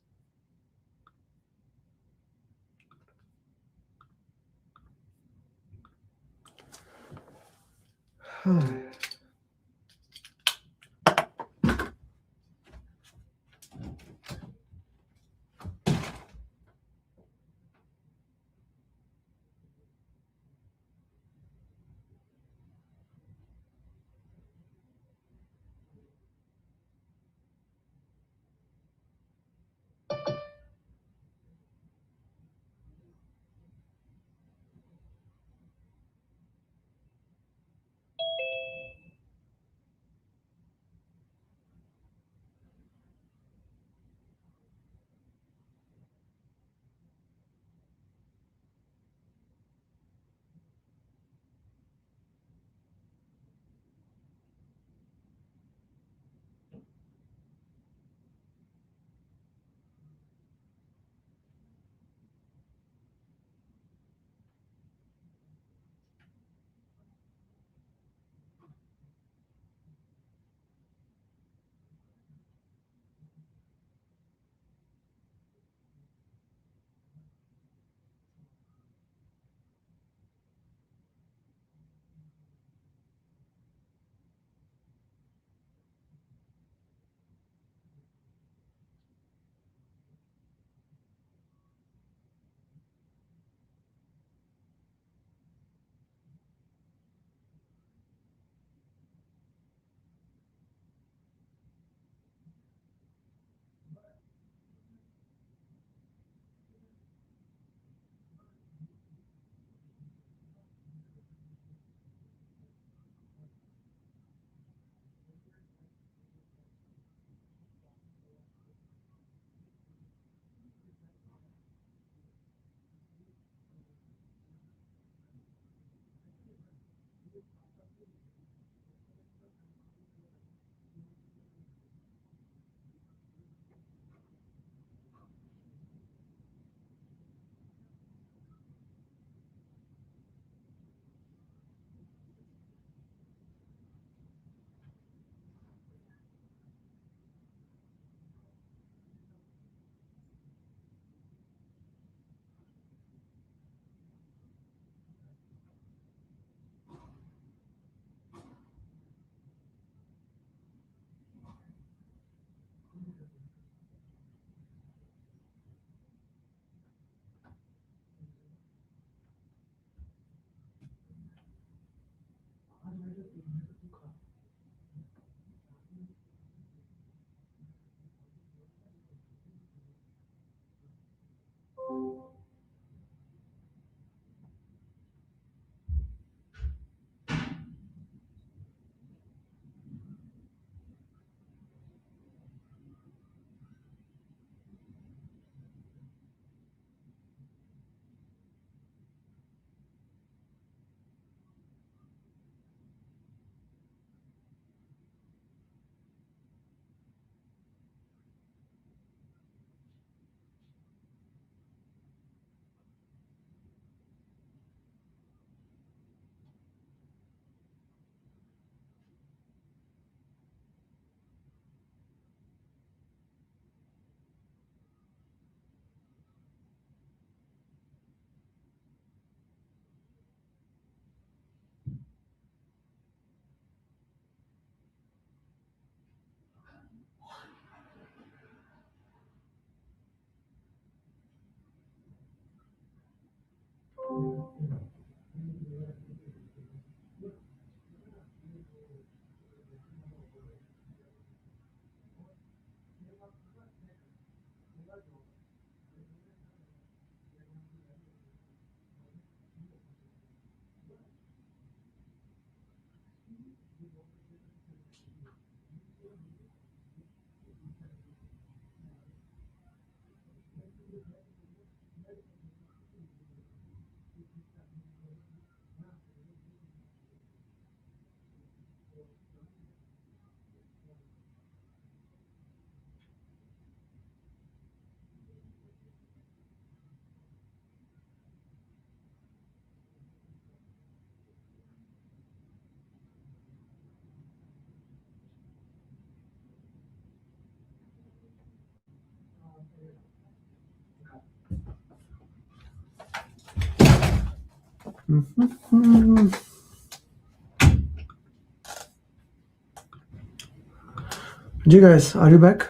Ji guys, are you back?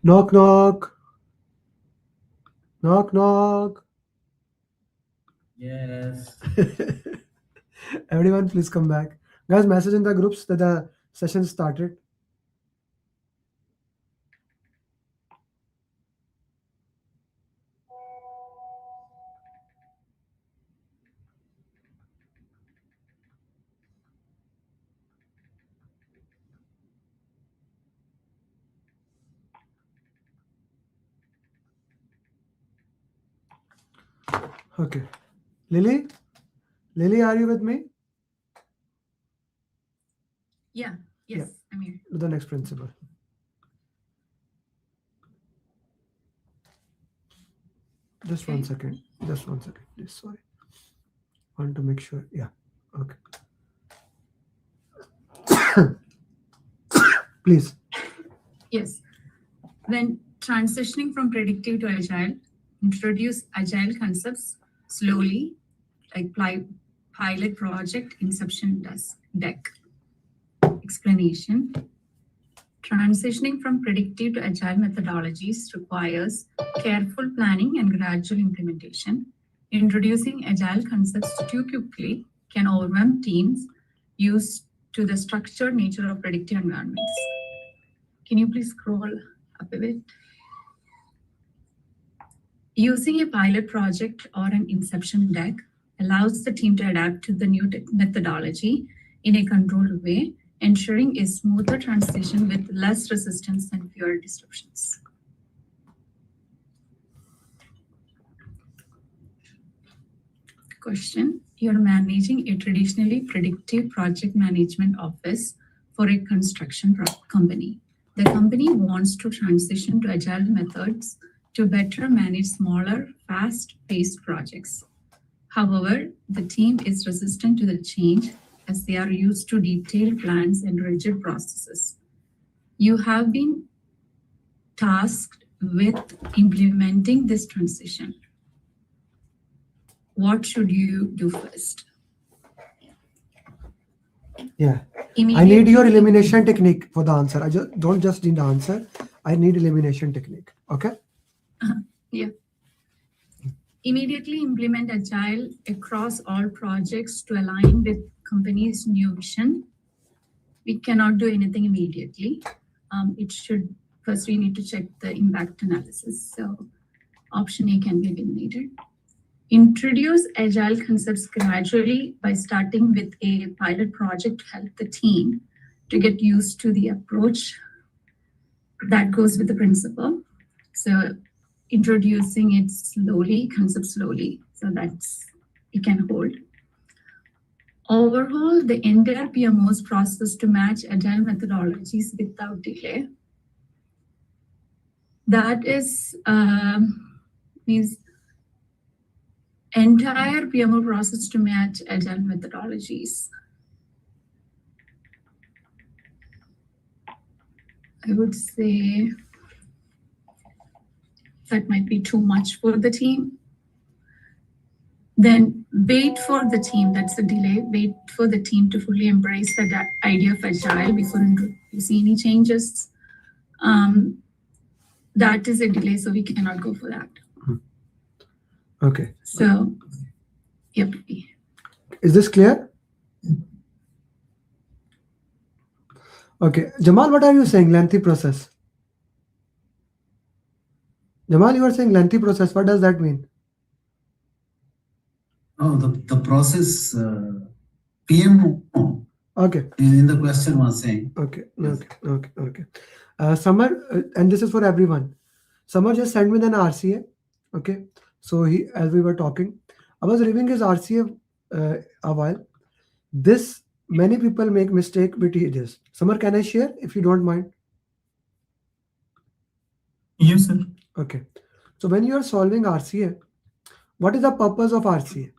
Knock knock. Knock knock. Yes. Everyone, please come back. Guys, message in the groups that the session started. Okay. Lily? Lily, are you with me? Yeah. Yes, I'm here. To the next principle. Just one second. Just one second, please. Sorry. Want to make sure. Yeah. Okay. Please. Yes. When transitioning from predictive to agile, introduce agile concepts slowly, like pilot project inception deck. Explanation. Transitioning from predictive to agile methodologies requires careful planning and gradual implementation. Introducing agile concepts too quickly can overwhelm teams used to the structured nature of predictive environments. Can you please scroll up a bit? Using a pilot project or an inception deck allows the team to adapt to the new methodology in a controlled way, ensuring a smoother transition with less resistance and fewer disruptions. Question: you're managing a traditionally predictive project management office for a construction company. The company wants to transition to agile methods to better manage smaller, fast-paced projects. However, the team is resistant to the change as they are used to detailed plans and rigid processes. You have been tasked with implementing this transition. What should you do first? Yeah. I need your elimination technique for the answer. I don't just need the answer. I need elimination technique. Okay? Yeah. Immediately implement Agile across all projects to align with company's new vision. We cannot do anything immediately. First we need to check the impact analysis. So option A can be eliminated. Introduce Agile concepts gradually by starting with a pilot project to help the team to get used to the approach that goes with the principle. So introducing it slowly, concept slowly, so that's it can hold. Overhaul the entire PMO's process to match Agile methodologies without delay. That is means entire PMO process to match Agile methodologies. I would say that might be too much for the team. Then wait for the team, that's the delay, wait for the team to fully embrace the idea of Agile before introducing any changes. That is a delay, so we cannot go for that. Okay. So, yep. Is this clear? Okay. Jamal, what are you saying? Lengthy process. Jamal, you are saying lengthy process. What does that mean? Oh, the process PMO. Okay. In the question was saying. Okay. Okay. Samar, and this is for everyone. Samar just sent me an RCA. Okay. So as we were talking, I was reviewing his RCA a while. Many people make mistake with this. Samar, can I share if you don't mind? Yes, sir. Okay. So when you are solving RCA, what is the purpose of RCA?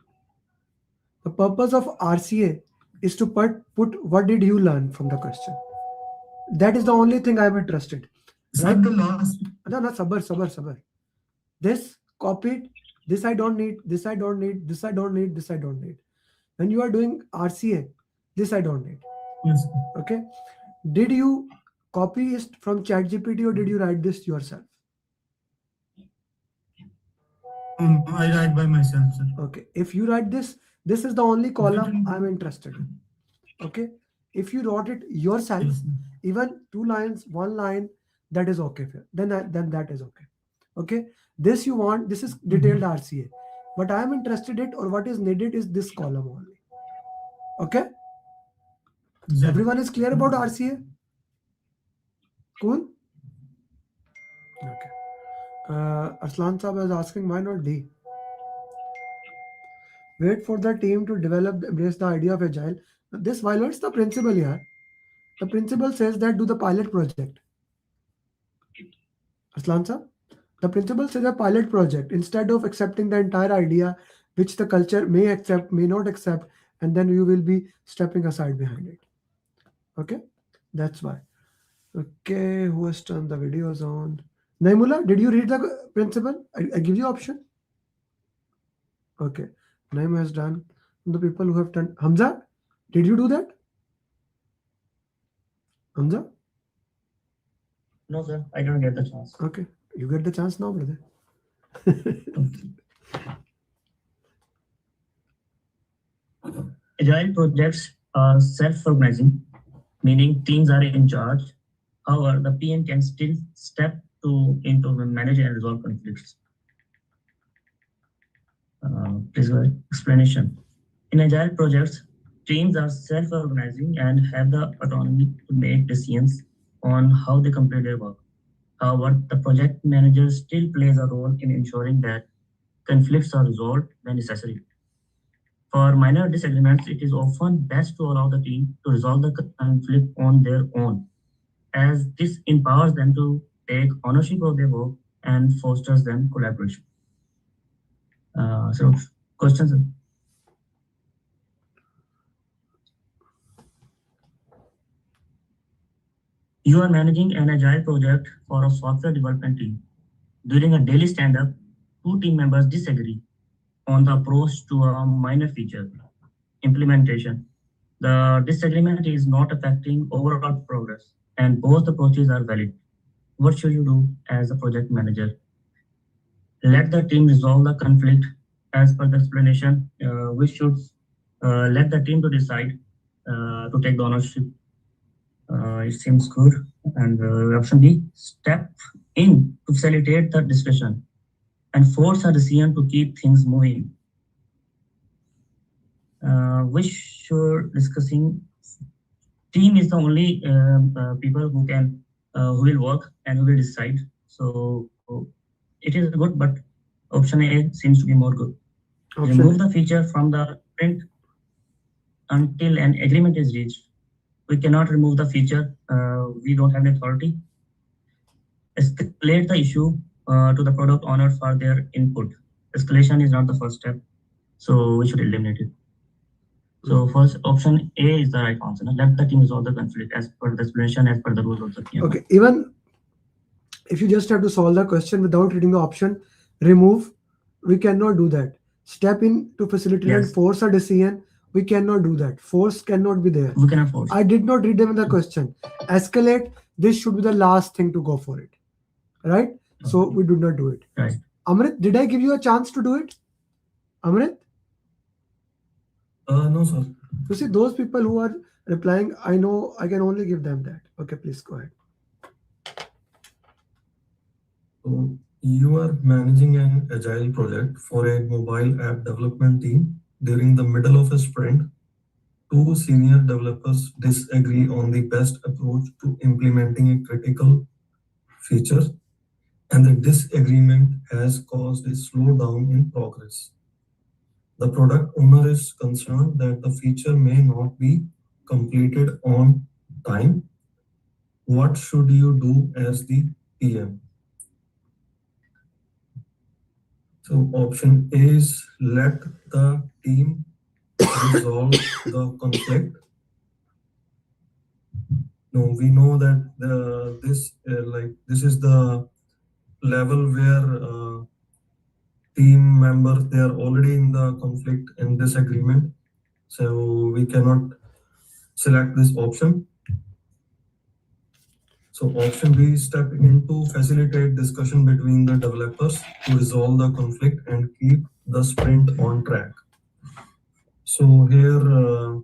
The purpose of RCA is to put what did you learn from the question. That is the only thing I'm interested. Right? The last. No, sabar. This copied, this I don't need, this I don't need, this I don't need, this I don't need. When you are doing RCA, this I don't need. Yes, sir. Okay. Did you copy it from ChatGPT or did you write this yourself? I write by myself, sir. Okay. If you write this is the only column I'm interested in. Okay. If you wrote it yourself, Yes, even 2 lines, 1 line, that is okay. Then that is okay. Okay. This is detailed RCA. What I am interested in or what is needed is this column only. Okay. Yeah. Everyone is clear about RCA? Cool. Okay. Arslan Saab is asking why not D? Wait for the team to embrace the idea of Agile. This violates the principle here. The principle says that do the pilot project. Arslan Saab? The principle says a pilot project instead of accepting the entire idea, which the culture may accept, may not accept, and then you will be stepping aside behind it. Okay, that's why. Okay, who has turned the videos on? Naimullah, did you read the principle? I give you option. Okay, Naim has done. The people who have done. Hamza, did you do that? Hamza? No, sir, I don't get the chance. Okay, you get the chance now, brother. Agile projects are self-organizing, meaning teams are in charge. However, the PM can still step into manage and resolve conflicts. Please go ahead. Explanation. In Agile projects, teams are self-organizing and have the autonomy to make decisions on how they complete their work. However, the project manager still plays a role in ensuring that conflicts are resolved when necessary. For minor disagreements, it is often best to allow the team to resolve the conflict on their own, as this empowers them to take ownership of their work and fosters them collaboration. So, questions? You are managing an Agile project for a software development team. During a daily stand-up, 2 team members disagree on the approach to a minor feature implementation. The disagreement is not affecting overall progress, and both approaches are valid. What should you do as a project manager? Let the team resolve the conflict as per the explanation, we should let the team to decide to take the ownership. It seems good. And option B, step in to facilitate the discussion and force a decision to keep things moving. We should discussing team is the only people who can who will work and who will decide. So it is good, but option A seems to be more good. Remove the feature from the print until an agreement is reached. We cannot remove the feature. We don't have an authority. Escalate the issue to the product owner for their input. Escalation is not the first step, so we should eliminate it. So first option A is the right answer. Let the team resolve the conflict as per the explanation, as per the rules of the PMP. Okay, even if you just have to solve the question without reading the option, remove, we cannot do that. Step in to facilitate and force a decision, we cannot do that. Force cannot be there. We cannot force. I did not read them in the question. Escalate, this should be the last thing to go for it. Right? Okay. So we do not do it. Right. Amrit, did I give you a chance to do it? Amrit? No, sir. You see, those people who are replying, I know I can only give them that. Okay, please go ahead. So you are managing an agile project for a mobile app development team. During the middle of a sprint, two senior developers disagree on the best approach to implementing a critical feature, and the disagreement has caused a slowdown in progress. The product owner is concerned that the feature may not be completed on time. What should you do as the PM? So option A is let the team resolve the conflict. No, we know that this is the level where team members, they are already in the conflict and disagreement, so we cannot select this option. So option B, step in to facilitate discussion between the developers to resolve the conflict and keep the sprint on track. So here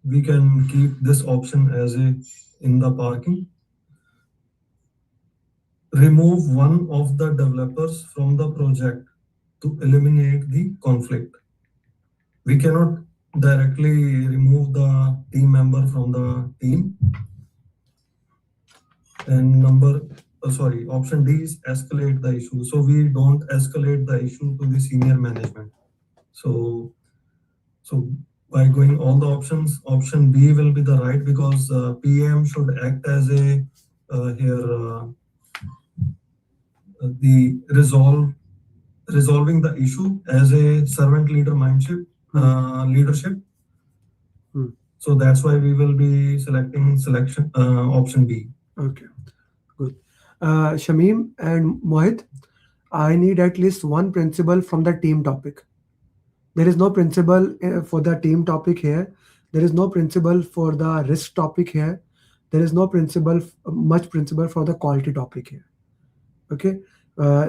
we can keep this option as a in the parking. Remove one of the developers from the project to eliminate the conflict. We cannot directly remove the team member from the team. And option D is escalate the issue. So we don't escalate the issue to the senior management. So by going all the options, option B will be the right, because PM should act as a the resolving the issue as a servant leader mindset leadership. So that's why we will be selecting option B. Okay, good. Shamim and Mohit, I need at least one principle from the team topic. There is no principle for the team topic here. There is no principle for the risk topic here. There is no much principle for the quality topic here. Okay,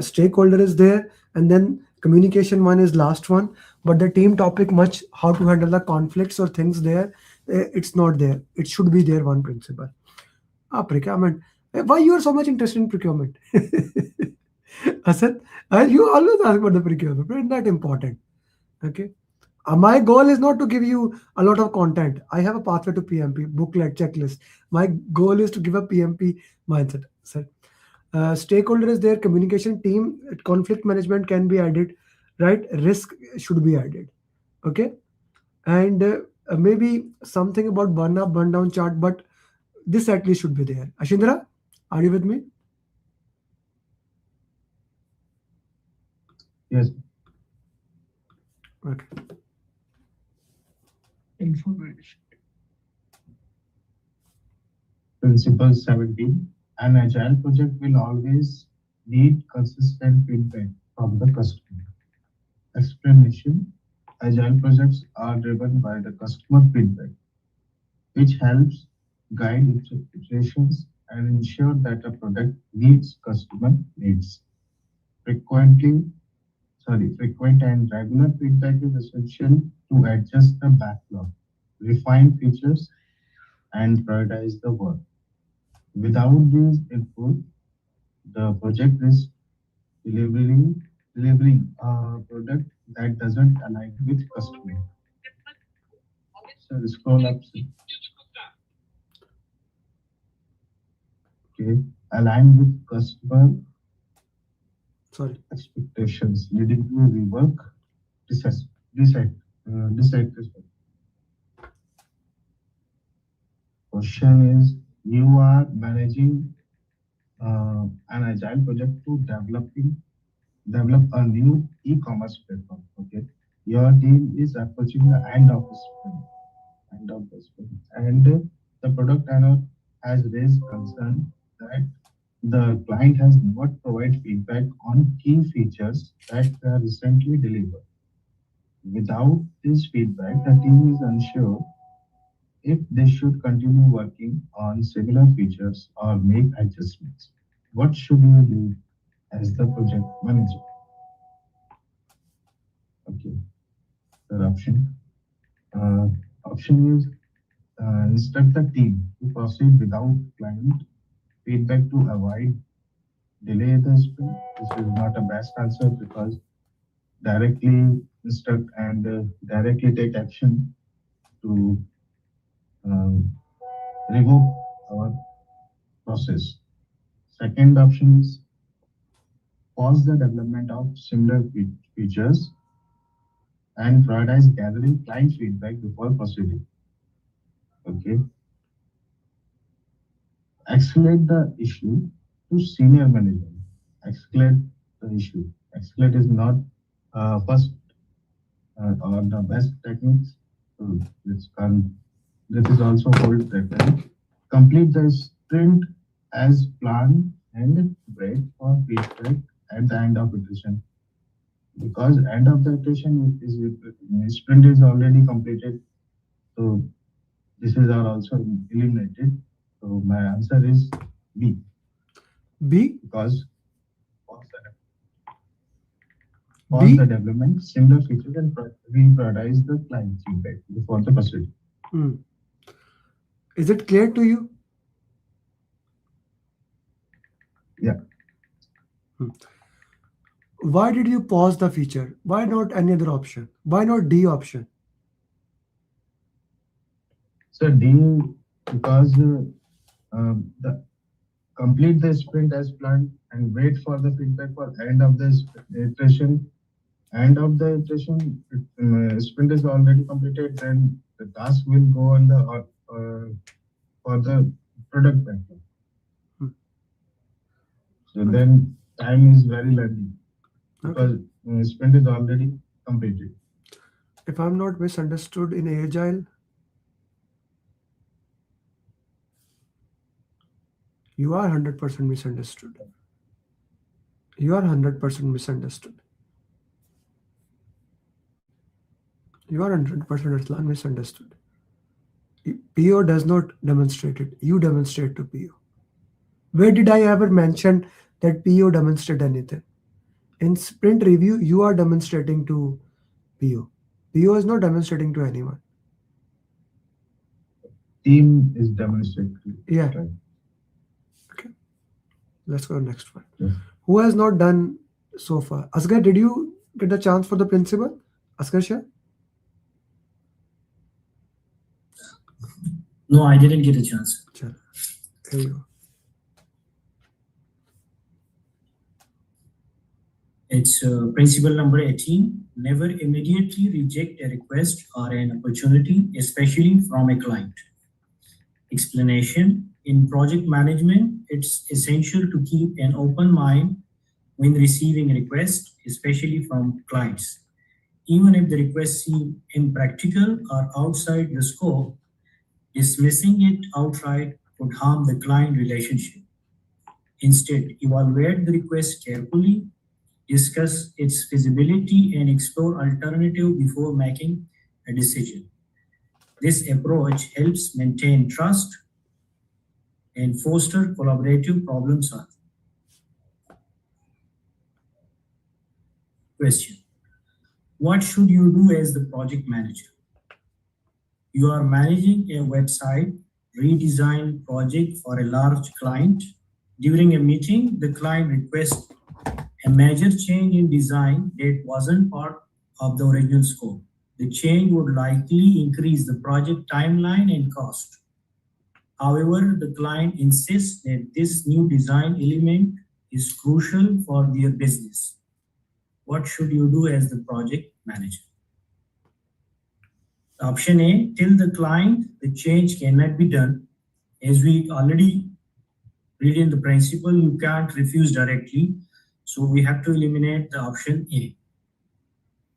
stakeholder is there, and then communication one is last one, but the team topic, much how to handle the conflicts or things there, it's not there. It should be there, one principle. Procurement. Why you are so much interested in procurement? Asad, you always ask about the procurement, but it's not important. Okay. My goal is not to give you a lot of content. I have a pathway to PMP, booklet, checklist. My goal is to give a PMP mindset. Stakeholder is there, communication team, conflict management can be added, right? Risk should be added. Okay. And maybe something about burn up, burn down chart, but this at least should be there. Ashindra, are you with me? Yes. Okay. Information. Principle 17. An agile project will always need consistent feedback from the customer. Explanation. Agile projects are driven by the customer feedback, which helps guide iterations and ensure that a product meets customer needs. frequent and regular feedback is essential to adjust the backlog, refine features, and prioritize the work. Without these input, the project risks delivering a product that doesn't align with customer. So scroll up. Okay, align with customer expectations, leading to rework, dissatisfaction. Question is, you are managing an agile project to develop a new e-commerce platform. Okay, your team is approaching the end of the sprint, and the product owner has raised concern that the client has not provided feedback on key features that were recently delivered. Without this feedback, the team is unsure if they should continue working on similar features or make adjustments. What should you do as the project manager? Okay, the option is instruct the team to proceed without client feedback to avoid delay the sprint. This is not a best answer because directly instruct and directly take action to revoke our process. Second option is pause the development of similar features and prioritize gathering client feedback before proceeding. Okay. Escalate the issue to senior management. Escalate the issue. Escalate is not first or the best techniques. So that is also called preference. Complete the sprint as planned and wait for feedback at the end of iteration. Because end of the iteration is sprint is already completed. So this is also eliminated. So my answer is B. B? Because pause the development, similar features, and prioritize the client feedback before the proceeding. Is it clear to you? Yeah. Why did you pause the feature? Why not any other option? Why not D option? So D, because the complete the sprint as planned and wait for the feedback for end of the iteration. End of the iteration, sprint is already completed, then the task will go on the for the product backlog. So then time is very lengthy because sprint is already completed. If I'm not misunderstood in Agile, you are 100% misunderstood. You are 100% misunderstood. You are 100% misunderstood. PO does not demonstrate it. You demonstrate to PO. Where did I ever mention that PO demonstrate anything? In sprint review, you are demonstrating to PO. PO is not demonstrating to anyone. Team is demonstrating. Yeah. Right. Okay. Let's go to the next one. Yes. Who has not done so far? Asghar, did you get a chance for the principal? Asghar Shah? No, I didn't get a chance. Here you go. It's principle number 18. Never immediately reject a request or an opportunity, especially from a client. Explanation. In project management, it's essential to keep an open mind when receiving a request, especially from clients. Even if the request seems impractical or outside the scope, dismissing it outright could harm the client relationship. Instead, evaluate the request carefully, discuss its feasibility, and explore alternatives before making a decision. This approach helps maintain trust and foster collaborative problem solving. question. What should you do as the project manager? You are managing a website redesign project for a large client. During a meeting, the client requests a major change in design that wasn't part of the original scope. The change would likely increase the project timeline and cost. However, the client insists that this new design element is crucial for their business. What should you do as the project manager? Option A, tell the client the change cannot be done. As we already read in the principle, you can't refuse directly. So we have to eliminate the option A.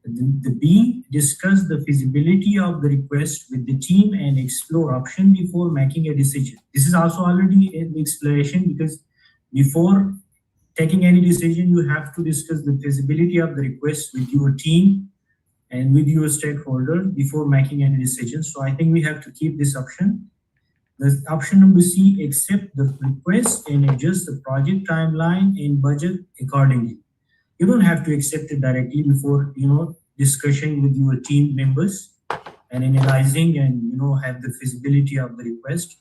The B, discuss the feasibility of the request with the team and explore option before making a decision. This is also already in the exploration, because before taking any decision, you have to discuss the feasibility of the request with your team and with your stakeholder before making any decision. So I think we have to keep this option. The option number C, accept the request and adjust the project timeline and budget accordingly. You don't have to accept it directly before, discussion with your team members and analyzing and, have the feasibility of the request.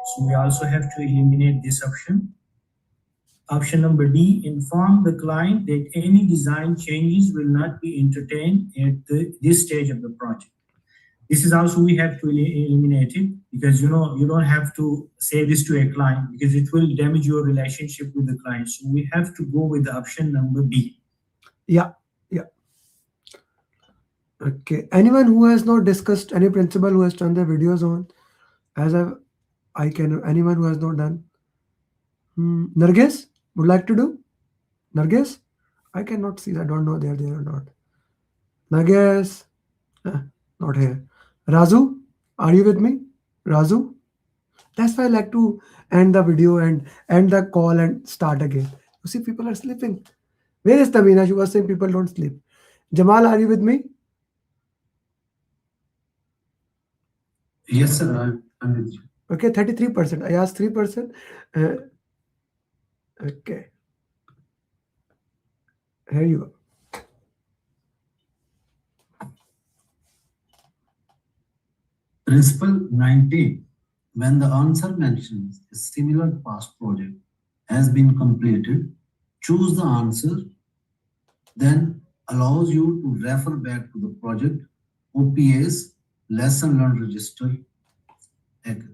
So we also have to eliminate this option. Option number D, inform the client that any design changes will not be entertained at this stage of the project. This is also we have to eliminate it, because you don't have to say this to a client, because it will damage your relationship with the client. So we have to go with the option number B. Yeah. Okay. Anyone who has not discussed any principle, who has turned their videos on, anyone who has not done? Nargis would like to do? Nargis? I cannot see. I don't know they are there or not. Nargis? Not here. Razu? Are you with me? Razu? That's why I like to end the video and end the call and start again. You see, people are sleeping. Where is Tamina? She was saying people don't sleep. Jamal, are you with me? Yes, sir. I'm with you. Okay, 33%. I asked 3%. Okay. Here you go. Principle 19. When the answer mentions a similar past project has been completed, choose the answer, then allows you to refer back to the project OPA's lesson learned register etc.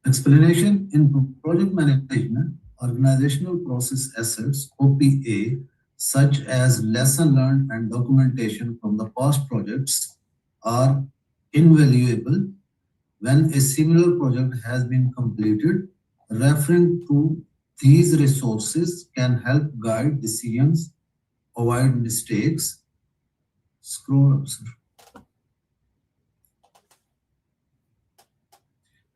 Explanation in project management, organizational process assets, OPA, such as lesson learned and documentation from the past projects are invaluable when a similar project has been completed. Referring to these resources can help guide decisions, avoid mistakes. Scroll up, sir.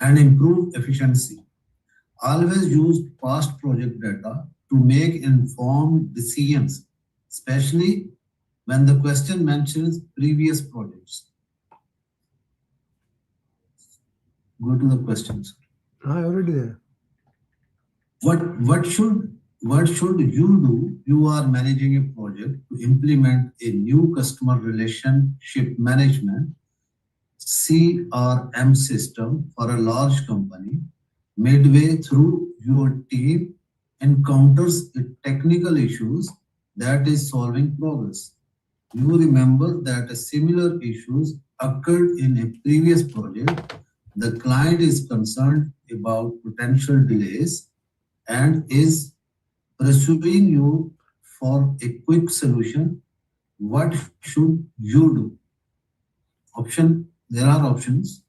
And improve efficiency. Always use past project data to make informed decisions, especially when the question mentions previous projects. Go to the questions. I already there. What should you do? You are managing a project to implement a new customer relationship management CRM system for a large company. Midway through, your team encounters technical issues that is solving progress. You remember that a similar issues occurred in a previous project. The client is concerned about potential delays and is pursuing you for a quick solution. What should you do? There are options.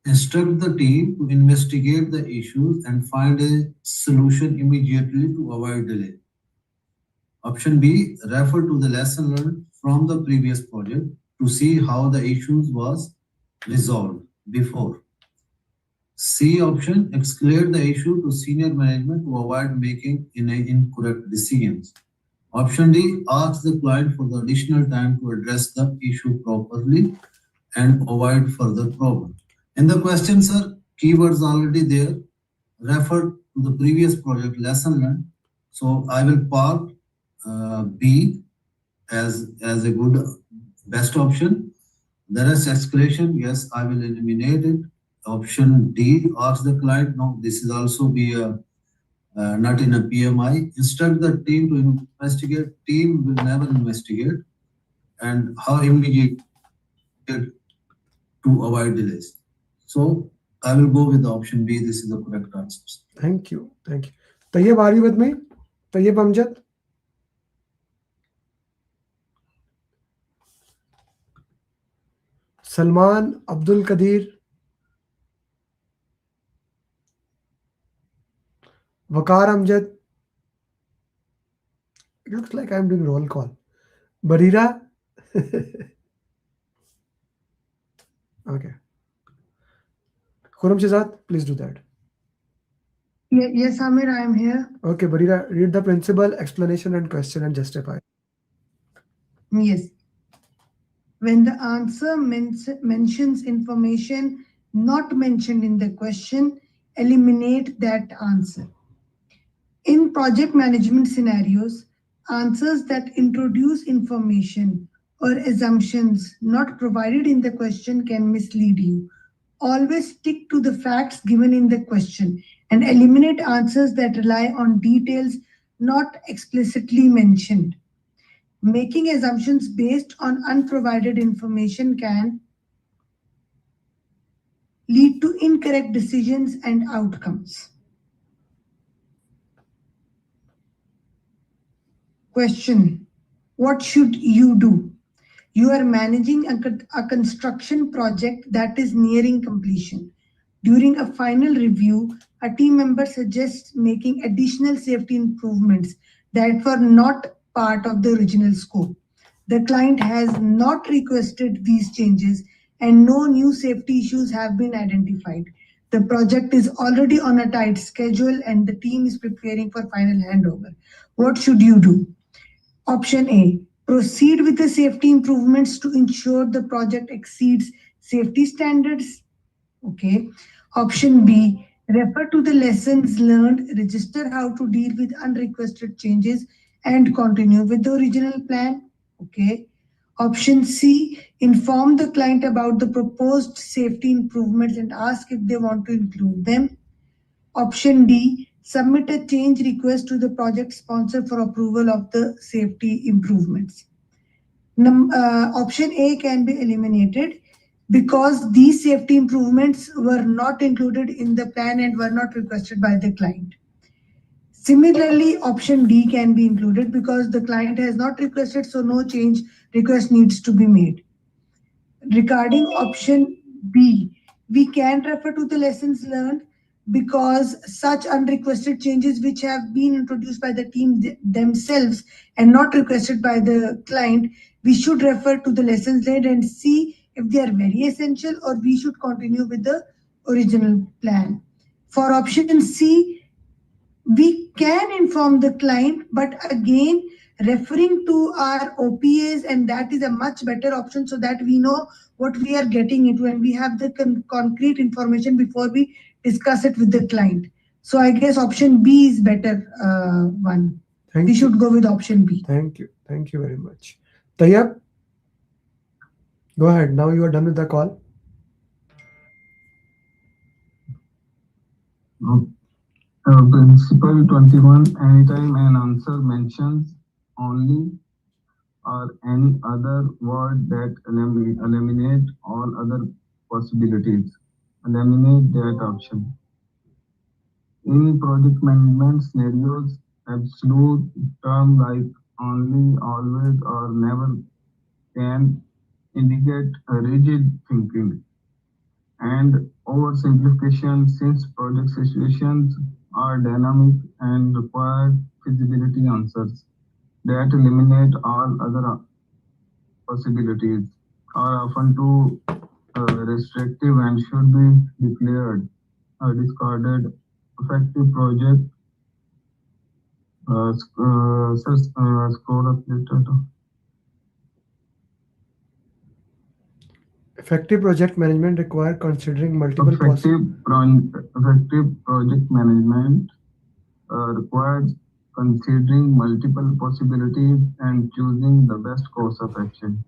Instruct the team to investigate the issues and find a solution immediately to avoid delay. Option B, refer to the lesson learned from the previous project to see how the issues was resolved before. C option, escalate the issue to senior management to avoid making incorrect decisions. Option D, ask the client for the additional time to address the issue properly and avoid further problem. In the question, sir, keywords already there. Refer to the previous project lesson learned. So I will park B as a good best option. There is escalation. Yes, I will eliminate it. Option D, ask the client. No, this is also be a not in a PMI. Instruct the team to investigate. Team will never investigate. And how immediate to avoid delays. So I will go with the option B. This is the correct answer. Thank you. Thank you. Tayyib, are you with me? Tayyib Amjad? Salman Abdul Qadir? Waqar Amjad? It looks like I'm doing roll call. Barira? Okay. Khurram Shehzad, please do that. Yes, Amir, I am here. Okay, Barira, read the principle, explanation, and question and justify. Yes. When the answer mentions information not mentioned in the question, eliminate that answer. In project management scenarios, answers that introduce information or assumptions not provided in the question can mislead you. Always stick to the facts given in the question and eliminate answers that rely on details not explicitly mentioned. Making assumptions based on unprovided information can lead to incorrect decisions and outcomes. Question: what should you do? You are managing a construction project that is nearing completion. During a final review, a team member suggests making additional safety improvements that were not part of the original scope. The client has not requested these changes and no new safety issues have been identified. The project is already on a tight schedule and the team is preparing for final handover. What should you do? Option A, proceed with the safety improvements to ensure the project exceeds safety standards. Okay. Option B, refer to the lessons learned, register how to deal with unrequested changes, and continue with the original plan. Okay. Option C, inform the client about the proposed safety improvements and ask if they want to include them. Option D, submit a change request to the project sponsor for approval of the safety improvements. Option A can be eliminated because these safety improvements were not included in the plan and were not requested by the client. Similarly, option D can be included because the client has not requested, so no change request needs to be made. Regarding option B, we can refer to the lessons learned because such unrequested changes which have been introduced by the team themselves and not requested by the client, we should refer to the lessons learned and see if they are very essential or we should continue with the original plan. For option C, we can inform the client, but again, referring to our OPAs, and that is a much better option so that we know what we are getting into and we have the concrete information before we discuss it with the client. So I guess option B is better one. We should go with option B. Thank you. Thank you very much. Tayyab, go ahead. Now you are done with the call. Principle 21, anytime an answer mentions only or any other word that eliminate all other possibilities, eliminate that option. In project management scenarios, absolute term like only, always, or never can indicate a rigid thinking and oversimplification since project situations are dynamic and require feasibility answers that eliminate all other possibilities are often too restrictive and should be declared or discarded. Effective project scroll up later. Effective project management require considering multiple effective project management requires considering multiple possibilities and choosing the best course of action.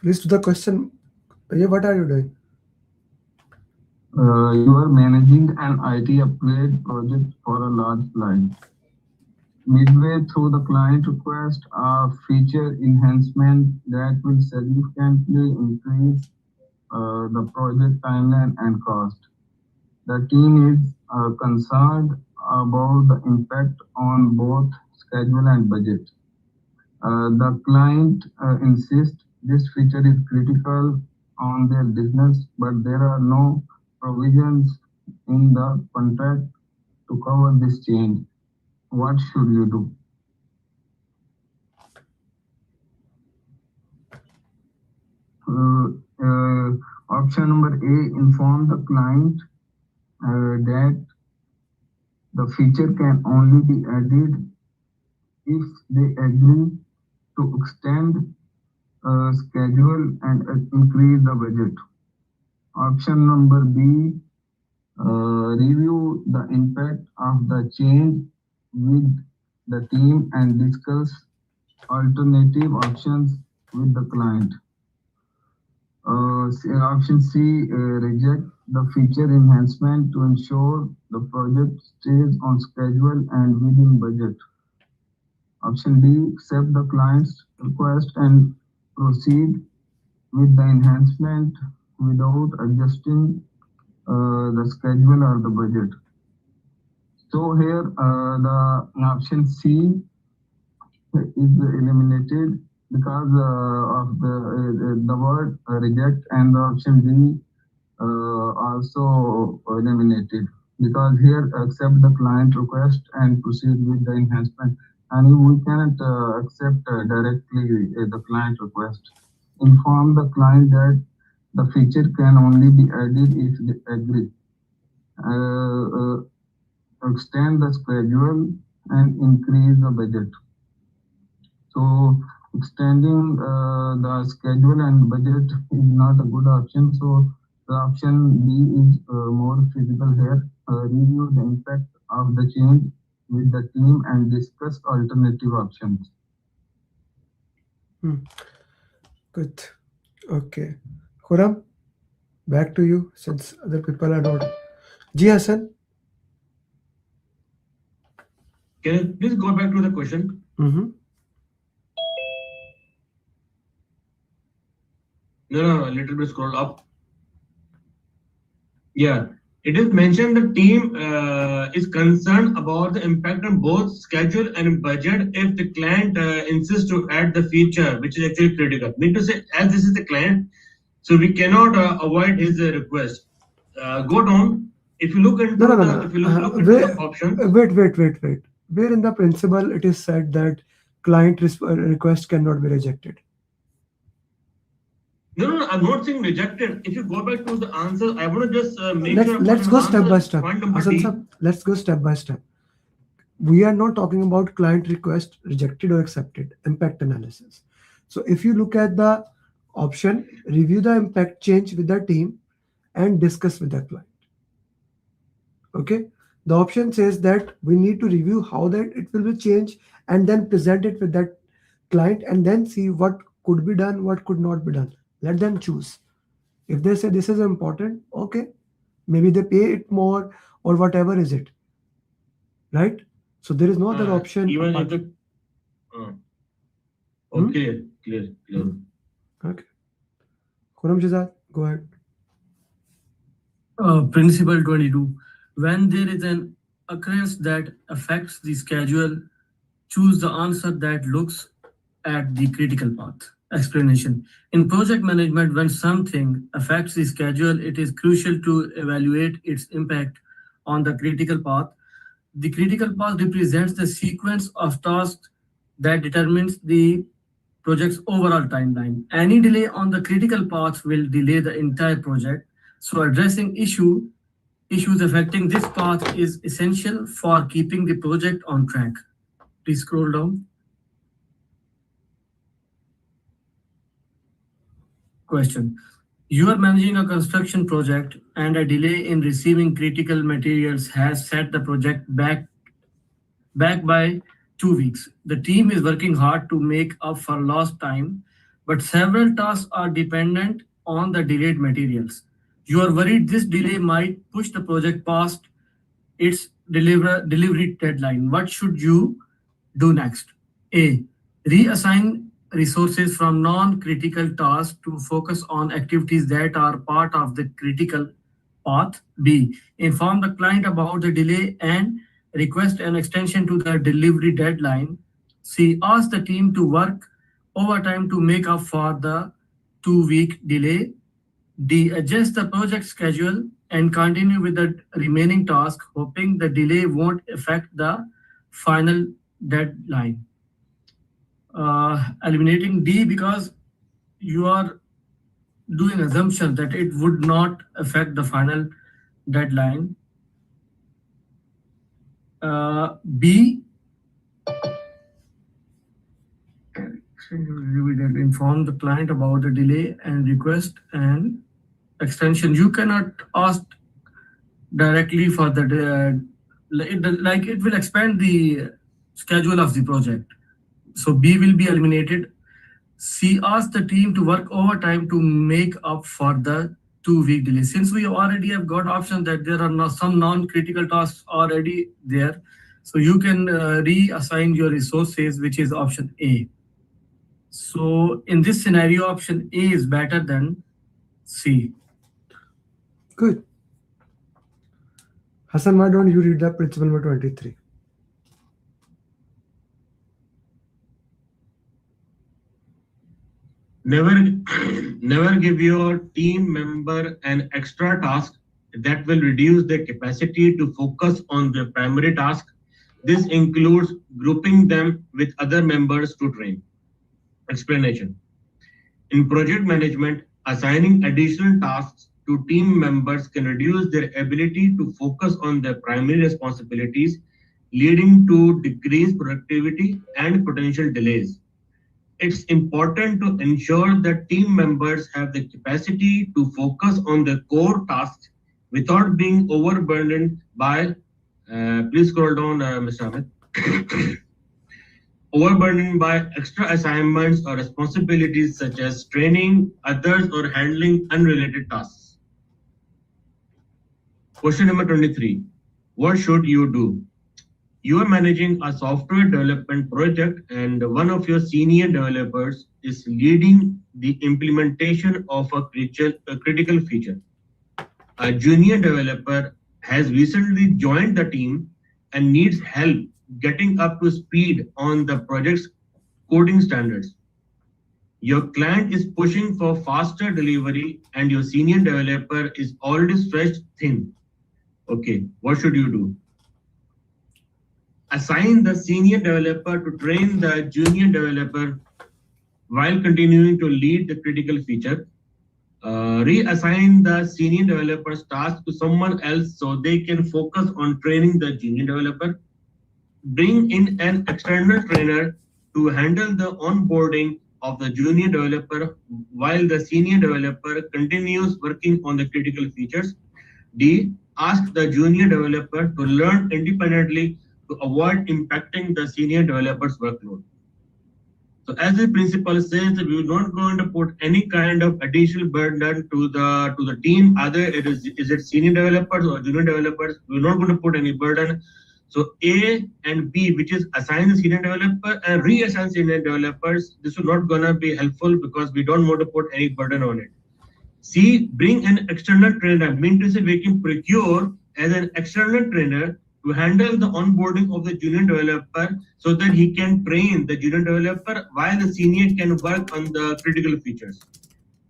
Please to the question. Yeah, what are you doing? You are managing an IT upgrade project for a large client. Midway through the client request a feature enhancement that will significantly increase the project timeline and cost. The team is concerned about the impact on both schedule and budget. The client insists this feature is critical on their business, but there are no provisions in the contract to cover this change. What should you do? Option number A, inform the client that the feature can only be added if they agree to extend schedule and increase the budget. Option number B, review the impact of the change with the team and discuss alternative options with the client. Option C, reject the feature enhancement to ensure the project stays on schedule and within budget. Option D, accept the client's request and proceed with the enhancement without adjusting the schedule or the budget. So here the option C is eliminated because of the word reject, and the option D also eliminated because here accept the client request and proceed with the enhancement, and we cannot accept directly the client request. Inform the client that the feature can only be added if they agree. Extend the schedule and increase the budget. So extending the schedule and budget is not a good option. So the option B is more feasible here. Review the impact of the change with the team and discuss alternative options. Good. Okay. Khurram, back to you since other people are not. Ji Hassan. Can you please go back to the question? No, a little bit scroll up. Yeah, it is mentioned the team is concerned about the impact on both schedule and budget if the client insists to add the feature, which is actually critical. Mean to say, as this is the client, so we cannot avoid his request. Go down. If you look into if you look into the option. Wait. Where in the principle it is said that client request cannot be rejected? No, I'm not saying rejected. If you go back to the answer, I want to just make sure. Let's go step by step. Hassan sir, let's go step by step. We are not talking about client request rejected or accepted, impact analysis. So if you look at the option, review the impact change with the team and discuss with the client. Okay. The option says that we need to review how that it will be changed and then present it with that client and then see what could be done, what could not be done. Let them choose. If they say this is important, okay, maybe they pay it more or whatever is it, right? So there is no other option. Even if the okay, clear. Okay. Khurram Shahzad, go ahead. Principle 22. When there is an occurrence that affects the schedule, choose the answer that looks at the critical path. Explanation. In project management, when something affects the schedule, it is crucial to evaluate its impact on the critical path. The critical path represents the sequence of tasks that determines the project's overall timeline. Any delay on the critical path will delay the entire project. So addressing issues affecting this path is essential for keeping the project on track. Please scroll down. question. You are managing a construction project and a delay in receiving critical materials has set the project back by 2 weeks. The team is working hard to make up for lost time, but several tasks are dependent on the delayed materials. You are worried this delay might push the project past its delivery deadline. What should you do next? A. Reassign resources from non-critical tasks to focus on activities that are part of the critical path. B. Inform the client about the delay and request an extension to the delivery deadline. C. Ask the team to work overtime to make up for the 2-week delay. D. Adjust the project schedule and continue with the remaining task, hoping the delay won't affect the final deadline. Eliminating D because you are doing assumption that it would not affect the final deadline. B. Inform the client about the delay and request an extension. You cannot ask directly for the like it will expand the schedule of the project. So B will be eliminated. C, ask the team to work overtime to make up for the 2-week delay. Since we already have got option that there are some non-critical tasks already there, so you can reassign your resources, which is option A. So in this scenario, option A is better than C. Good. Hassan, why don't you read the principle number 23? Never give your team member an extra task that will reduce their capacity to focus on their primary task. This includes grouping them with other members to train. Explanation. In project management, assigning additional tasks to team members can reduce their ability to focus on their primary responsibilities, leading to decreased productivity and potential delays. It's important to ensure that team members have the capacity to focus on their core tasks without being overburdened by, please scroll down, Mr. Amit. Overburdened by extra assignments or responsibilities such as training others or handling unrelated tasks. Question number 23. What should you do? You are managing a software development project and one of your senior developers is leading the implementation of a critical feature. A junior developer has recently joined the team and needs help getting up to speed on the project's coding standards. Your client is pushing for faster delivery and your senior developer is already stretched thin. Okay, what should you do? Assign the senior developer to train the junior developer while continuing to lead the critical feature. Reassign the senior developer's task to someone else so they can focus on training the junior developer. Bring in an external trainer to handle the onboarding of the junior developer while the senior developer continues working on the critical features. D, ask the junior developer to learn independently to avoid impacting the senior developer's workload. So as the principle says, that we are not going to put any kind of additional burden to the team, either is it senior developers or junior developers, we're not going to put any burden. So A and B, which is assign the senior developer and reassign senior developers, this is not going to be helpful because we don't want to put any burden on it. C, bring an external trainer, mean to say we can procure as an external trainer to handle the onboarding of the junior developer so that he can train the junior developer while the senior can work on the critical features.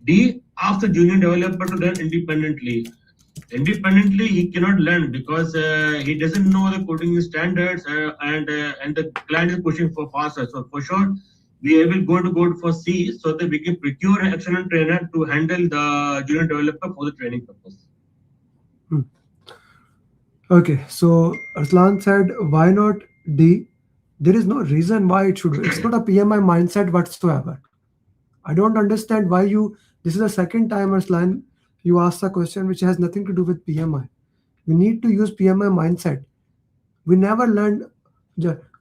D, ask the junior developer to learn independently. Independently, he cannot learn because he doesn't know the coding standards and the client is pushing for faster. So for sure, we will go to go for C so that we can procure an external trainer to handle the junior developer for the training purpose. Okay, so Arslan said, why not D? There is no reason why it should. It's not a PMI mindset whatsoever. I don't understand why you This is the second time, Arslan, you asked a question which has nothing to do with PMI. We need to use PMI mindset. We never learned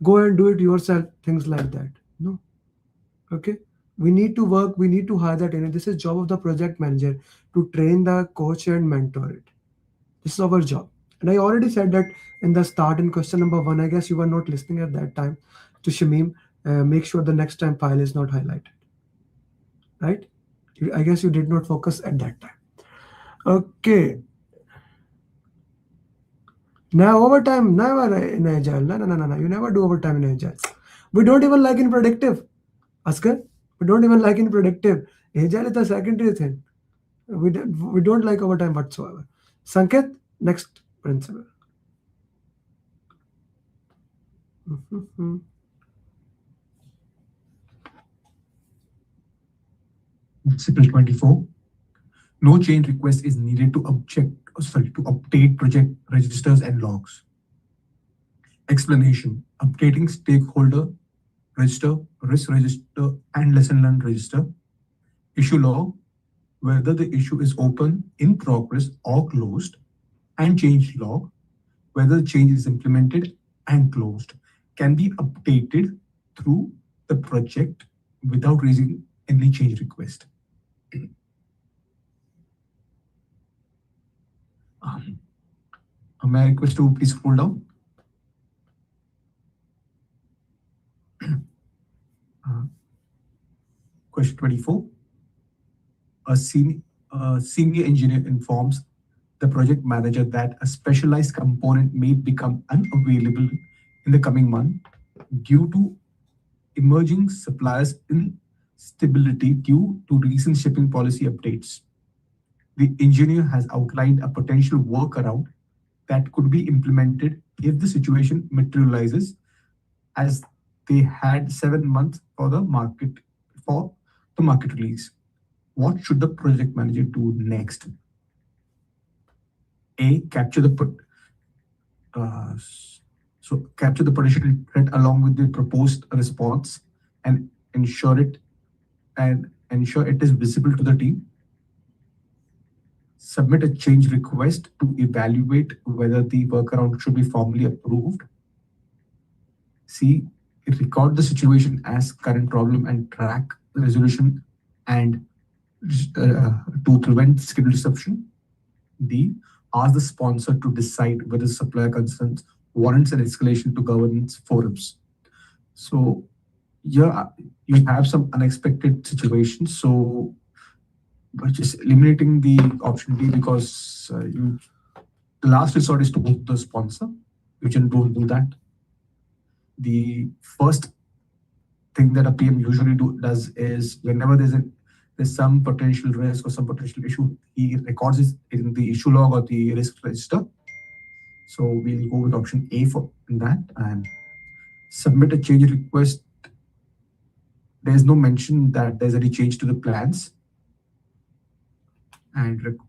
go and do it yourself, things like that. No. Okay. We need to work, we need to hire that in. This is job of the project manager to train the coach and mentor it. This is our job. And I already said that in the start in question number 1. I guess you were not listening at that time to Shamim. Make sure the next time file is not highlighted. Right? I guess you did not focus at that time. Okay. Now overtime, never in Agile. No. You never do overtime in Agile. We don't even like in predictive. Askar, we don't even like in predictive. Agile is the secondary thing. We don't like overtime whatsoever. Sanket, next principle. Principle 24. No change request is needed to update project registers and logs. Explanation. Updating stakeholder register, risk register, and lesson learned register. Issue log, whether the issue is open, in progress, or closed. And change log, whether the change is implemented and closed, can be updated through the project without raising any change request. May I request to please scroll down? Question 24. A senior engineer informs the project manager that a specialized component may become unavailable in the coming month due to emerging suppliers instability due to recent shipping policy updates. The engineer has outlined a potential workaround that could be implemented if the situation materializes, as they had 7 months for the market release. What should the project manager do next? A, capture the potential threat along with the proposed response and ensure it is visible to the team. Submit a change request to evaluate whether the workaround should be formally approved. C, record the situation as current problem and track the resolution and to prevent schedule disruption. D, ask the sponsor to decide whether supplier concerns warrants an escalation to governance forums. So yeah, you have some unexpected situations. So but just eliminating the option D, because the last resort is to go to the sponsor. You can don't do that. The first thing that a PM usually does is whenever there's some potential risk or some potential issue, he records it in the issue log or the risk register. So we'll go with option A for that and submit a change request. There's no mention that there's any change to the plans. And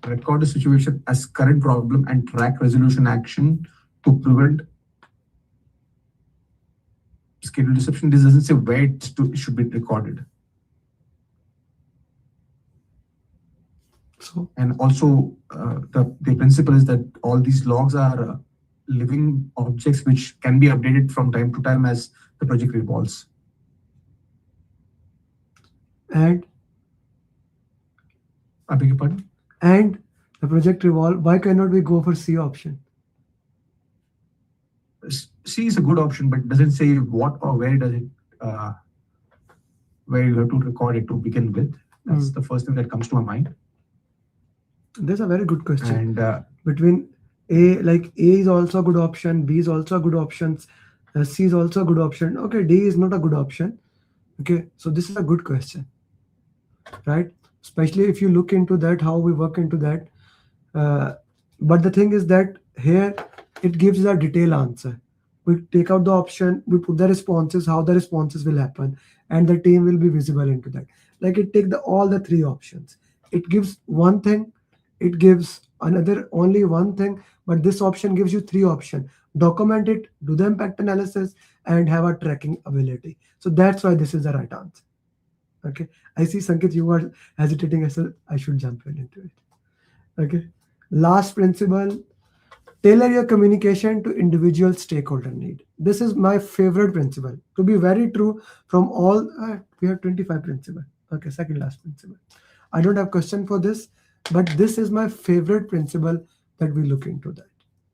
record the situation as current problem and track resolution action to prevent schedule disruption. This doesn't say where it should be recorded. So, and also the principle is that all these logs are living objects which can be updated from time to time as the project evolves. And I beg your pardon? And the project evolve. Why cannot we go for C option? C is a good option, but doesn't say what or where does it where you have to record it to begin with. That's the first thing that comes to my mind. That's a very good question. And between A, like A is also a good option, B is also a good option, C is also a good option. Okay, D is not a good option. Okay, so this is a good question, right? Especially if you look into that, how we work into that. But the thing is that here it gives a detailed answer. We take out the option, we put the responses, how the responses will happen, and the team will be visible into that. Like it take all the 3 options. It gives one thing, it gives another only one thing, but this option gives you 3 options. Document it, do the impact analysis, and have a tracking ability. So that's why this is the right answer. Okay, I see Sanket, you are hesitating. I said I should jump into it. Okay, last principle: tailor your communication to individual stakeholder need. This is my favorite principle. To be very true, from all we have 25 principles. Okay, second last principle. I don't have question for this, but this is my favorite principle that we look into that.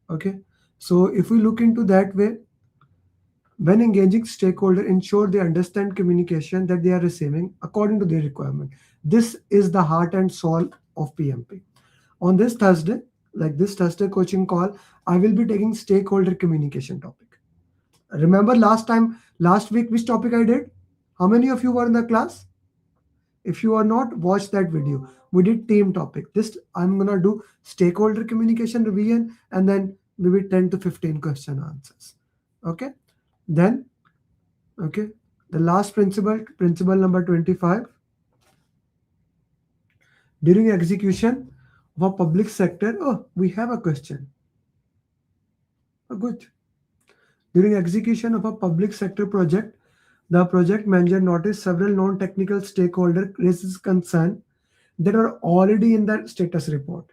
Okay, so if we look into that way, when engaging stakeholder, ensure they understand communication that they are receiving according to their requirement. This is the heart and soul of PMP. On this Thursday, like this Thursday coaching call, I will be taking stakeholder communication topic. Remember last week, which topic I did? How many of you were in the class? If you are not, watch that video. We did team topic. This I'm gonna do stakeholder communication revision and then maybe 10 to 15 question answers. Okay. Then, okay, the last principle number 25. During execution of a public sector, we have a question. Good. During execution of a public sector project, the project manager noticed several non-technical stakeholders raises concern that are already in the status report.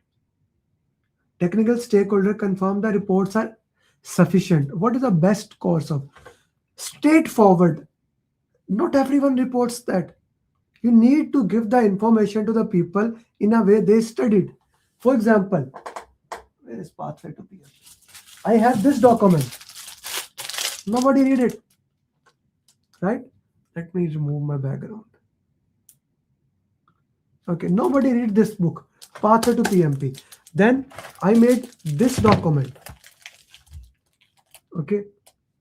Technical stakeholder confirm the reports are sufficient. What is the best course of? Straightforward. Not everyone reports that. You need to give the information to the people in a way they studied. For example, where is pathway to PMP? I have this document. Nobody read it. Right? Let me remove my background. Okay, nobody read this book, Pathway to PMP. Then I made this document. Okay,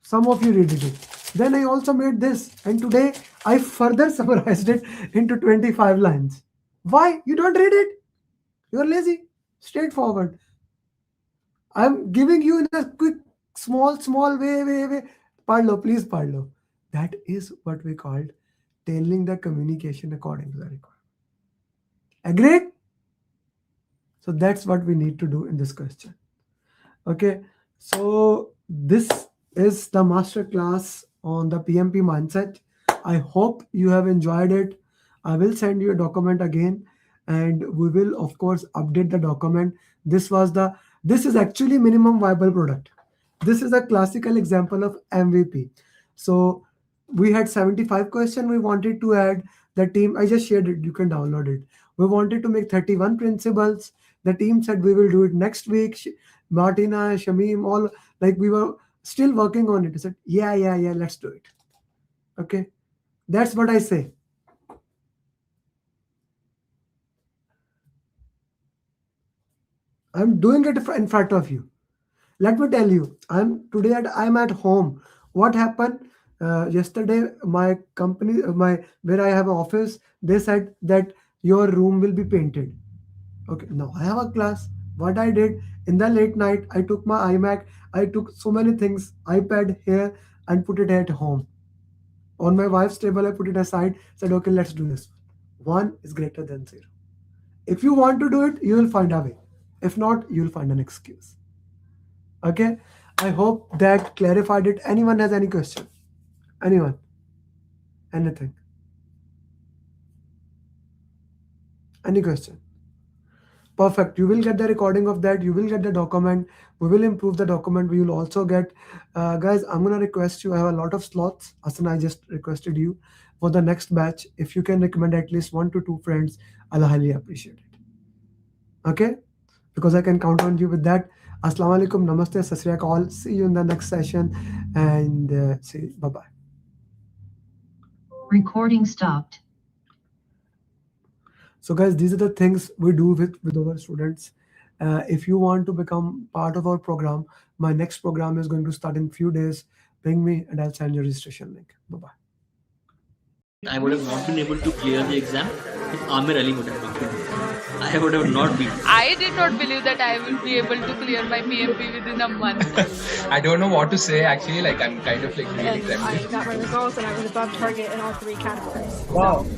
some of you read it. Then I also made this, and today I further summarized it into 25 lines. Why? You don't read it? You're lazy. Straightforward. I'm giving you in a quick, small way. Padlo, please padlo. That is what we called tailoring the communication according to the requirement. Agreed? So that's what we need to do in this question. Okay, so this is the master class on the PMP mindset. I hope you have enjoyed it. I will send you a document again, and we will of course update the document. This is actually minimum viable product. This is a classical example of MVP. So we had 75 questions we wanted to add. The team, I just shared it, you can download it. We wanted to make 31 principles. The team said we will do it next week. Martina, Shamim, all, like, we were still working on it. I said, yeah, let's do it. Okay, that's what I say. I'm doing it in front of you. Let me tell you, I'm at home. What happened? Yesterday, my company, where I have an office, they said that your room will be painted. Okay, now I have a class. What I did in the late night, I took my iMac, I took so many things, iPad here, and put it at home. On my wife's table, I put it aside, said, okay, let's do this. 1 is greater than 0. If you want to do it, you will find a way. If not, you will find an excuse. Okay, I hope that clarified it. Anyone has any question? Anyone? Anything? Any question? Perfect. You will get the recording of that. You will get the document. We will improve the document. We will also get, guys, I'm going to request you. I have a lot of slots. Asan, I just requested you for the next batch. If you can recommend at least 1 to 2 friends, I'll highly appreciate it. Okay? Because I can count on you with that. Assalamu alaikum. Namaste. Sat Sri Akal. See you in the next session. And see, bye-bye. Recording stopped. So guys, these are the things we do with our students. If you want to become part of our program, my next program is going to start in few days. Ping me and I'll send you registration link. Bye-bye. I would have not been able to clear the exam if Amir Ali would have been. I would have not been. I did not believe that I will be able to clear my PMP within a month. I don't know what to say actually, like I'm kind of like really I got my results and I was above target in all 3 categories. Wow. So